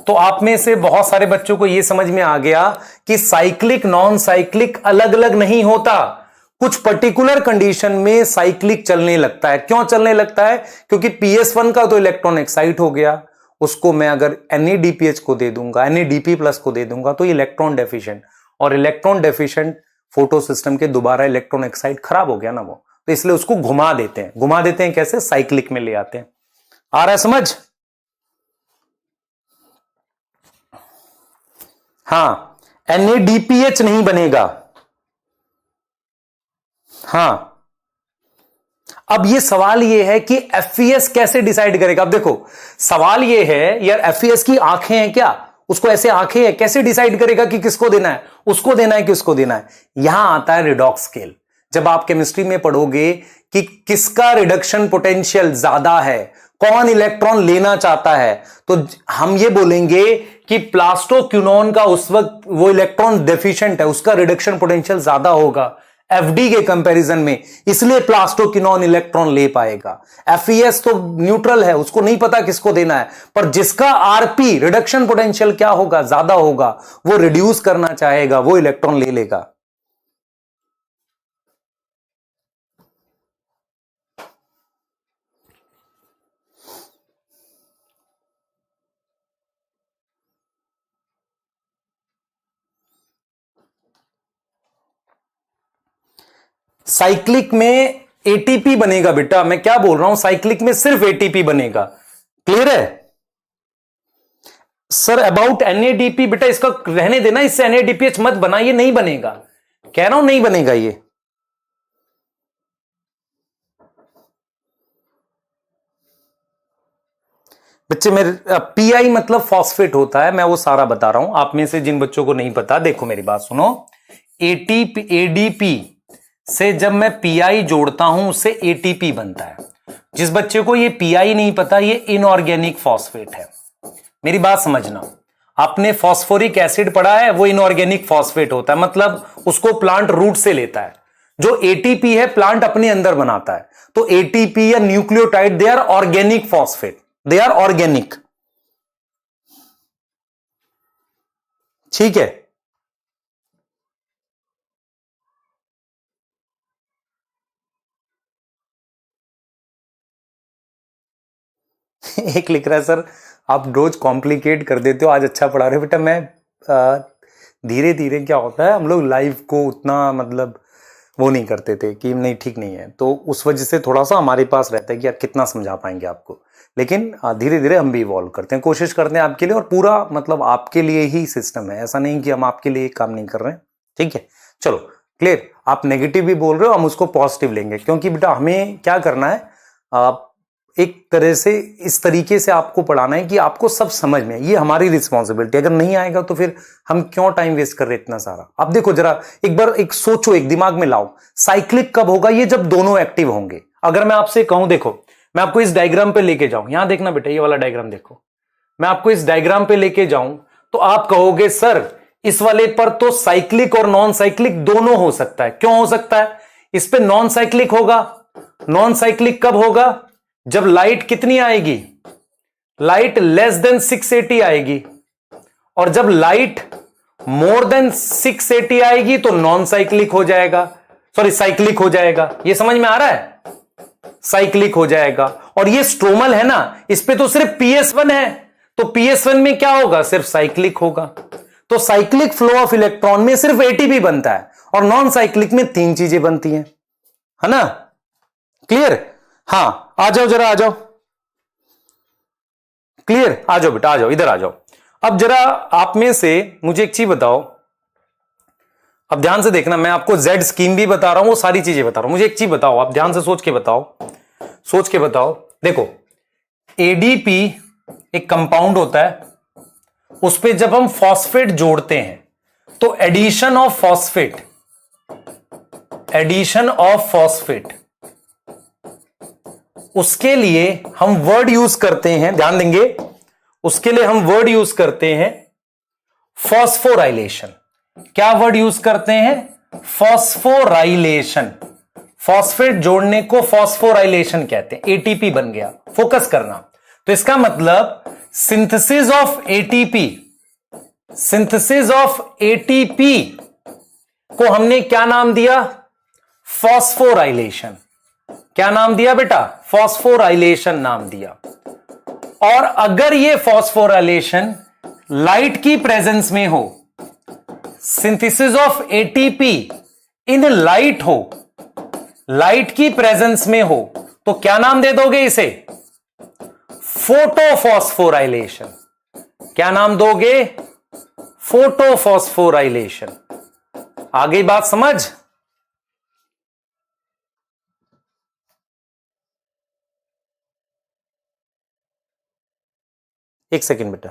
तो आप में से बहुत सारे बच्चों को यह समझ में आ गया कि साइक्लिक नॉन साइक्लिक अलग अलग नहीं होता। कुछ पर्टिकुलर कंडीशन में साइक्लिक चलने लगता है। क्यों चलने लगता है? क्योंकि PS1 का तो इलेक्ट्रॉन एक्साइट हो गया, उसको मैं अगर NADPH को दे दूंगा, NADP+ को दे दूंगा, तो इलेक्ट्रॉन डेफिशिएंट, और इलेक्ट्रॉन डेफिशिएंट फोटो सिस्टम के दोबारा इलेक्ट्रॉन एक्साइट खराब हो गया ना वो, तो इसलिए उसको घुमा देते हैं। घुमा देते हैं कैसे? साइक्लिक में ले आते हैं। आ रहा है समझ? हाँ, NADPH नहीं बनेगा। हां, अब ये सवाल ये है कि FES कैसे डिसाइड करेगा? अब देखो सवाल ये है यार, FES की आंखें हैं क्या? उसको ऐसे आंखें हैं, कैसे डिसाइड करेगा कि किसको देना है? उसको देना है कि उसको देना है? यहां आता है रिडॉक्स स्केल। जब आप केमिस्ट्री में पढ़ोगे कि किसका रिडक्शन पोटेंशियल ज्यादा है, कौन इलेक्ट्रॉन लेना चाहता है, तो हम ये बोलेंगे कि प्लास्टोक्विनोन का उस वक्त वो इलेक्ट्रॉन डेफिशिएंट है, उसका रिडक्शन पोटेंशियल ज्यादा होगा FD के कंपैरिजन में, इसलिए प्लास्टोक्विनोन इलेक्ट्रॉन ले पाएगा। FES तो न्यूट्रल है, उसको नहीं पता किसको देना है, पर जिसका RP रिडक्शन पोटेंशियल क्या होगा? ज्यादा होगा, वो रिड्यूस करना चाहेगा, वो इलेक्ट्रॉन ले लेगा। साइक्लिक में ATP बनेगा बेटा, मैं क्या बोल रहा हूं, साइक्लिक में सिर्फ ATP बनेगा। क्लियर है सर? अबाउट NADP बेटा इसका रहने देना, इससे NADPH मत बना, ये नहीं बनेगा, कह रहा हूं नहीं बनेगा ये। बच्चे मेरे PI मतलब फॉस्फेट होता है, मैं वो सारा बता रहा हूं। आप में से जिन बच्चों को नहीं पता, देखो मेरी बात सुनो। ATP ADP से जब मैं PI जोड़ता हूं उससे ATP बनता है। जिस बच्चे को ये PI नहीं पता, ये इनऑर्गेनिक फॉस्फेट है। मेरी बात समझना, आपने फॉस्फोरिक एसिड पढ़ा है, वो इनऑर्गेनिक फॉस्फेट होता है, मतलब उसको प्लांट रूट से लेता है। जो ATP है प्लांट अपने अंदर बनाता है। तो ATP या nucleotide, they are organic phosphate, they are organic. ठीक है? एक लिख रहा है सर आप रोज कॉम्प्लिकेट कर देते हो, आज अच्छा पढ़ा रहे हो। बेटा मैं धीरे धीरे, क्या होता है हम लोग लाइव को उतना मतलब वो नहीं करते थे कि नहीं ठीक नहीं है, तो उस वजह से थोड़ा सा हमारे पास रहता है कि यार कितना समझा पाएंगे आपको। लेकिन धीरे धीरे हम भी इवॉल्व करते हैं, कोशिश करते हैं आपके लिए, और पूरा मतलब आपके लिए ही सिस्टम है, ऐसा नहीं कि हम आपके लिए काम नहीं कर रहे हैं। ठीक है, चलो क्लियर? आप नेगेटिव भी बोल रहे हो, हम उसको पॉजिटिव लेंगे, क्योंकि बेटा हमें क्या करना है, एक तरह से इस तरीके से आपको पढ़ाना है कि आपको सब समझ में, ये हमारी रिस्पॉन्सिबिलिटी। अगर नहीं आएगा तो फिर हम क्यों टाइम वेस्ट कर रहे इतना सारा। अब देखो जरा एक बार एक सोचो, एक दिमाग में लाओ, साइक्लिक कब होगा? ये जब दोनों एक्टिव होंगे। अगर मैं आपसे कहूं, देखो मैं आपको इस डायग्राम पे लेके जाऊं, यहां देखना बेटा, ये वाला डायग्राम देखो, मैं आपको इस डायग्राम पे लेके जाऊं तो आप कहोगे सर इस वाले पर तो साइक्लिक और नॉन साइक्लिक दोनों हो सकता है। क्यों हो सकता है? इस पे नॉन साइक्लिक होगा। नॉन साइक्लिक कब होगा? जब लाइट कितनी आएगी? लाइट लेस देन 680 आएगी। और जब लाइट मोर देन 680 आएगी तो नॉन साइक्लिक हो जाएगा, सॉरी साइक्लिक हो जाएगा। ये समझ में आ रहा है? साइक्लिक हो जाएगा। और ये स्ट्रोमल है ना, इस पे तो सिर्फ PS1 है, तो PS1 में क्या होगा? सिर्फ साइक्लिक होगा। तो साइक्लिक फ्लो ऑफ इलेक्ट्रॉन में सिर्फ ATP बनता है, और नॉन साइक्लिक में 3 चीजें बनती हैं, है ना? क्लियर? हां, आ जाओ जरा, आ जाओ। क्लियर? आ जाओ बेटा, आ जाओ, इधर आ जाओ। अब जरा आप में से मुझे एक चीज बताओ, अब ध्यान से देखना, मैं आपको Z स्कीम भी बता रहा हूं, वो सारी चीजें बता रहा हूं। मुझे एक चीज बताओ, आप ध्यान से सोच के बताओ, सोच के बताओ। देखो ADP एक कंपाउंड होता है, उस पे जब हम फॉस्फेट जोड़ते हैं तो addition of phosphate, addition of phosphate, उसके लिए हम वर्ड यूज करते हैं, ध्यान देंगे, उसके लिए हम वर्ड यूज करते हैं फॉस्फोराइलेशन। क्या वर्ड यूज करते हैं? फॉस्फोराइलेशन। फॉस्फेट जोड़ने को फॉस्फोराइलेशन कहते हैं। ATP बन गया, फोकस करना। तो इसका मतलब synthesis of ATP, synthesis of ATP को हमने क्या नाम दिया? फॉस्फोराइलेशन। क्या नाम दिया बेटा? फॉस्फोराइलेशन नाम दिया। और अगर ये फॉस्फोराइलेशन लाइट की प्रेजेंस में हो, synthesis of ATP in light हो, लाइट की प्रेजेंस में हो, तो क्या नाम दे दोगे इसे? फोटोफॉस्फोराइलेशन। क्या नाम दोगे? फोटोफॉस्फोराइलेशन। आ गई बात समझ? एक सेकंड बेटा,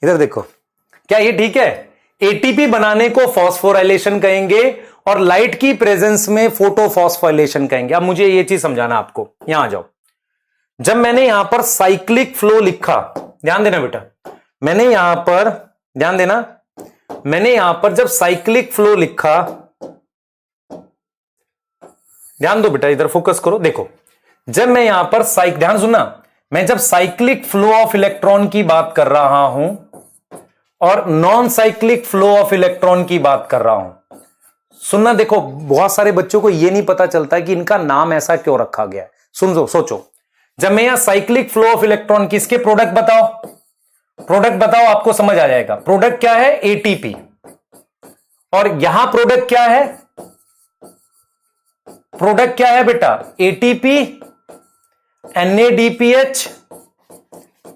इधर देखो, क्या ये ठीक है? ATP बनाने को फॉस्फोराइलेशन कहेंगे और लाइट की प्रेजेंस में फोटोफॉस्फोराइलेशन कहेंगे। अब मुझे ये चीज समझाना आपको, यहां आ जाओ। जब मैंने यहां पर साइक्लिक फ्लो लिखा, ध्यान देना बेटा, मैंने यहां पर, ध्यान देना, मैंने यहां पर जब साइक्लिक फ्लो लिखा, ध्यान दो बेटा, इधर फोकस करो। देखो जब मैं यहां पर ध्यान सुनना, मैं जब साइक्लिक फ्लो ऑफ इलेक्ट्रॉन की बात कर रहा हूं और non cyclic flow of electron की बात कर रहा हूं, सुनना। देखो बहुत सारे बच्चों को यह नहीं पता चलता है कि इनका नाम ऐसा क्यों रखा गया है। सुन लो, सोचो, जब मैं यहां साइक्लिक फ्लो ऑफ इलेक्ट्रॉन, किसके प्रोडक्ट बताओ? प्रोडक्ट बताओ, आपको समझ आ जाएगा। प्रोडक्ट क्या है? ATP। और यहां प्रोडक्ट क्या है? प्रोडक्ट क्या है बेटा? ATP, NADPH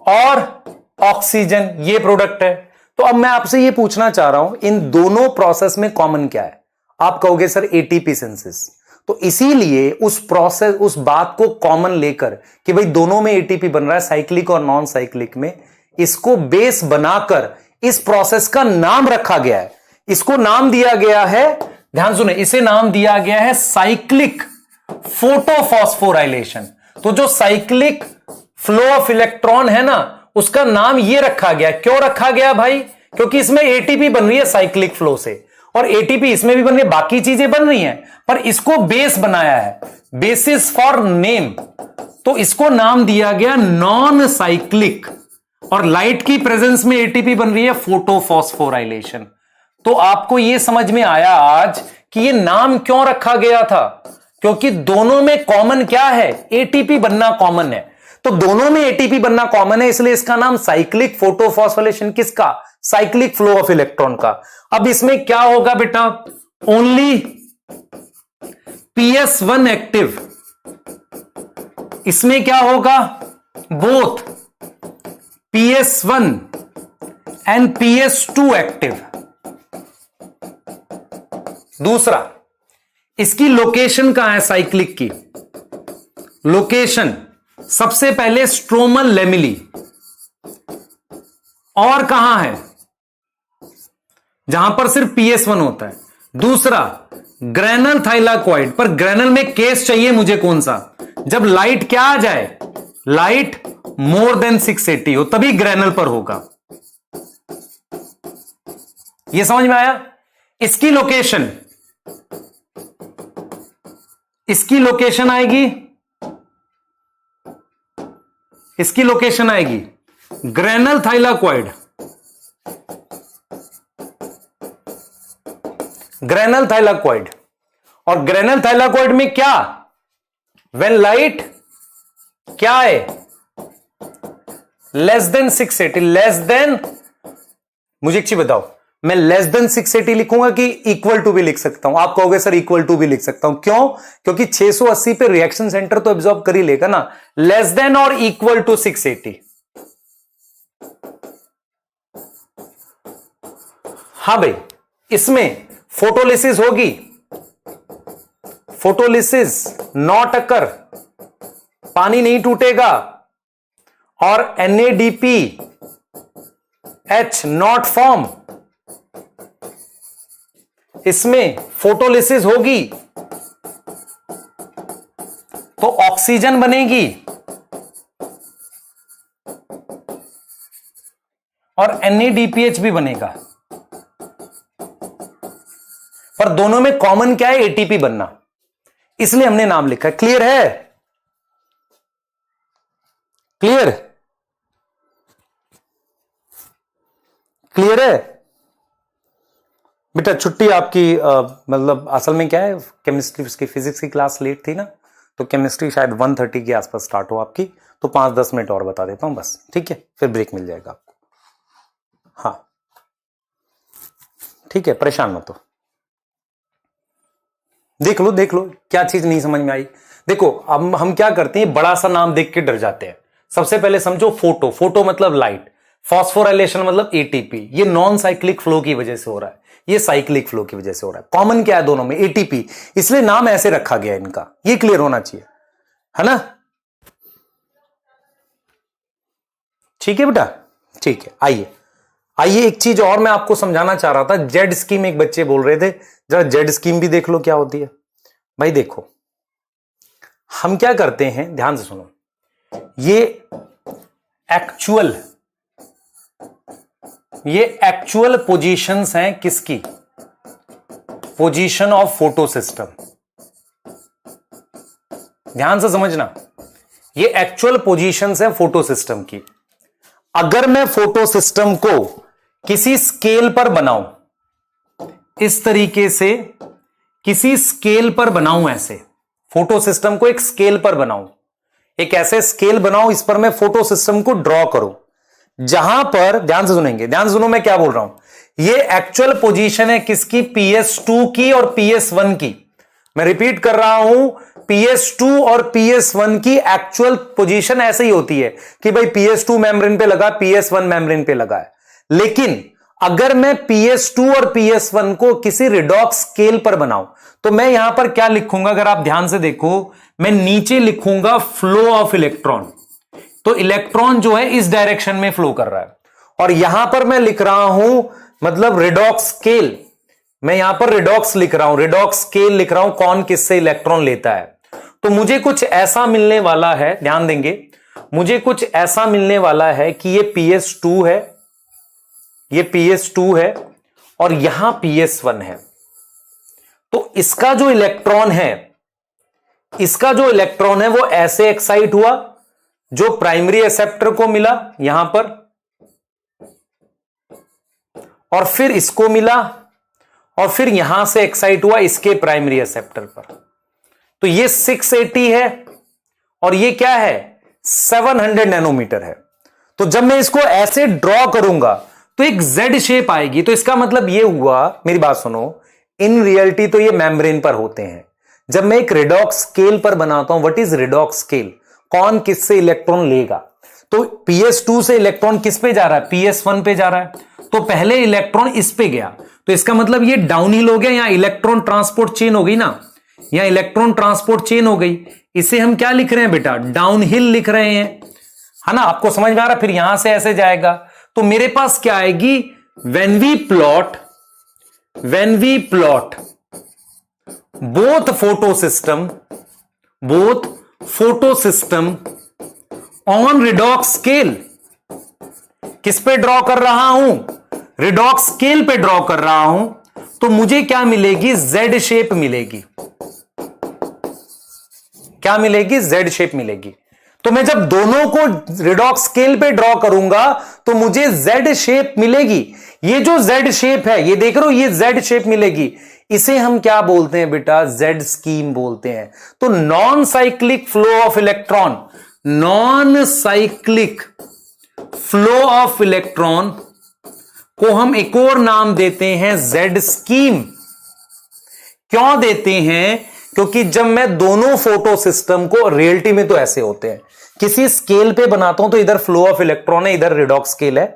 और ऑक्सीजन, ये प्रोडक्ट है। तो अब मैं आपसे ये पूछना चाह रहा हूं, इन दोनों प्रोसेस में कॉमन क्या है? आप कहोगे सर ATP सिंथेसिस। तो इसीलिए उस प्रोसेस, उस बात को कॉमन लेकर कि भाई दोनों में ATP बन रहा है, साइक्लिक और नॉन साइक्लिक में, इसको बेस बनाकर इस प्रोसेस का नाम रखा गया है। इसको नाम दिया गया है, ध्यान सुने, इसे नाम दिया गया है साइक्लिक फोटोफॉस्फोराइलेशन। तो जो साइक्लिक फ्लो ऑफ इलेक्ट्रॉन है ना, उसका नाम ये रखा गया। क्यों रखा गया भाई? क्योंकि इसमें ATP बन रही है साइक्लिक फ्लो से, और ATP इसमें भी बन रही है, बाकी चीजें बन रही हैं, पर इसको बेस बनाया है, बेसिस फॉर नेम। तो इसको नाम दिया गया नॉन साइक्लिक, और लाइट की प्रेजेंस में ATP बन रही है फोटोफॉस्फोराइलेशन। तो आपको यह समझ में आया आज कि यह नाम क्यों रखा गया था? क्योंकि दोनों में कॉमन क्या है? ATP बनना कॉमन है। तो दोनों में ATP बनना कॉमन है, इसलिए इसका नाम साइक्लिक फोटोफॉस्फोराइलेशन, किसका? साइक्लिक फ्लो ऑफ इलेक्ट्रॉन का। अब इसमें क्या होगा बेटा? Only PS1 active. इसमें क्या होगा? Both PS1 and PS2 active. दूसरा, इसकी लोकेशन कहां है साइक्लिक की? लोकेशन सबसे पहले स्ट्रोमल लेमिली, और कहां है? जहां पर सिर्फ PS1 होता है। दूसरा, ग्रेनल थाइलाकॉइड, पर ग्रेनल में केस चाहिए मुझे कौन सा? जब लाइट क्या आ जाए, लाइट मोर देन 680 हो, तभी ग्रेनल पर होगा। यह समझ में आया? इसकी लोकेशन, इसकी लोकेशन आएगी, इसकी लोकेशन आएगी ग्रेनल थाइलाकॉइड, ग्रेनल थाइलाकॉइड। और ग्रेनल थाइलाकॉइड में क्या, व्हेन लाइट क्या है, लेस देन 680, लेस देन, मुझे एक चीज बताओ, मैं लेस देन 680 लिखूंगा कि इक्वल टू भी लिख सकता हूं? आप कहोगे सर इक्वल टू भी लिख सकता हूं, क्यों? क्योंकि 680 पे रिएक्शन सेंटर तो एब्जॉर्ब कर ही लेगा ना। लेस देन और इक्वल टू 680। हां भाई, इसमें फोटोलिसिस होगी, फोटोलिसिस नॉट अकर, पानी नहीं टूटेगा, और NADPH नॉट फॉर्म, इसमें फोटोलिसिस होगी तो ऑक्सीजन बनेगी और NADPH भी बनेगा, पर दोनों में कॉमन क्या है? ATP बनना, इसलिए हमने नाम लिखा। क्लियर है? क्लियर? क्लियर है बेटा? छुट्टी आपकी मतलब असल में क्या है, केमिस्ट्री, उसकी फिजिक्स की क्लास लेट थी ना, तो केमिस्ट्री शायद 1:30 के आसपास स्टार्ट हो आपकी, तो 5-10 मिनट और बता देता हूं बस, ठीक है? फिर ब्रेक मिल जाएगा आपको। हाँ ठीक है, परेशान मत हो। देख लो देख लो क्या चीज नहीं समझ में आई। देखो अब हम क्या करते हैं, बड़ा सा नाम देख के डर जाते हैं। सबसे पहले समझो फोटो, फोटो मतलब लाइट, फॉस्फोराइलेशन मतलब एटीपी। ये नॉन साइक्लिक फ्लो की वजह से हो रहा है, ये साइक्लिक फ्लो की वजह से हो रहा है। कॉमन क्या है दोनों में? एटीपी, इसलिए नाम ऐसे रखा गया इनका। ये क्लियर होना चाहिए, है ना? ठीक है बेटा, ठीक है। आइए आइए, एक चीज और मैं आपको समझाना चाह रहा था। जेड स्कीम एक बच्चे बोल रहे थे, जरा जेड स्कीम भी देख लो क्या होती है। भाई देखो, हम क्या करते हैं, ध्यान से सुनो। ये एक्चुअल पोजीशंस हैं किसकी? Position of photo system. ध्यान से समझना, ये एक्चुअल पोजीशंस हैं फोटो सिस्टम की। अगर मैं फोटो सिस्टम को किसी स्केल पर बनाऊं, इस तरीके से किसी स्केल पर बनाऊं, ऐसे फोटो सिस्टम को एक स्केल पर बनाऊं, एक ऐसे स्केल बनाऊं, इस पर मैं फोटो सिस्टम को ड्रॉ करूं, जहां पर, ध्यान से सुनेंगे, ध्यान से सुनो मैं क्या बोल रहा हूं। ये एक्चुअल पोजीशन है किसकी? PS2 की और PS1 की। मैं रिपीट कर रहा हूं, PS2 और PS1 की एक्चुअल पोजीशन ऐसे ही होती है कि भाई PS2 मेम्ब्रेन पे लगा, PS1 मेम्ब्रेन पे लगा है। लेकिन अगर मैं PS2 और PS1 को किसी रिडॉक्स स्केल पर बनाऊं, तो मैं यहां पर क्या लिखूंगा? अगर आप ध्यान से देखो, मैं नीचे लिखूंगा फ्लो ऑफ इलेक्ट्रॉन। तो इलेक्ट्रॉन जो है इस डायरेक्शन में फ्लो कर रहा है, और यहां पर मैं लिख रहा हूं मतलब रिडॉक्स स्केल। मैं यहां पर रिडॉक्स लिख रहा हूं, रिडॉक्स स्केल लिख रहा हूं, कौन किससे इलेक्ट्रॉन लेता है। तो मुझे कुछ ऐसा मिलने वाला है, ध्यान देंगे, मुझे कुछ ऐसा मिलने वाला है कि ये PS2 है, ये PS2 है, और यहां PS1 है। तो इसका जो इलेक्ट्रॉन है, इसका जो इलेक्ट्रॉन है वो ऐसे एक्साइट हुआ, जो प्राइमरी एक्सेप्टर को मिला यहां पर, और फिर इसको मिला, और फिर यहां से एक्साइट हुआ इसके प्राइमरी एक्सेप्टर पर। तो ये 680 है और ये क्या है? 700 नैनोमीटर है। तो जब मैं इसको ऐसे ड्रॉ करूंगा तो एक जेड शेप आएगी। तो इसका मतलब ये हुआ, मेरी बात सुनो, इन रियलिटी तो ये मेम्ब्रेन पर होते हैं। जब मैं एक रिडॉक्स स्केल पर बनाता हूं, व्हाट इज रिडॉक्स स्केल? कौन किससे इलेक्ट्रॉन लेगा? तो PS2 से इलेक्ट्रॉन किस पे जा रहा है? PS1 पे जा रहा है। तो पहले इलेक्ट्रॉन इस पे गया, तो इसका मतलब ये डाउनहिल हो गया, यहां इलेक्ट्रॉन ट्रांसपोर्ट चेन हो गई ना, यहां इलेक्ट्रॉन ट्रांसपोर्ट चेन हो गई। इसे हम क्या लिख रहे हैं बेटा, डाउनहिल लिख रहे हैं, है ना। आपको समझ में आ रहा, फिर यहां से ऐसे जाएगा, तो मेरे पास क्या आएगी, when we plot both photosystem on redox scale, किस पे ड्रॉ कर रहा हूं, रिडॉक्स स्केल पे ड्रॉ कर रहा हूं, तो मुझे क्या मिलेगी, जेड शेप मिलेगी। क्या मिलेगी, जेड शेप मिलेगी। तो मैं जब दोनों को रिडॉक्स स्केल पे ड्रॉ करूंगा तो मुझे जेड शेप मिलेगी। ये जो जेड शेप है, ये देख रहे हो, ये जेड शेप मिलेगी। इसे हम क्या बोलते हैं बेटा, जेड स्कीम बोलते हैं। तो non cyclic flow of electron, non cyclic flow of electron को हम एक और नाम देते हैं जेड स्कीम। क्यों देते हैं, क्योंकि जब मैं दोनों फोटो सिस्टम को, रियलिटी में तो ऐसे होते हैं, किसी स्केल पे बनाता हूं तो इधर फ्लो ऑफ इलेक्ट्रॉन है, इधर रिडॉक्स स्केल है,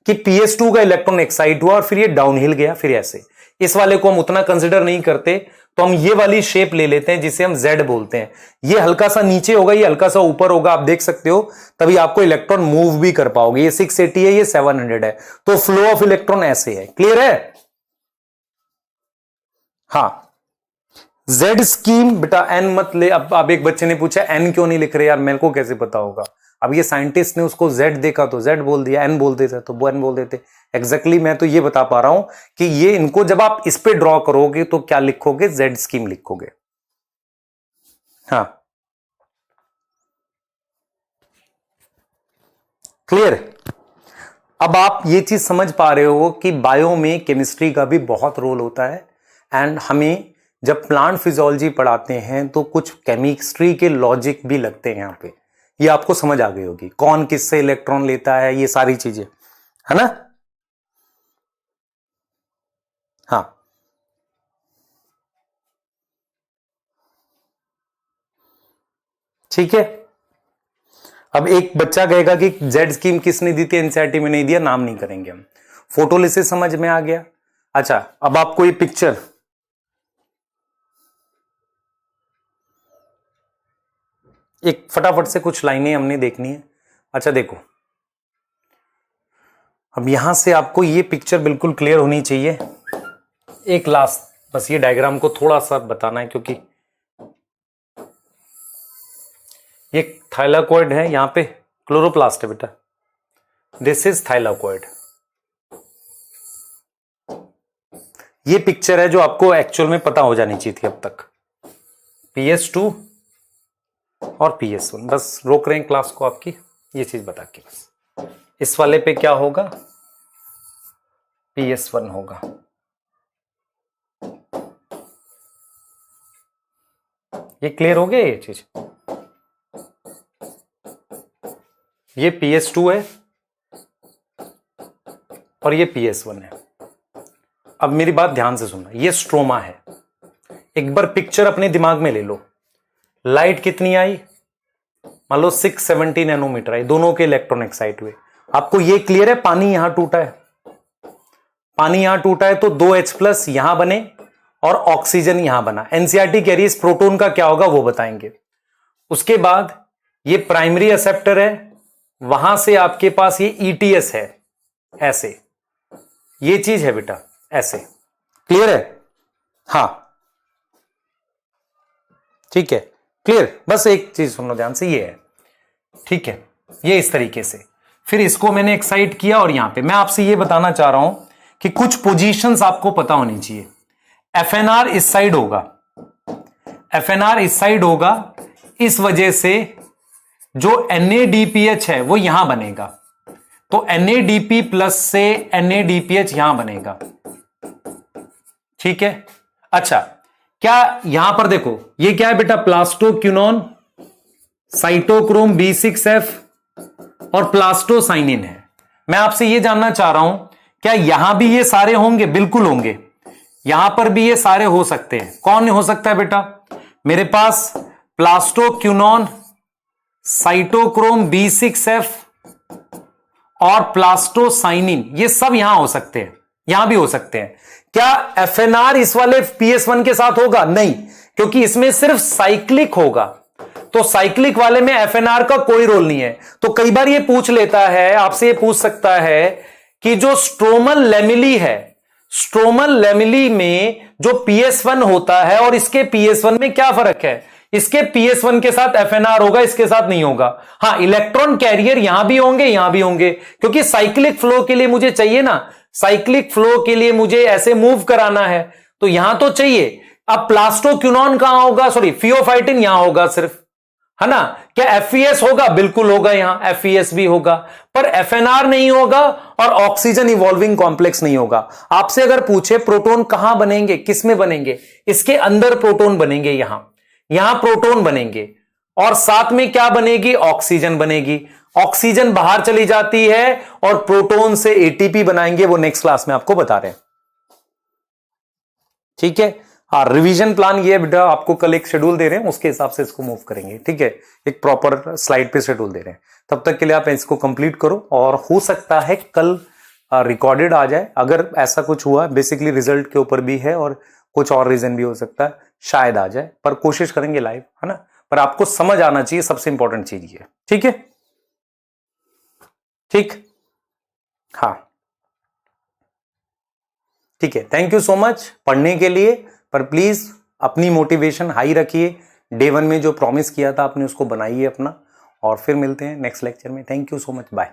कि PS2 का इलेक्ट्रॉन एक्साइट हुआ और फिर ये डाउनहिल गया, फिर ऐसे। इस वाले को हम उतना कंसिडर नहीं करते, तो हम ये वाली शेप ले लेते हैं जिसे हम जेड बोलते हैं। ये हल्का सा नीचे होगा, ये हल्का सा ऊपर होगा, आप देख सकते हो, तभी आपको इलेक्ट्रॉन मूव भी कर पाओगे। ये 680 है, ये 700 है, तो फ्लो ऑफ इलेक्ट्रॉन ऐसे है। क्लियर है? हाँ, जेड स्कीम बेटा, एन मत ले। अब एक बच्चे ने पूछा एन क्यों नहीं लिख रहे यार, मेरे को कैसे पता होगा। अब ये साइंटिस्ट ने उसको जेड देखा तो जेड बोल दिया, एन बोल देते तो वो एन बोल देते। एग्जैक्टली मैं तो ये बता पा रहा हूं कि ये इनको जब आप इस पे ड्रॉ करोगे तो क्या लिखोगे, जेड स्कीम लिखोगे। हाँ, क्लियर। अब आप ये चीज समझ पा रहे हो कि बायो में केमिस्ट्री का भी बहुत रोल होता है। एंड हमें जब प्लांट फिजियोलॉजी पढ़ाते हैं तो कुछ केमिस्ट्री के लॉजिक भी लगते हैं यहां पे। ये आपको समझ आ गई होगी, कौन किससे इलेक्ट्रॉन लेता है, ये सारी चीजें, है ना। हाँ, ठीक है। अब एक बच्चा कहेगा कि जेड स्कीम किसने दी थी, एनसीईआरटी में नहीं दिया, नाम नहीं करेंगे हम। फोटोलिसिस समझ में आ गया। अच्छा, अब आपको ये पिक्चर, एक फटाफट से कुछ लाइनें हमने देखनी है। अच्छा देखो, अब यहां से आपको ये पिक्चर बिल्कुल क्लियर होनी चाहिए। एक लास्ट बस ये डायग्राम को थोड़ा सा बताना है, क्योंकि ये थाइलाकोइड है, यहां पे क्लोरोप्लास्ट है बेटा, दिस इज थाइलाकोइड। ये पिक्चर है जो आपको एक्चुअल में पता हो जानी चाहिए थी अब तक, PS2 और PS1। बस रोक रहे हैं क्लास को आपकी ये चीज बता के। बस इस वाले पे क्या होगा, PS1 होगा। ये क्लियर हो गया ये चीज। ये PS2 है और ये PS1 है। अब मेरी बात ध्यान से सुनना, ये स्ट्रोमा है। एक बार पिक्चर अपने दिमाग में ले लो, लाइट कितनी आई, मान लो 670 नैनोमीटर आई, दोनों के इलेक्ट्रॉन एक्साइट हुए। आपको ये क्लियर है, पानी यहां टूटा है, पानी यहां टूटा है तो 2H+ यहां बने और ऑक्सीजन यहां बना। एनसीईआरटी कह रही है इस प्रोटॉन का क्या होगा वो बताएंगे। उसके बाद ये प्राइमरी एक्सेप्टर है, वहां से आपके पास ये ETS है, ऐसे ये चीज है बेटा, ऐसे। क्लियर है? हां, ठीक है, क्लियर। बस एक चीज सुनो ध्यान से, ये है, ठीक है, ये इस तरीके से। फिर इसको मैंने एक्साइट किया और यहां पे मैं आपसे ये बताना चाह रहा हूं कि कुछ पोजीशंस आपको पता होनी चाहिए। FNR इस साइड होगा, FNR इस साइड होगा, इस वजह से जो NADPH है वो यहां बनेगा, तो NADP+ से NADPH यहां बनेगा, ठीक है। अच्छा, क्या यहां पर देखो ये क्या है बेटा, प्लास्टोक्विनोन, साइटोक्रोम B6F और प्लास्टोसाइनिन है। मैं आपसे ये जानना चाह रहा हूं, क्या यहां भी ये सारे होंगे? बिल्कुल होंगे, यहां पर भी ये सारे हो सकते हैं। कौन हो सकता है बेटा? मेरे पास प्लास्टोक्विनोन, साइटोक्रोम B6F और प्लास्टोसाइनिन, ये सब यहां हो सकते हैं, यहां भी हो सकते हैं। क्या एफएनआर इस वाले PS1 के साथ होगा? नहीं, क्योंकि इसमें सिर्फ साइक्लिक होगा, तो साइक्लिक वाले में एफएनआर का कोई रोल नहीं है। तो कई बार ये पूछ लेता है, आपसे ये पूछ सकता है कि जो स्ट्रोमल लेमिली है, स्ट्रोमल लेमिली में जो PS1 होता है और इसके PS1 में क्या फर्क है? इसके PS1 के साथ एफएनआर होगा, इसके साथ नहीं होगा। हां, इलेक्ट्रॉन कैरियर यहां भी होंगे, यहां भी होंगे, क्योंकि साइक्लिक फ्लो के लिए मुझे चाहिए ना, साइक्लिक फ्लो के लिए मुझे ऐसे मूव कराना है, तो यहां तो चाहिए। अब प्लास्टोक्विनोन कहां होगा? सॉरी, फियोफाइटिन यहां होगा सिर्फ, है ना। क्या FES होगा? बिल्कुल होगा, यहां FES भी होगा, पर FNR नहीं होगा और ऑक्सीजन इवॉल्विंग कॉम्प्लेक्स नहीं होगा। आपसे अगर पूछे प्रोटॉन कहां बनेंगे, किस में बनेंगे, इसके अंदर प्रोटॉन बनेंगे, यहां प्रोटॉन बनेंगे, और साथ में क्या बनेगी? ऑक्सीजन बनेगी। ऑक्सीजन बाहर चली जाती है और प्रोटॉन से ATP बनाएंगे, वो नेक्स्ट क्लास में आपको बता रहे हैं, ठीक है। हाँ, रिवीजन प्लान ये है बेटा, आपको कल एक शेड्यूल दे रहे हैं, उसके हिसाब से इसको मूव करेंगे, ठीक है। एक प्रॉपर स्लाइड पे शेड्यूल दे रहे हैं, तब तक के लिए आप इसको कंप्लीट करो, और हो सकता है कल रिकॉर्डेड आ जाए। अगर ऐसा कुछ हुआ, बेसिकली रिजल्ट के ऊपर भी है और कुछ और रीजन भी हो सकता है, शायद आ जाए, पर कोशिश करेंगे लाइव, है ना। पर आपको समझ आना चाहिए, सबसे इंपॉर्टेंट चीज ये, ठीक है। ठीक, हाँ, ठीक है। थैंक यू सो मच पढ़ने के लिए, पर प्लीज अपनी मोटिवेशन हाई रखिए। डे 1 में जो प्रॉमिस किया था आपने, उसको बनाइए अपना, और फिर मिलते हैं नेक्स्ट लेक्चर में। Thank you so much, bye.